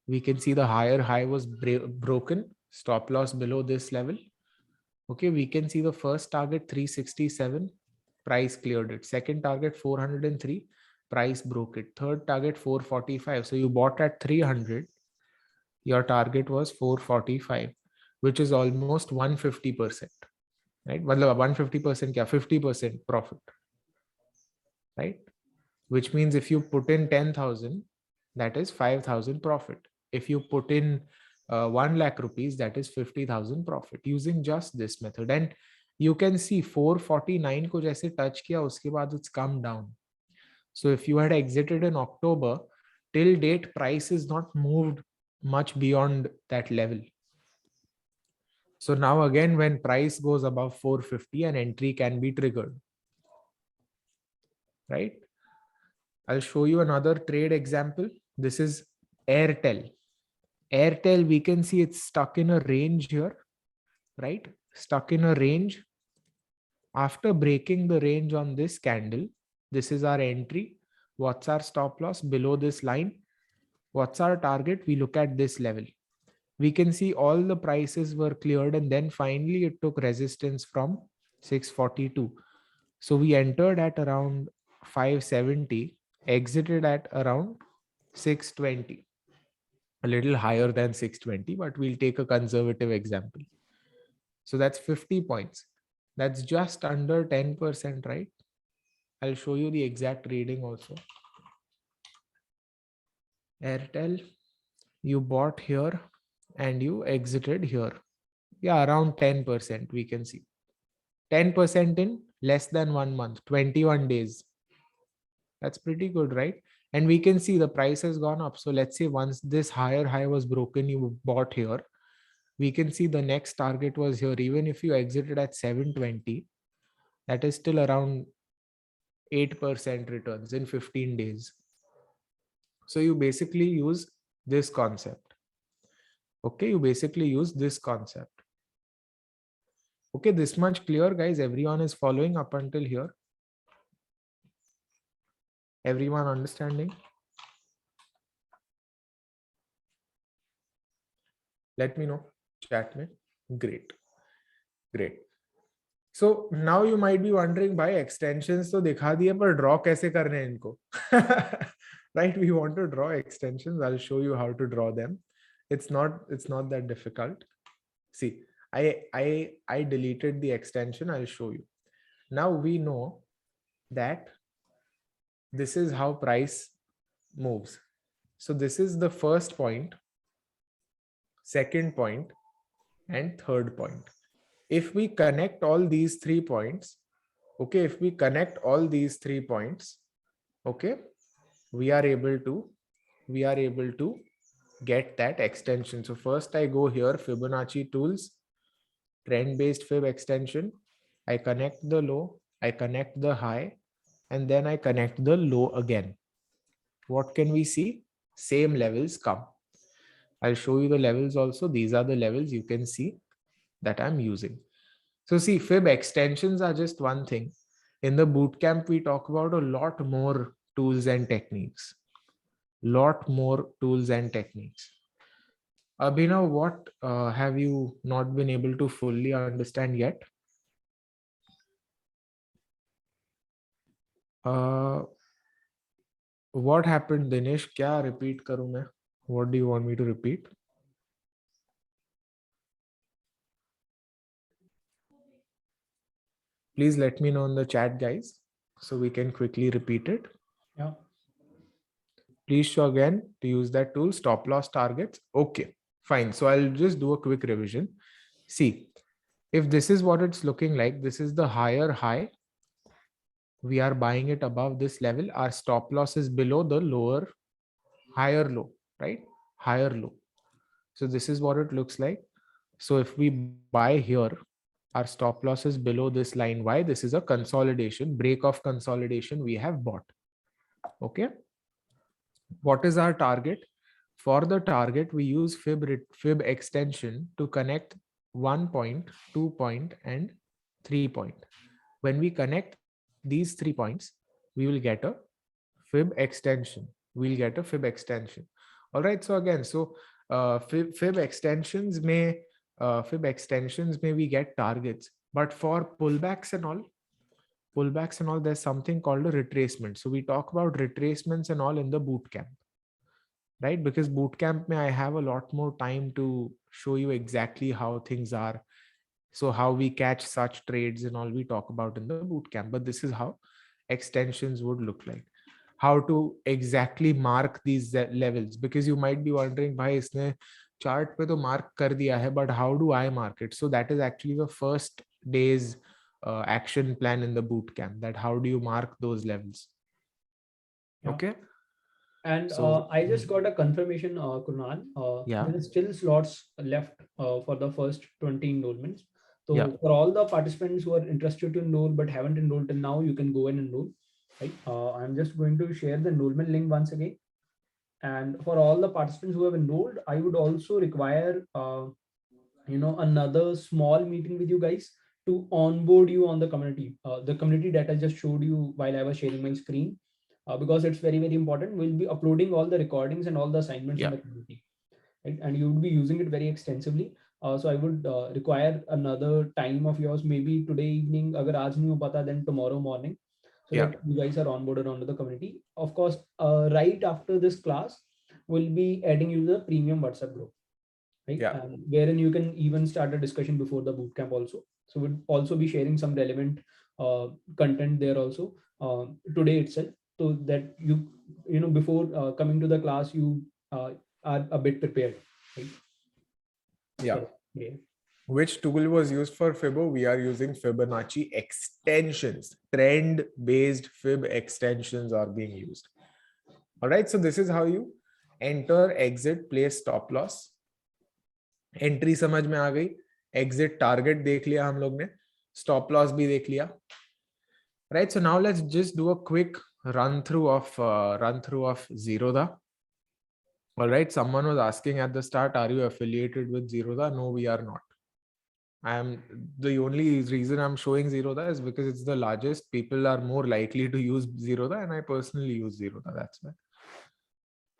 We can see the higher high was broken, stop loss below this level. Okay, we can see the first target 367, price cleared it. Second target 403, price broke it. Third target 445. So you bought at 300. Your target was 445, which is almost 150%. Right? 150% kya? 50% profit. Right? Which means if you put in 10,000, that is 5,000 profit. If you put in 1 lakh rupees, that is 50,000 profit using just this method. And you can see 449 ko jaise touch kiya, uske baad it's come down. So if you had exited in October, till date price is not moved much beyond that level. So now again, when price goes above 450, an entry can be triggered, right? I'll show you another trade example. This is Airtel. Airtel, we can see it's stuck in a range here, right? Stuck in a range. After breaking the range on this candle, this is our entry. What's our stop loss? Below this line. What's our target? We look at this level. We can see all the prices were cleared, and then finally it took resistance from 642. So we entered at around 570, exited at around 620, a little higher than 620, but we'll take a conservative example. So that's 50 points. That's just under 10%, right? I'll show you the exact reading also. Airtel, you bought here and you exited here. Yeah, around 10%, we can see. 10% in less than 1 month, 21 days. That's pretty good, right? And we can see the price has gone up. So let's say once this higher high was broken, you bought here. We can see the next target was here. Even if you exited at 720, that is still around 8% returns in 15 days. So you basically use this concept. Okay, you basically use this concept. Okay, this much clear, guys. Everyone is following up until here. Everyone understanding? Let me know. Chat me. Great. Great. So now you might be wondering, by extensions तो दिखा दिए पर draw कैसे करने हैं इनको? Right? We want to draw extensions. I'll show you how to draw them. It's not that difficult. See, I deleted the extension. I'll show you. Now we know that this is how price moves. So this is the first point, second point, and third point. If we connect all these 3 points, okay, if we connect all these 3 points, okay, we are able to get that extension. So first I go here, Fibonacci tools, trend-based fib extension. I connect the low, I connect the high, and then I connect the low again. What can we see? Same levels come. I'll show you the levels also. These are the levels you can see that I'm using. So see, fib extensions are just one thing. In the bootcamp, we talk about a lot more tools and techniques. Abhinav, what have you not been able to fully understand yet? What happened, Dinesh? Kya repeat karu main? What do you want me to repeat? Please let me know in the chat, guys, so we can quickly repeat it. Yeah. Please show again to use that tool, stop loss targets. Okay, fine. So I'll just do a quick revision. See, if this is what it's looking like, this is the higher high we are buying it above this level, our stop loss is below the higher low, right? Higher low. So this is what it looks like. So if we buy here, our stop loss is below this line. Why? This is a consolidation, break of consolidation we have bought. Okay. What is our target? For the target, we use fib extension to connect 1 point, 2 point, and 3 point. When we connect these 3 points, we will get a fib extension. We'll get a fib extension. All right. So again, fib extensions may we get targets, but for pullbacks and all, there's something called a retracement. So we talk about retracements and all in the boot camp, right? Because boot camp may I have a lot more time to show you exactly how things are. So how we catch such trades and all we talk about in the boot camp, but this is how extensions would look like. How to exactly mark these levels, because you might be wondering, bhai isne chart pe to mark kar diya hai, but how do I mark it? So that is actually the first day's action plan in the boot camp, that how do you mark those levels. Yeah. Okay. And So I just got a confirmation, Krunal. Yeah. There are still slots left for the first 20 enrollments. So Yeah. for all the participants who are interested to enroll but haven't enrolled till now, you can go and enroll. Right? I'm just going to share the enrollment link once again. And for all the participants who have enrolled, I would also require another small meeting with you guys to onboard you on the community that I just showed you while I was sharing my screen, because it's very, very important. We'll be uploading all the recordings and all the assignments in the community, right? And you would be using it very extensively. So I would require another time of yours, maybe today evening, agar aaj nahi ho pata, then tomorrow morning, so that you guys are onboarded onto the community. Of course, right after this class, we'll be adding you the premium WhatsApp group, right? Wherein you can even start a discussion before the bootcamp also. So we'll also be sharing some relevant content there also today itself, so that before coming to the class, you are a bit prepared, right? Yeah. Yeah. Which tool was used for Fibo? We are using Fibonacci extensions. Trend-based fib extensions are being used. All right. So this is how you enter, exit, place stop loss. Entry समझ में आ गई. Exit target देख लिया हम लोग ने. Stop loss भी देख लिया. Right. So now let's just do a quick run through of Zerodha. All right. Someone was asking at the start, are you affiliated with Zerodha? No, we are not. The only reason I'm showing Zerodha is because it's the largest. People are more likely to use Zerodha, and I personally use Zerodha. That's why.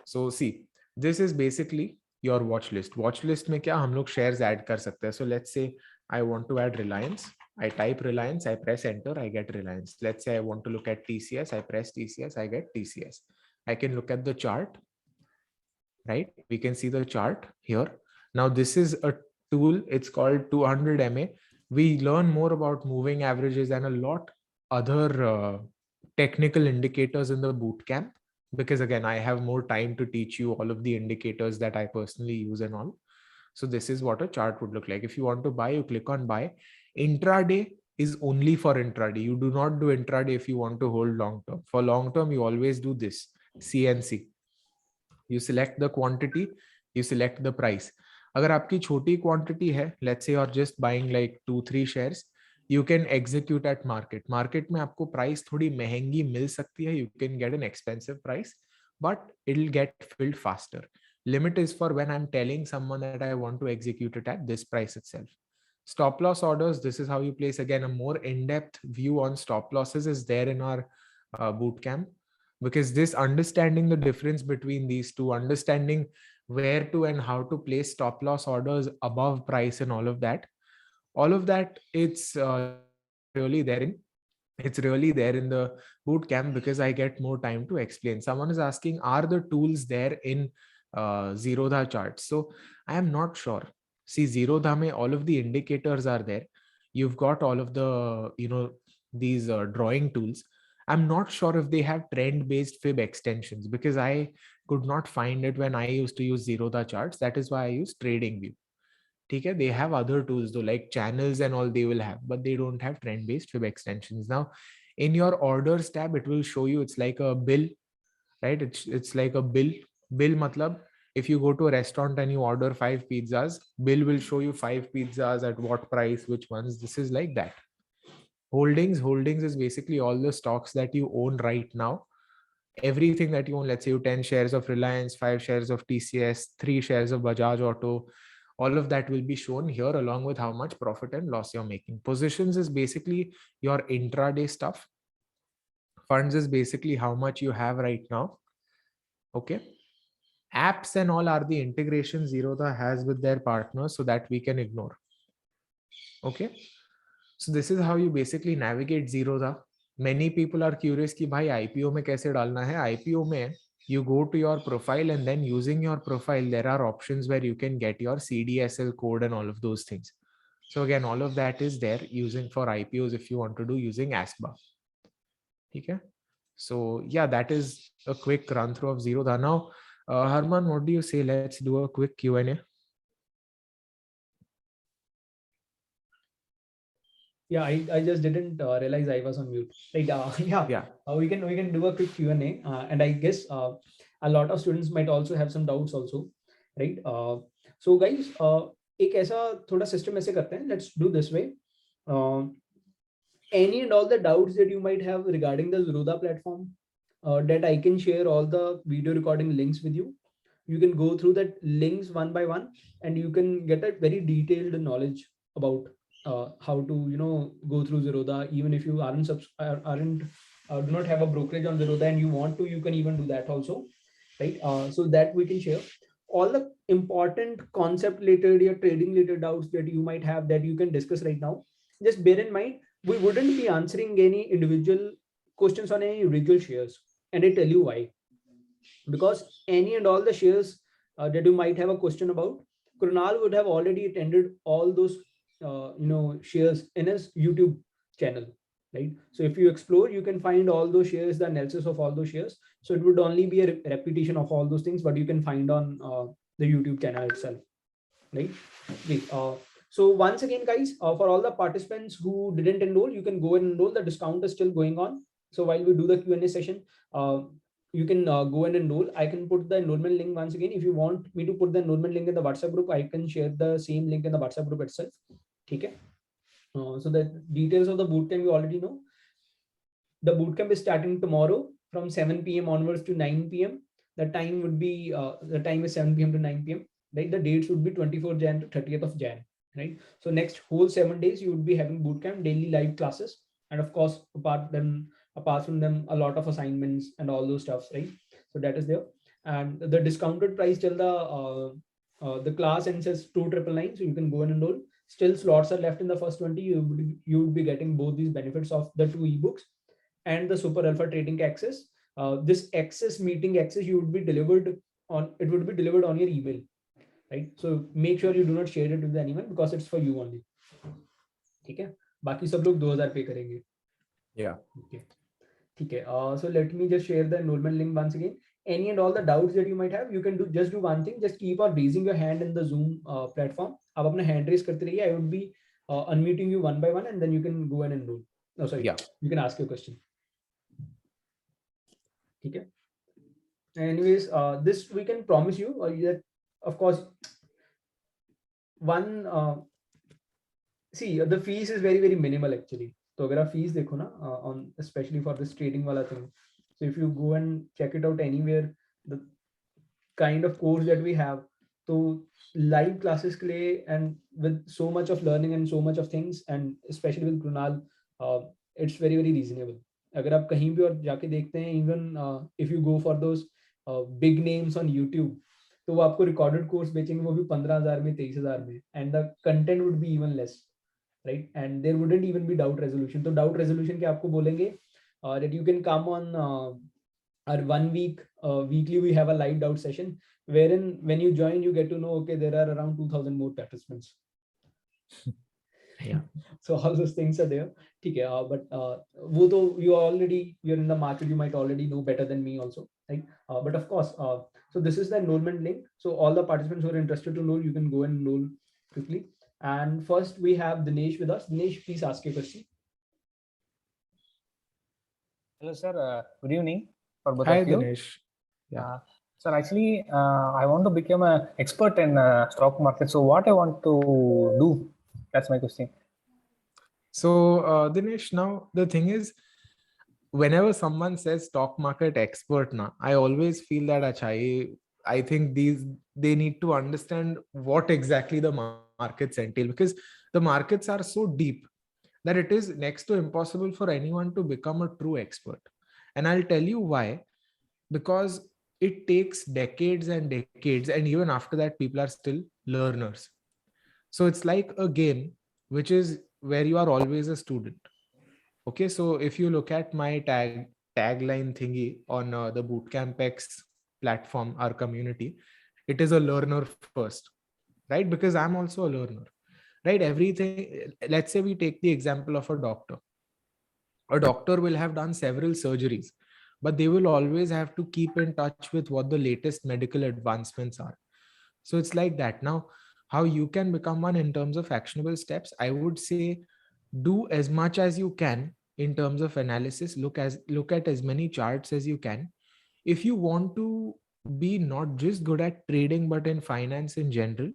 So see, this is basically your watch list. Watch list में क्या हम लोग shares add कर सकते हैं. So let's say I want to add Reliance. I type Reliance, I press enter, I get Reliance. Let's say I want to look at TCS, I press TCS, I get TCS. I can look at the chart, right? We can see the chart here. Now this is a tool, it's called 200 MA. We learn more about moving averages and a lot other technical indicators in the boot camp, because again, I have more time to teach you all of the indicators that I personally use and all. So this is what a chart would look like. If you want to buy, you click on buy. Intraday is only for intraday. You do not do intraday if you want to hold long term. For long term, you always do this CNC. You select the quantity, you select the price. अगर आपकी छोटी quantity है, let's say you're just buying like 2-3 shares, you can execute at market. Market में आपको price थोड़ी महंगी मिल सकती है. You can get an expensive price, but it'll get filled faster. Limit is for when I'm telling someone that I want to execute it at this price itself. Stop loss orders, this is how you place. Again, a more in-depth view on stop losses is there in our bootcamp, because this understanding the difference between these two, understanding where to and how to place stop loss orders above price and all of that, it's really there in the boot camp, because I get more time to explain. Someone is asking, are the tools there in Zerodha charts? So I am not sure. See, Zerodha mein all of the indicators are there. You've got all of the these drawing tools. I'm not sure if they have trend-based fib extensions, because I could not find it when I used to use Zerodha charts. That is why I use TradingView. Okay, they have other tools though, like channels and all they will have, but they don't have trend-based fib extensions. Now, In your orders tab, it will show you, it's like a bill, right? It's like a bill matlab, if you go to a restaurant and you order 5 pizzas, bill will show you 5 pizzas at what price, which ones. This is like that. Holdings is basically all the stocks that you own right now. Everything that you own, let's say you 10 shares of Reliance, 5 shares of TCS, 3 shares of Bajaj Auto, all of that will be shown here along with how much profit and loss you're making. Positions is basically your intraday stuff. Funds is basically how much you have right now. Okay. Apps and all are the integration Zerodha has with their partners, so that we can ignore. Okay. So this is how you basically navigate Zerodha. Many people are curious कि भाई IPO में कैसे डालना है. IPO में you go to your profile, and then using your profile there are options where you can get your CDSL code and all of those things. So again, all of that is there using for IPOs if you want to do using ASBA. Okay. So yeah, that is a quick run through of Zerodha. Now, Harman, what do you say? Let's do a quick Q&A. Yeah, I just didn't realize I was on mute. Right? Yeah. We can do a quick Q&A, and I guess a lot of students might also have some doubts also, right? So guys, एक ऐसा थोड़ा system ऐसे करते हैं. Let's do this way. Any and all the doubts that you might have regarding the Zerodha platform, that I can share all the video recording links with you. You can go through that links one by one, and you can get a very detailed knowledge about how to go through Zerodha. Even if you aren't do not have a brokerage on Zerodha and you want to, you can even do that also, right? So that we can share all the important concept related or trading related doubts that you might have, that you can discuss right now. Just bear in mind, we wouldn't be answering any individual questions on any individual shares, and I tell you why. Because any and all the shares that you might have a question about, Krunal would have already attended all those shares in his YouTube channel, right? So if you explore, you can find all those shares, the analysis of all those shares. So it would only be a repetition of all those things, but you can find on the YouTube channel itself, right? Okay, so once again, guys, for all the participants who didn't enroll, you can go and enroll. The discount is still going on. So while we do the Q&A session, you can go and enroll. I can put the enrollment link once again. If you want me to put the enrollment link in the WhatsApp group, I can share the same link in the WhatsApp group itself. Okay. So the details of the bootcamp you already know. The bootcamp is starting tomorrow from 7 p.m. onwards to 9 p.m. The time would be the time is 7 p.m. to 9 p.m. Right? The dates would be 24 Jan to 30th of Jan. Right? So next whole 7 days you would be having bootcamp, daily live classes, and of course apart from them, a lot of assignments and all those stuffs, right? So that is there. And the discounted price till the class ends as 2,999, so you can go and enroll. Still slots are left in the first 20. You would be getting both these benefits of the 2 ebooks and the super alpha trading access. This access meeting access you would be delivered on, it would be delivered on your email, right? So make sure you do not share it with anyone, because it's for you only. ठीक है, बाकी सब लोग 2000 पे करेंगे. Yeah. Okay. ठीक है. So let me just share the enrollment link once again. Any and all the doubts that you might have, you can just do one thing. Just keep on raising your hand in the Zoom platform. आप अपना hand raise करते रहिए. I would be unmuting you one by one, and then you can go and enroll. Oh, sorry. Yeah. You can ask your question. ठीक है. Anyways, this we can promise you that, of course, one see, the fees is very very minimal actually. तो अगर आप fees देखो ना, on especially for this trading वाला thing, so if you go and check it out anywhere, the kind of course that we have, तो live classes के लिए, and with so much of learning and so much of things, and especially with Krunal, it's very very reasonable. अगर आप कहीं भी और जाके देखते हैं, even if you go for those big names on YouTube, तो वो आपको recorded course बेचेंगे, वो भी 15,000 में, 23,000 में, and the content would be even less, right? And there wouldn't even be doubt resolution. तो doubt resolution के आपको बोलेंगे that you can come on our 1 week weekly we have a live doubt session, wherein when you join you get to know, okay, there are around 2,000 more participants. Yeah. So all those things are there. ठीक है, but वो तो you're in the market, you might already know better than me also, right? But of course, so this is the enrollment link. So all the participants who are interested to enroll, you can go and enroll quickly. And first we have Dinesh with us. Dinesh, please ask your question. Hello, sir. Good evening for both Hi, of you. Dinesh. Yeah. Sir, actually, I want to become an expert in stock market. So, what I want to do? That's my question. So, Dinesh, now the thing is, whenever someone says stock market expert, na, I always feel that I think they need to understand what exactly the markets entail, because the markets are so deep that it is next to impossible for anyone to become a true expert. And I'll tell you why. Because it takes decades and decades, and even after that, people are still learners. So it's like a game which is where you are always a student. Okay, so if you look at my tagline thingy on the Bootcamp X platform, our community, it is a learner first, right? Because I'm also a learner, right? Everything, let's say we take the example of a doctor. A doctor will have done several surgeries, but they will always have to keep in touch with what the latest medical advancements are. So it's like that. Now, how you can become one in terms of actionable steps, I would say do as much as you can in terms of analysis. Look at as many charts as you can. If you want to be not just good at trading but in finance in general,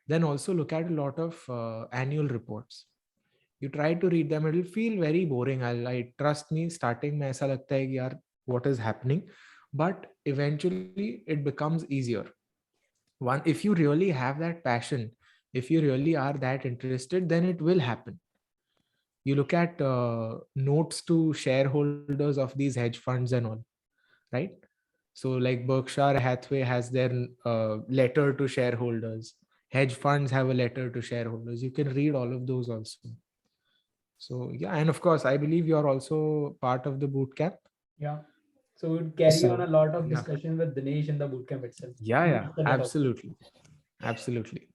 then also look at a lot of annual reports. You try to read them, it'll feel very boring. I trust me, starting mein aisa lagta hai ki yaar, what is happening, but eventually it becomes easier. One, if you really have that passion, if you really are that interested, then it will happen. You look at notes to shareholders of these hedge funds and all, right? So like Berkshire Hathaway has their letter to shareholders, hedge funds have a letter to shareholders. You can read all of those also. So yeah, and of course, I believe you're also part of the boot camp. Yeah. So we'd Yes, carry sir. on a lot of Yeah. discussion with Dinesh in the bootcamp itself. Yeah, yeah, After the topic. absolutely. Absolutely.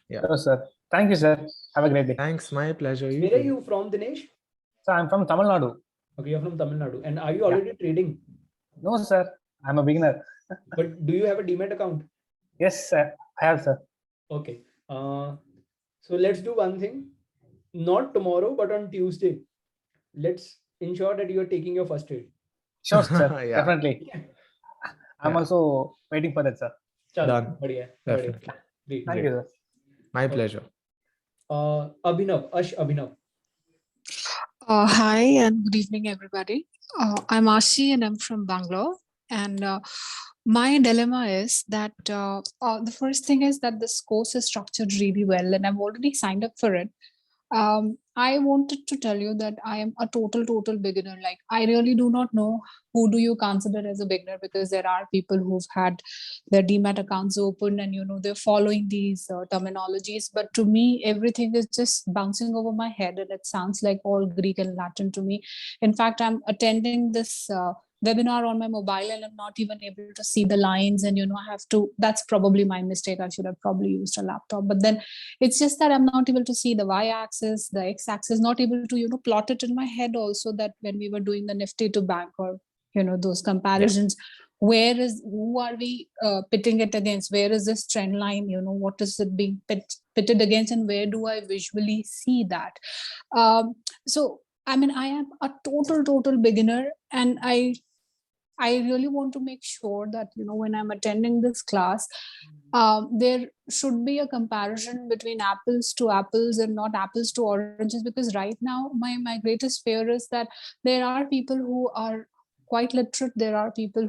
Yeah. Hello, sir. Thank you, sir. Have a great day. Thanks. My pleasure. You Where are too. you from, Dinesh? Sir, I'm from Tamil Nadu. Okay, you're from Tamil Nadu. And are you already trading? No, sir. I'm a beginner. But do you have a Demat account? Yes, sir. I have, sir. Okay. So let's do one thing. Not tomorrow, but on Tuesday. Let's ensure that you are taking your first trade. Sure, sir. Yeah. Definitely. I'm Yeah. also waiting for that, sir. Chalo, Done. badhiya, Definitely. badhiya. Great. Thank Great. you, sir. My pleasure. Abhinav. Hi and good evening, everybody. I'm Ashi and I'm from Bangalore. And my dilemma is that the first thing is that this course is structured really well and I've already signed up for it. I wanted to tell you that I am a total beginner. Like, I really do not know who do you consider as a beginner, because there are people who've had their Demat accounts open and, they're following these terminologies. But to me, everything is just bouncing over my head and it sounds like all Greek and Latin to me. In fact, I'm attending this webinar on my mobile and I'm not even able to see the lines, and I have to, that's probably my mistake. I should have probably used a laptop, but then it's just that I'm not able to see the y-axis, the x-axis, not able to plot it in my head also, that when we were doing the Nifty to bank or those comparisons, who are we pitting it against, where is this trend line, what is it being pitted against, and where do I visually see that? So I mean, I am a total beginner, and I really want to make sure that when I'm attending this class, there should be a comparison between apples to apples and not apples to oranges, because right now my greatest fear is that there are people who are quite literate, there are people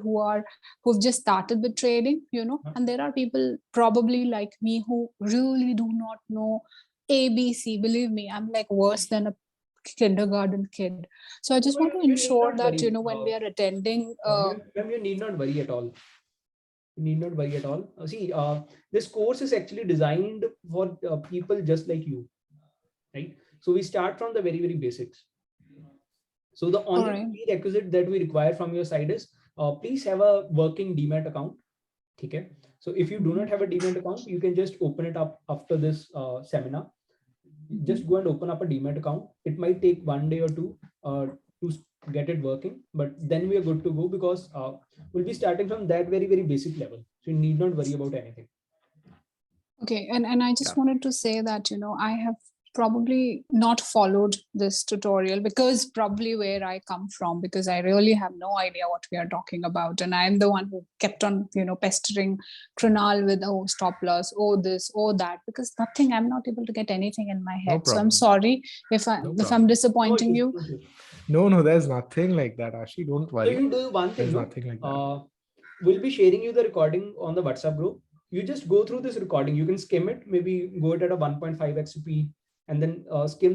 who've just started with trading, and there are people probably like me who really do not know ABC. Believe me, I'm like worse than a kindergarten kid. So I just want to You need ensure not that worry. when we are attending Ma'am, you need not worry at all. You need not worry at all. See, this course is actually designed for people just like you, right? So we start from the very basics. So the only Alright. prerequisite that we require from your side is please have a working Demat account. Okay. So if you do not have a Demat account, you can just open it up after this seminar. Just go and open up a Demat account. It might take 1 day or two to get it working, but then we are good to go, because we'll be starting from that very basic level. So you need not worry about anything. Okay, and I just wanted to say that I have probably not followed this tutorial, because probably where I come from, because I really have no idea what we are talking about. And I'm the one who kept on, pestering Krunal with, oh, stop loss, oh, this, oh, that, because nothing, I'm not able to get anything in my No head. So I'm problem. sorry if No I'm problem. disappointing you. No, there's nothing like that, Ashi. Don't So worry. you do one thing, There's no? nothing like that. We'll be sharing you the recording on the WhatsApp group. You just go through this recording. You can skim it, maybe go it at a 1.5x speed, and then skim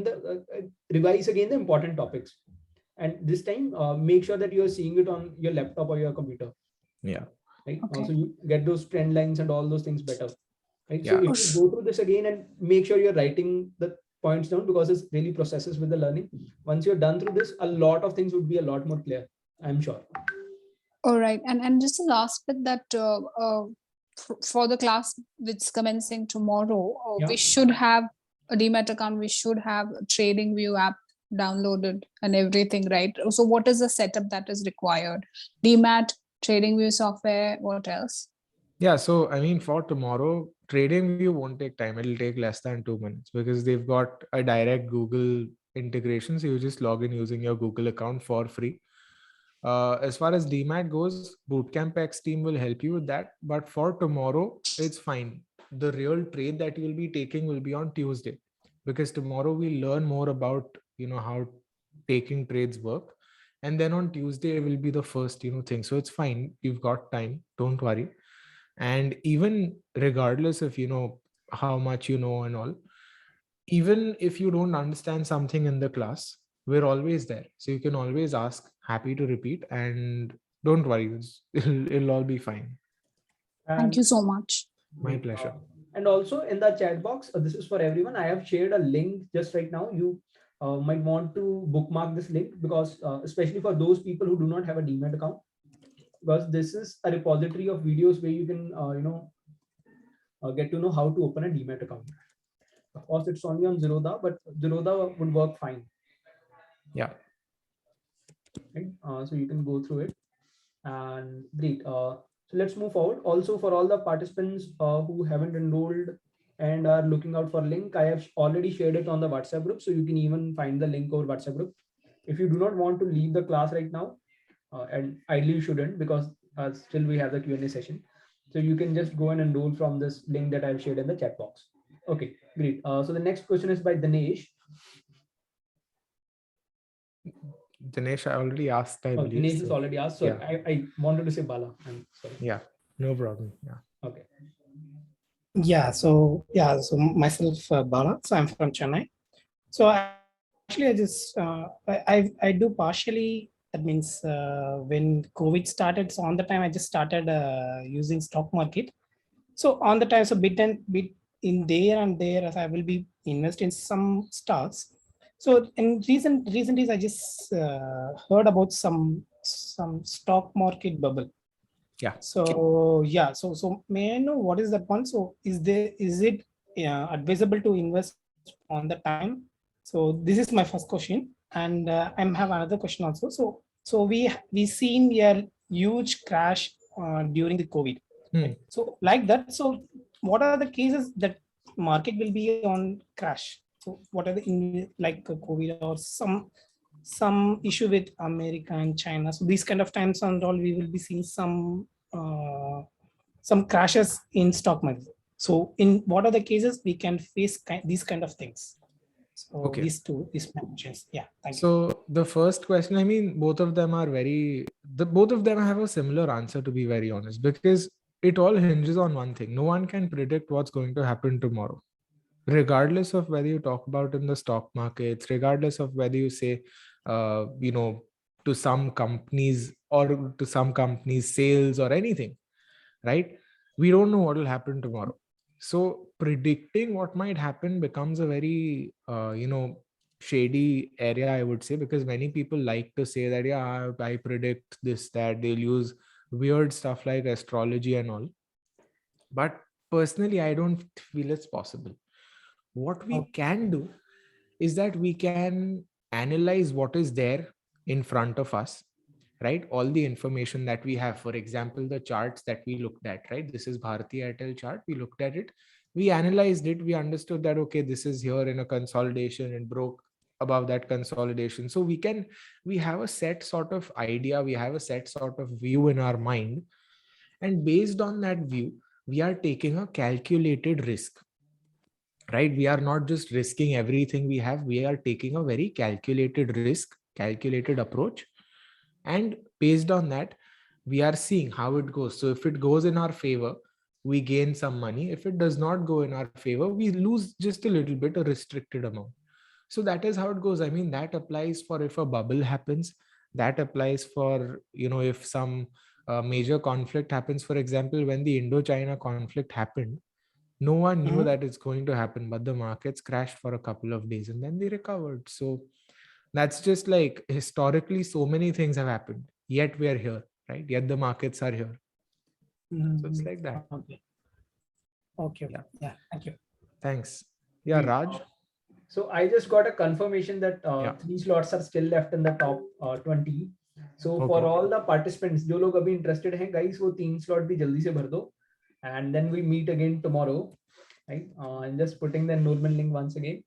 revise again the important topics. And this time, make sure that you are seeing it on your laptop or your computer. Yeah. Right. Okay. So you get those trend lines and all those things better. Right. So Yeah. if you go through this again and make sure you're writing the points down, because it's really processes with the learning. Once you're done through this, a lot of things would be a lot more clear, I'm sure. All right. And just the last bit, that for the class which is commencing tomorrow, Yeah. we should have a Demat account, we should have a TradingView app downloaded and everything, right? So what is the setup that is required? Demat, TradingView software, what else? Yeah. So, I mean, for tomorrow, TradingView won't take time. It'll take less than 2 minutes because they've got a direct Google integration. So you just log in using your Google account for free. As far as DMAT goes, Bootcamp X team will help you with that. But for tomorrow, it's fine. The real trade that you'll be taking will be on Tuesday, because tomorrow we learn more about, how taking trades work. And then on Tuesday will be the first, thing. So it's fine. You've got time. Don't worry. And even regardless of, how much you know and all, even if you don't understand something in the class, we're always there. So you can always ask, happy to repeat, and don't worry, it'll all be fine. Thank you so much. My pleasure. And also in the chat box, this is for everyone. I have shared a link just right now. You might want to bookmark this link, because especially for those people who do not have a Demat account, because this is a repository of videos where you can, get to know how to open a Demat account. Of course, it's only on Zerodha, but Zerodha would work fine. Yeah. Right? So you can go through it. And great. So let's move forward. Also, for all the participants who haven't enrolled and are looking out for link, I have already shared it on the WhatsApp group. So you can even find the link over WhatsApp group. If you do not want to leave the class right now, and ideally you shouldn't, because still we have the Q&A session. So you can just go and enroll from this link that I've shared in the chat box. Okay, great. So the next question is by Dinesh. Dinesh, I already asked, I believe. Dinesh is already asked. So yeah. I wanted to say Bala. I'm sorry. Yeah, no problem. Yeah. Okay. So myself, Bala. So I'm from Chennai. So actually, I just I do partially. That means when COVID started, so on the time I just started using stock market. So on the time, so bit in there and there, as I will be invest in some stocks. So in recent days, I just heard about some stock market bubble. Yeah. So yeah, so may I know what is that one? So is it advisable to invest on the time? So this is my first question, and I have another question also. So we seen a huge crash during the COVID. Right? So like that. So what are the cases that market will be on crash? So what are the like COVID or some issue with America and China? So these kind of times and all, we will be seeing some crashes in stock market. So in what are the cases we can face these kind of things? So Okay. these mentions. Yeah. Thank you. So the first question, I mean, both of them have a similar answer, to be very honest, because it all hinges on one thing. No one can predict what's going to happen tomorrow, regardless of whether you talk about in the stock markets, regardless of whether you say, to some companies or to some companies' sales or anything, right? We don't know what will happen tomorrow. So predicting what might happen becomes a very, shady area, I would say, because many people like to say that, yeah, I predict this, that. They'll use weird stuff like astrology and all. But personally, I don't feel it's possible. What we can do is that we can analyze what is there in front of us, right? All the information that we have, for example, the charts that we looked at, right? This is Bharti Airtel chart. We looked at it. we analyzed it, we understood that, okay, this is here in a consolidation, it broke above that consolidation. So we have a set sort of idea, we have a set sort of view in our mind. And based on that view, we are taking a calculated risk, right? We are not just risking everything we have, we are taking a very calculated risk, calculated approach. And based on that, we are seeing how it goes. So if it goes in our favor, we gain some money. If it does not go in our favor, we lose just a little bit, a restricted amount. So that is how it goes. I mean, that applies for if a bubble happens, that applies for, if some major conflict happens. For example, when the Indo-China conflict happened, no one knew that it's going to happen, but the markets crashed for a couple of days and then they recovered. So that's just like, historically, so many things have happened, yet we are here, right? Yet the markets are here. So it's like that. Okay. Yeah. Yeah. Thank you. Thanks. Yeah, Raj. So I just got a confirmation that Yeah. 3 slots are still left in the top 20. So for Okay. all the participants, जो लोग अभी interested हैं, guys, वो 3 slot भी जल्दी से भर दो, and then we meet again tomorrow, right? I'm just putting the enrollment link once again.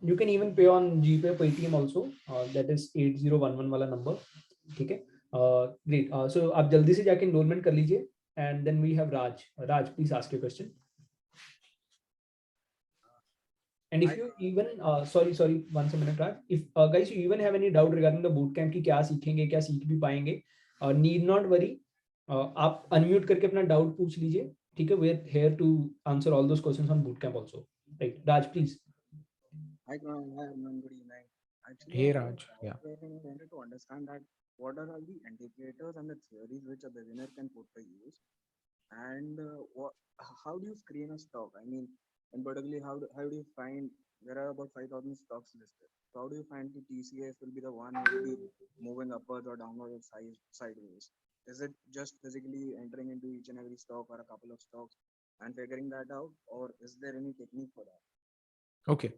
You can even pay on GPay, Paytm also. That is 8011 वाला number. ठीक है? Great. So आप जल्दी से जाके enrollment कर लीजिए, and then we have Raj. Raj, please ask your question. And if you even sorry, once a minute, Raj. If guys, you even have any doubt regarding the bootcamp कि क्या सीखेंगे, क्या सीख भी पाएंगे, need not worry. आप unmute करके अपना doubt पूछ लीजिए, ठीक है? We're here to answer all those questions on bootcamp also. Right, Raj, please. Hi, Krunal. Hi, everyone. Good evening. Actually, Hey, I Raj. Yeah. wanted to understand that what are all the indicators and the theories which a beginner can put to use, and how do you screen a stock? I mean, and particularly, how do you find there are about 5,000 stocks listed? So how do you find the TCS will be the one who will be moving upwards or downwards or sideways? Is it just physically entering into each and every stock or a couple of stocks and figuring that out, or is there any technique for that? Okay.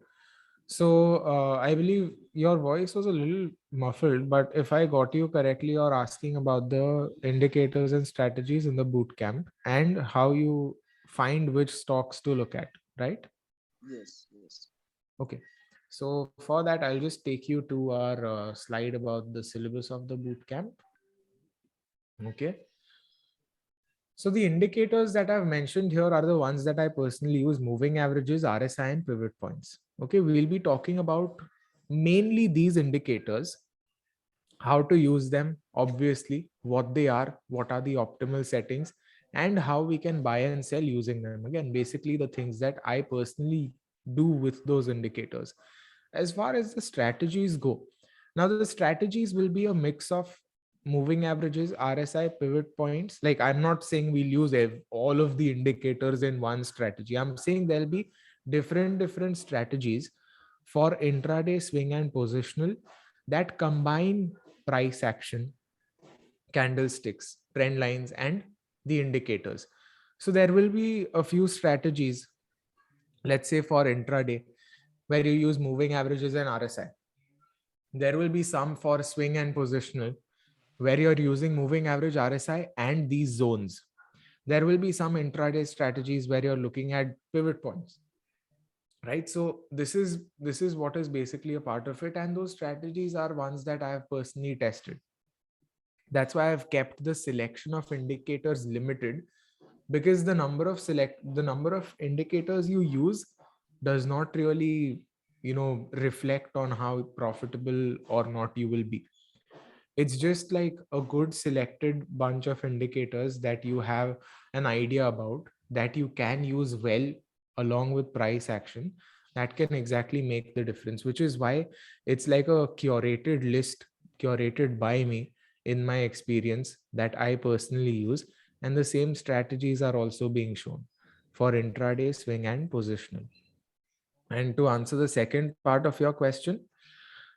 So I believe your voice was a little muffled, but if I got you correctly, you're asking about the indicators and strategies in the boot camp and how you find which stocks to look at, right? Yes, yes. Okay. So for that, I'll just take you to our slide about the syllabus of the boot camp. Okay. So the indicators that I've mentioned here are the ones that I personally use: moving averages, RSI, and pivot points. Okay, we'll be talking about mainly these indicators, how to use them, obviously, what they are, what are the optimal settings, and how we can buy and sell using them. Again, basically the things that I personally do with those indicators. As far as the strategies go, now the strategies will be a mix of moving averages, RSI, pivot points. Like, I'm not saying we'll use all of the indicators in one strategy. I'm saying there'll be different strategies for intraday, swing, and positional that combine price action, candlesticks, trend lines, and the indicators. So there will be a few strategies, let's say for intraday, where you use moving averages and RSI. There will be some for swing and positional, where you're using moving average, RSI, and these zones. There will be some intraday strategies where you're looking at pivot points, right? So this is what is basically a part of it, and those strategies are ones that I have personally tested. That's why I've kept the selection of indicators limited, because the number of indicators you use does not really reflect on how profitable or not you will be. It's just like a good selected bunch of indicators that you have an idea about, that you can use well along with price action, that can exactly make the difference, which is why it's like a curated list, curated by me, in my experience, that I personally use. And the same strategies are also being shown for intraday, swing, and positional. And to answer the second part of your question,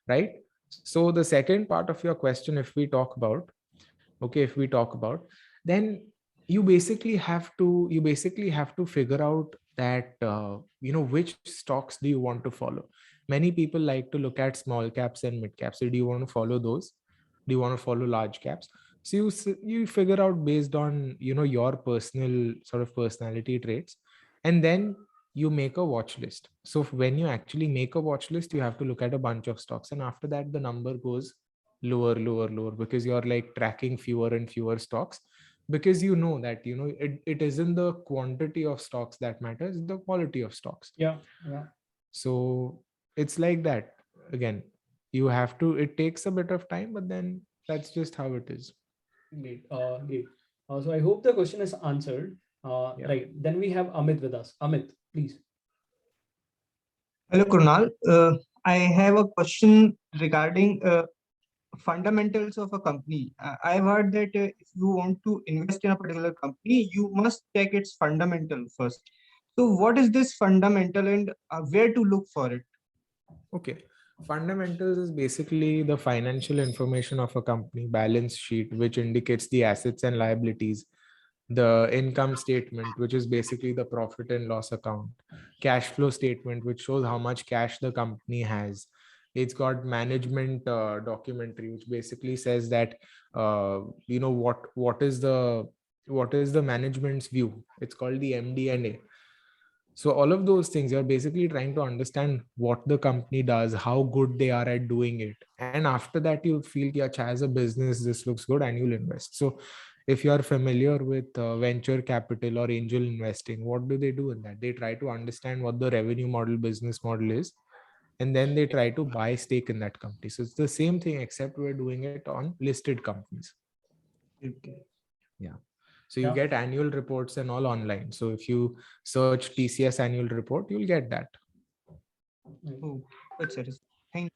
right? So the second part of your question, if we talk about, then you basically have to figure out that which stocks do you want to follow. Many people like to look at small caps and mid caps. So do you want to follow those? Do you want to follow large caps? So you figure out based on your personal sort of personality traits, and then you make a watch list. So when you actually make a watch list, you have to look at a bunch of stocks, and after that the number goes lower, because you're like tracking fewer and fewer stocks, because you know that it isn't the quantity of stocks that matters, it's the quality of stocks. Yeah. So it's like that. Again, you have to, it takes a bit of time, but then that's just how it is. Great. Great. So I hope the question is answered. Yeah. Right. Then we have Amit with us. Amit, please. Hello, Krunal. I have a question regarding fundamentals of a company. I've heard that if you want to invest in a particular company, you must check its fundamental first. So, what is this fundamental and where to look for it? Okay. Fundamentals is basically the financial information of a company, balance sheet, which indicates the assets and liabilities, the income statement, which is basically the profit and loss account, cash flow statement, which shows how much cash the company has. It's got management documentary, which basically says that what is the management's view. It's called the MD&A. So all of those things, you're basically trying to understand what the company does, how good they are at doing it. And after that, you feel, yeah, as a business, this looks good, and you'll invest. So if you are familiar with venture capital or angel investing, what do they do in that? They try to understand what the revenue model, business model is, and then they try to buy stake in that company. So it's the same thing, except we're doing it on listed companies. Okay. Yeah. So you get annual reports and all online. So if you search TCS annual report, you'll get that. Oh, that's it. Thank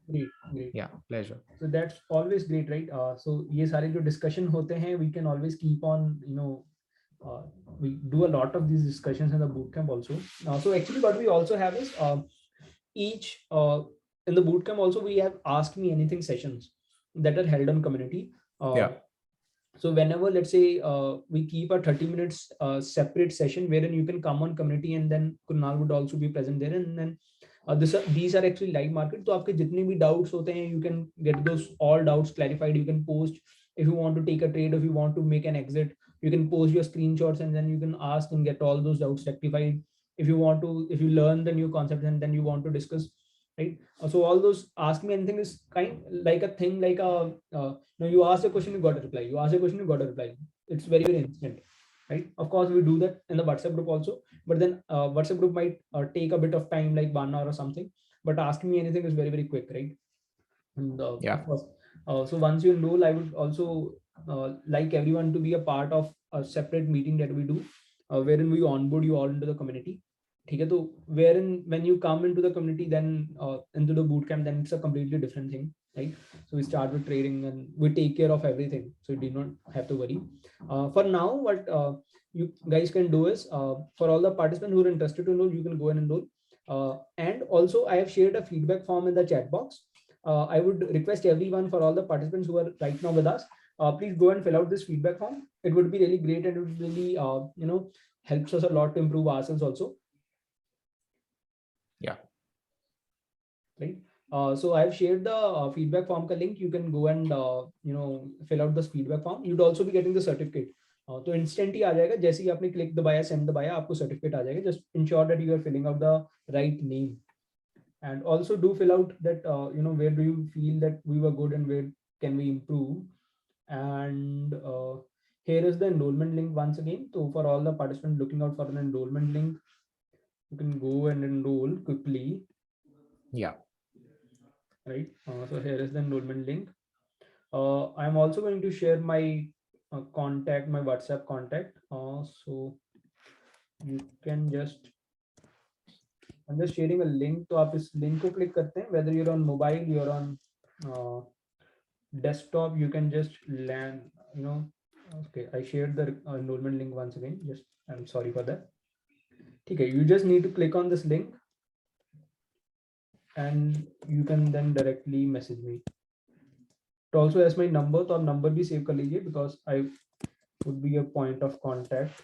Great. Great. Yeah, pleasure. So that's always great, right? So ये सारे जो discussion होते हैं, we can always keep on, we do a lot of these discussions in the bootcamp also. So actually what we also have is each in the bootcamp also we have Ask Me Anything sessions that are held on community. Yeah. So whenever, let's say, we keep a 30 minutes separate session wherein you can come on community, and then Kunal would also be present there, and then these are actually live market. So आपके जितने भी doubts होते हैं, you can get those all doubts clarified. You can post if you want to take a trade, if you want to make an exit, you can post your screenshots, and then you can ask and get all those doubts rectified. If you want to, if you learn the new concept and then you want to discuss, right? So all those Ask Me Anything is kind like a thing, like a you ask a question, you got a reply. You ask a question, you got a reply. It's very, very instant, right? Of course, we do that in the WhatsApp group also, but then WhatsApp group might take a bit of time, like 1 hour or something. But Ask Me Anything is very, very quick, right? And of course, so once you enroll, I would also like everyone to be a part of a separate meeting that we do, wherein we onboard you all into the community. ठीक है, तो wherein when you come into the community, then into the bootcamp, then it's a completely different thing, right? So we start with trading and we take care of everything, so you do not have to worry. For now, what you guys can do is, for all the participants who are interested to enroll, you can go and enroll. And also I have shared a feedback form in the chat box. I would request everyone, for all the participants who are right now with us, please go and fill out this feedback form. It would be really great, and it would really helps us a lot to improve ourselves also. Yeah. Right. So I've shared the feedback form ka link. You can go and fill out this feedback form. You'd also be getting the certificate. तो instant ही आ जाएगा, जैसे ही आपने click दबाया, send दबाया, आपको certificate आ जाएगा. Just ensure that you are filling out the right name, and also do fill out that where do you feel that we were good and where can we improve. And here is the enrollment link once again. So for all the participants looking out for an enrollment link, you can go and enroll quickly. Yeah. Right. So here is the enrollment link. I'm also going to share my contact, my WhatsApp contact. So you can just, I'm just sharing a link. तो आप इस link को click करते हैं, whether you're on mobile, you're on desktop, you can just land, okay, I shared the enrollment link once again. Just, I'm sorry for that. Okay, you just need to click on this link and you can then directly message me. It also has my number, तो आप number भी save कर लीजिए, because I would be a point of contact.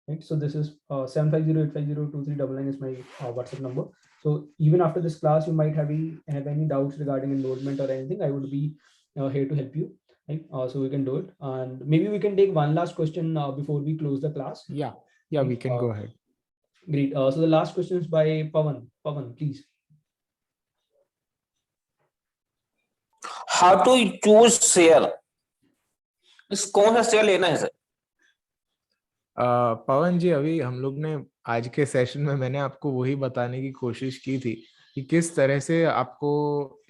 Right, so this is 750-850-2399 is my WhatsApp number. So even after this class, you might have any doubts regarding enrollment or anything, I would be here to help you. Right, so we can do it, and maybe we can take one last question before we close the class. Yeah, we can go ahead. Great. So the last question is by Pawan. Pawan, please. How to choose share? कौन सा share लेना है sir? पवन जी, अभी हम लोग ने आज के सेशन में मैंने आपको वही बताने की कोशिश की थी कि किस तरह से आपको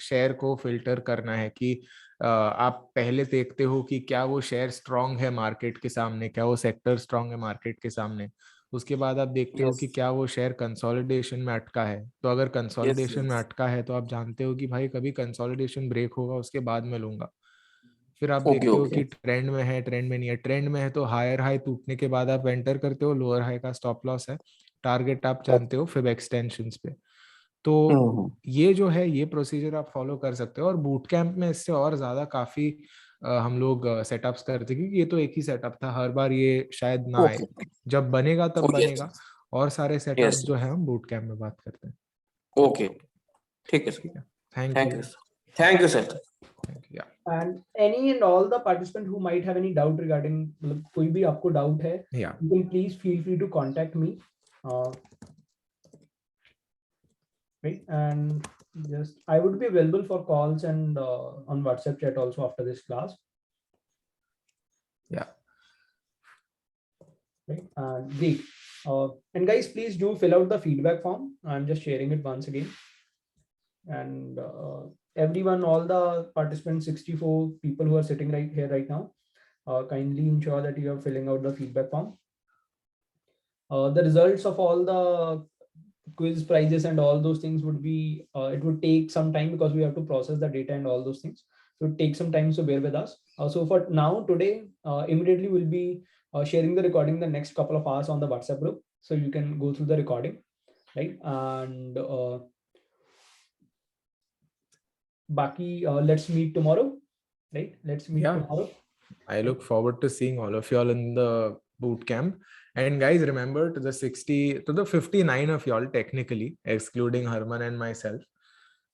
शेयर को फिल्टर करना है, कि आप पहले देखते हो कि क्या वो शेयर स्ट्रांग है मार्केट के सामने, क्या वो सेक्टर स्ट्रांग है मार्केट के सामने। उसके बाद आप देखते हो कि क्या वो शेयर कंसोलिडेशन में अटका है। तो अगर कंसोलिडेशन में अटका है तो आप जानते हो कि भाई कभी कंसोलिडेशन ब्रेक होगा, उसके बाद मैं लूंगा। फिर आप ओके देखते हो ओके कि ट्रेंड में है, ट्रेंड में नहीं है। ट्रेंड में है तो हायर हाई टूटने के बाद आप एंटर करते हो, लोअर हाई का स्टॉप लॉस है, टारगेट आप जानते हो फिब एक्सटेंशंस पे। तो ये जो है ये प्रोसीजर आप फॉलो कर सकते हो। और बूट कैंप में इससे और ज्यादा काफी हम लोग सेटअप्स करते हैं, क्योंकि ये तो एक ही सेटअप था, हर बार ये शायद ना आए। ओके जब बनेगा तब ओके बनेगा। और सारे सेटअप्स यस जो है हम बूट कैंप में बात करते हैं। ओके ठीक है सर. ठीक है, thank thank you. You sir. Thank you sir. Thank you. And any and all the participants who might have any doubt regarding, मतलब कोई भी आपको doubt है, Yeah. you can please feel free to contact me. Right, and just I would be available for calls and on WhatsApp chat also after this class. Yeah. Right, great. And guys, please do fill out the feedback form. I'm just sharing it once again. And everyone, all the participants, 64 people who are sitting right here right now, kindly ensure that you are filling out the feedback form. The results of all the quiz prizes and all those things would be, it would take some time because we have to process the data and all those things. So it takes some time, so bear with us. So for now, today, immediately we'll be sharing the recording the next couple of hours on the WhatsApp group. So you can go through the recording, right? And Baki, let's meet tomorrow, right? Let's meet tomorrow. I look forward to seeing all of y'all in the boot camp. And guys, remember, to the 59 of y'all, technically, excluding Herman and myself.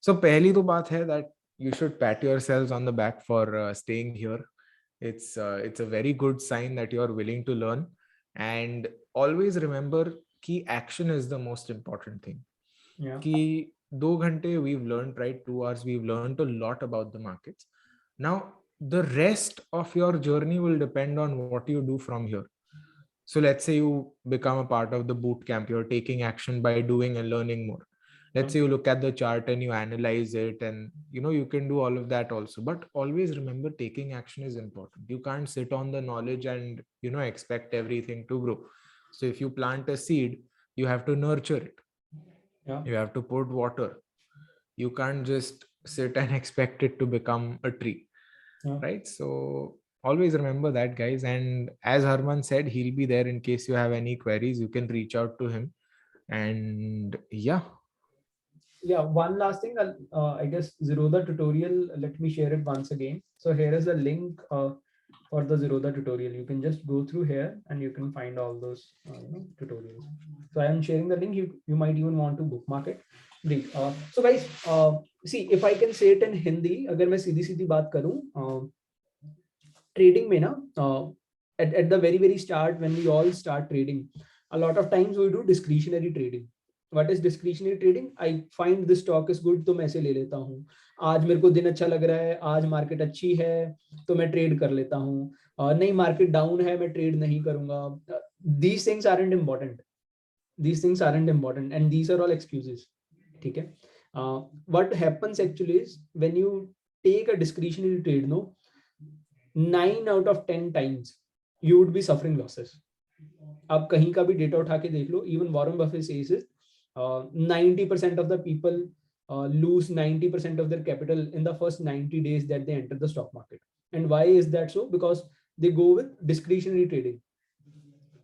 So पहली तो बात है that you should pat yourselves on the back for staying here. It's a very good sign that you are willing to learn. And always remember कि action is the most important thing. Yeah. कि 2 घंटे we've learned, right? 2 hours we've learned a lot about the markets. Now the rest of your journey will depend on what you do from here. So let's say you become a part of the boot camp, you're taking action by doing and learning more. Let's say you look at the chart and you analyze it, and you can do all of that also. But always remember, taking action is important. You can't sit on the knowledge and expect everything to grow. So if you plant a seed, you have to nurture it. Yeah. You have to put water. You can't just sit and expect it to become a tree. Yeah. Right? So always remember that, guys. And as Harman said, he'll be there in case you have any queries. You can reach out to him. And yeah. One last thing, I guess Zerodha tutorial, let me share it once again. So here is the link for the Zerodha tutorial. You can just go through here and you can find all those tutorials. So I am sharing the link. You might even want to bookmark it. Great. So guys, see, if I can say it in Hindi, अगर मैं सीधी सीधी बात करूं, trading में ना, at the very start, when we all start trading, a lot of times we do discretionary trading. What is discretionary trading? I find this stock is good, तो मैं इसे ले लेता हूँ. आज मेरे को दिन अच्छा लग रहा है, आज मार्केट अच्छी है, तो मैं ट्रेड कर लेता हूँ. नहीं, मार्केट डाउन है, मैं ट्रेड नहीं करूंगा. These things aren't important. These things aren't important, and these are all excuses. ठीक है? What happens actually is when you take a discretionary trade, no, 9 out of 10 times you would be suffering losses. आप कहीं का भी data उठा के देख लो, even Warren Buffett says it, 90% of the people lose 90% of their capital in the first 90 days that they enter the stock market. And why is that so? Because they go with discretionary trading.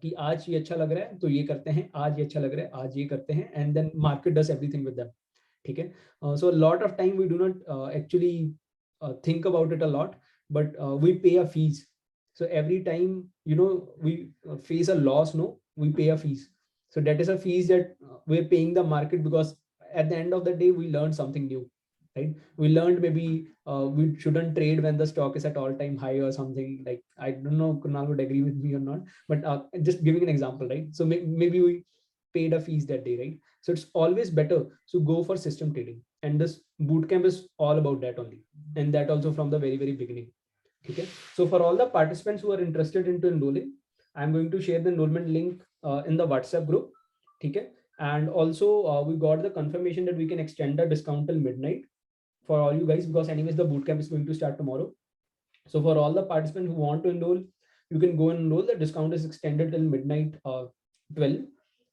कि आज ये अच्छा लग रहा है तो ये करते हैं, आज ये अच्छा लग रहा है आज ये करते हैं, and then market does everything with them. ठीक है? So a lot of time we do not actually think about it a lot, but we pay a fees. So every time we face a loss, no, we pay a fees. So that is a fees that we're paying the market, because at the end of the day we learned something new, right? We learned maybe we shouldn't trade when the stock is at all-time high or something. Like, I don't know, Krunal would agree with me or not, but just giving an example, right? So maybe paid a fees that day, right? So it's always better to go for system trading, and this bootcamp is all about that only, and that also from the very beginning. Okay, so for all the participants who are interested into enrolling, I'm going to share the enrollment link in the WhatsApp group. Okay, and also we got the confirmation that we can extend the discount till midnight for all you guys, because anyways the bootcamp is going to start tomorrow. So for all the participants who want to enroll, you can go and enroll. The discount is extended till midnight 12.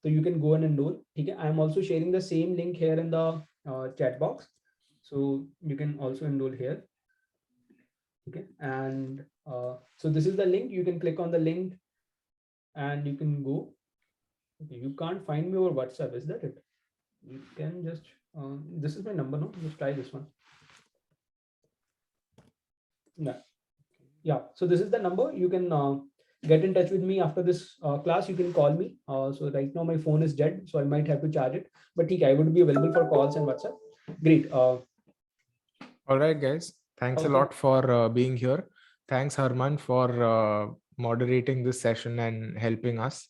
So you can go and enroll. Okay, I am also sharing the same link here in the chat box. So you can also enroll here. Okay, and so this is the link. You can click on the link and you can go. Okay, you can't find me over WhatsApp, is that it? You can just this is my number. No, just try this one. Yeah, so this is the number. You can get in touch with me after this class. You can call me. So right now my phone is dead, so I might have to charge it, but I would be available for calls and WhatsApp. Great. All right, guys. Thanks a Okay. lot for being here. Thanks, Harman, for moderating this session and helping us.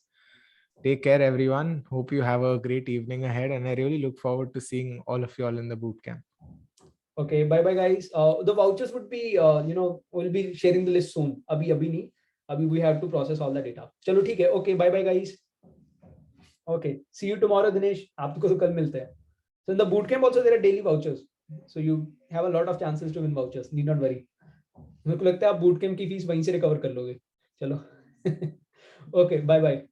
Take care, everyone. Hope you have a great evening ahead, and I really look forward to seeing all of you all in the bootcamp. Okay, bye guys. The vouchers would be we'll be sharing the list soon. Abhi nahi. Abhi we have to process all the data. Chalo theek hai. Okay, bye guys. Okay, see you tomorrow, Dinesh. आपको तो कल मिलते हैं. So in the bootcamp also there are daily vouchers. So you have a lot of chances to win vouchers. Need not worry. मेरे को लगता है आप bootcamp की फीस वहीं से recover कर लोगे. चलो. Okay, bye.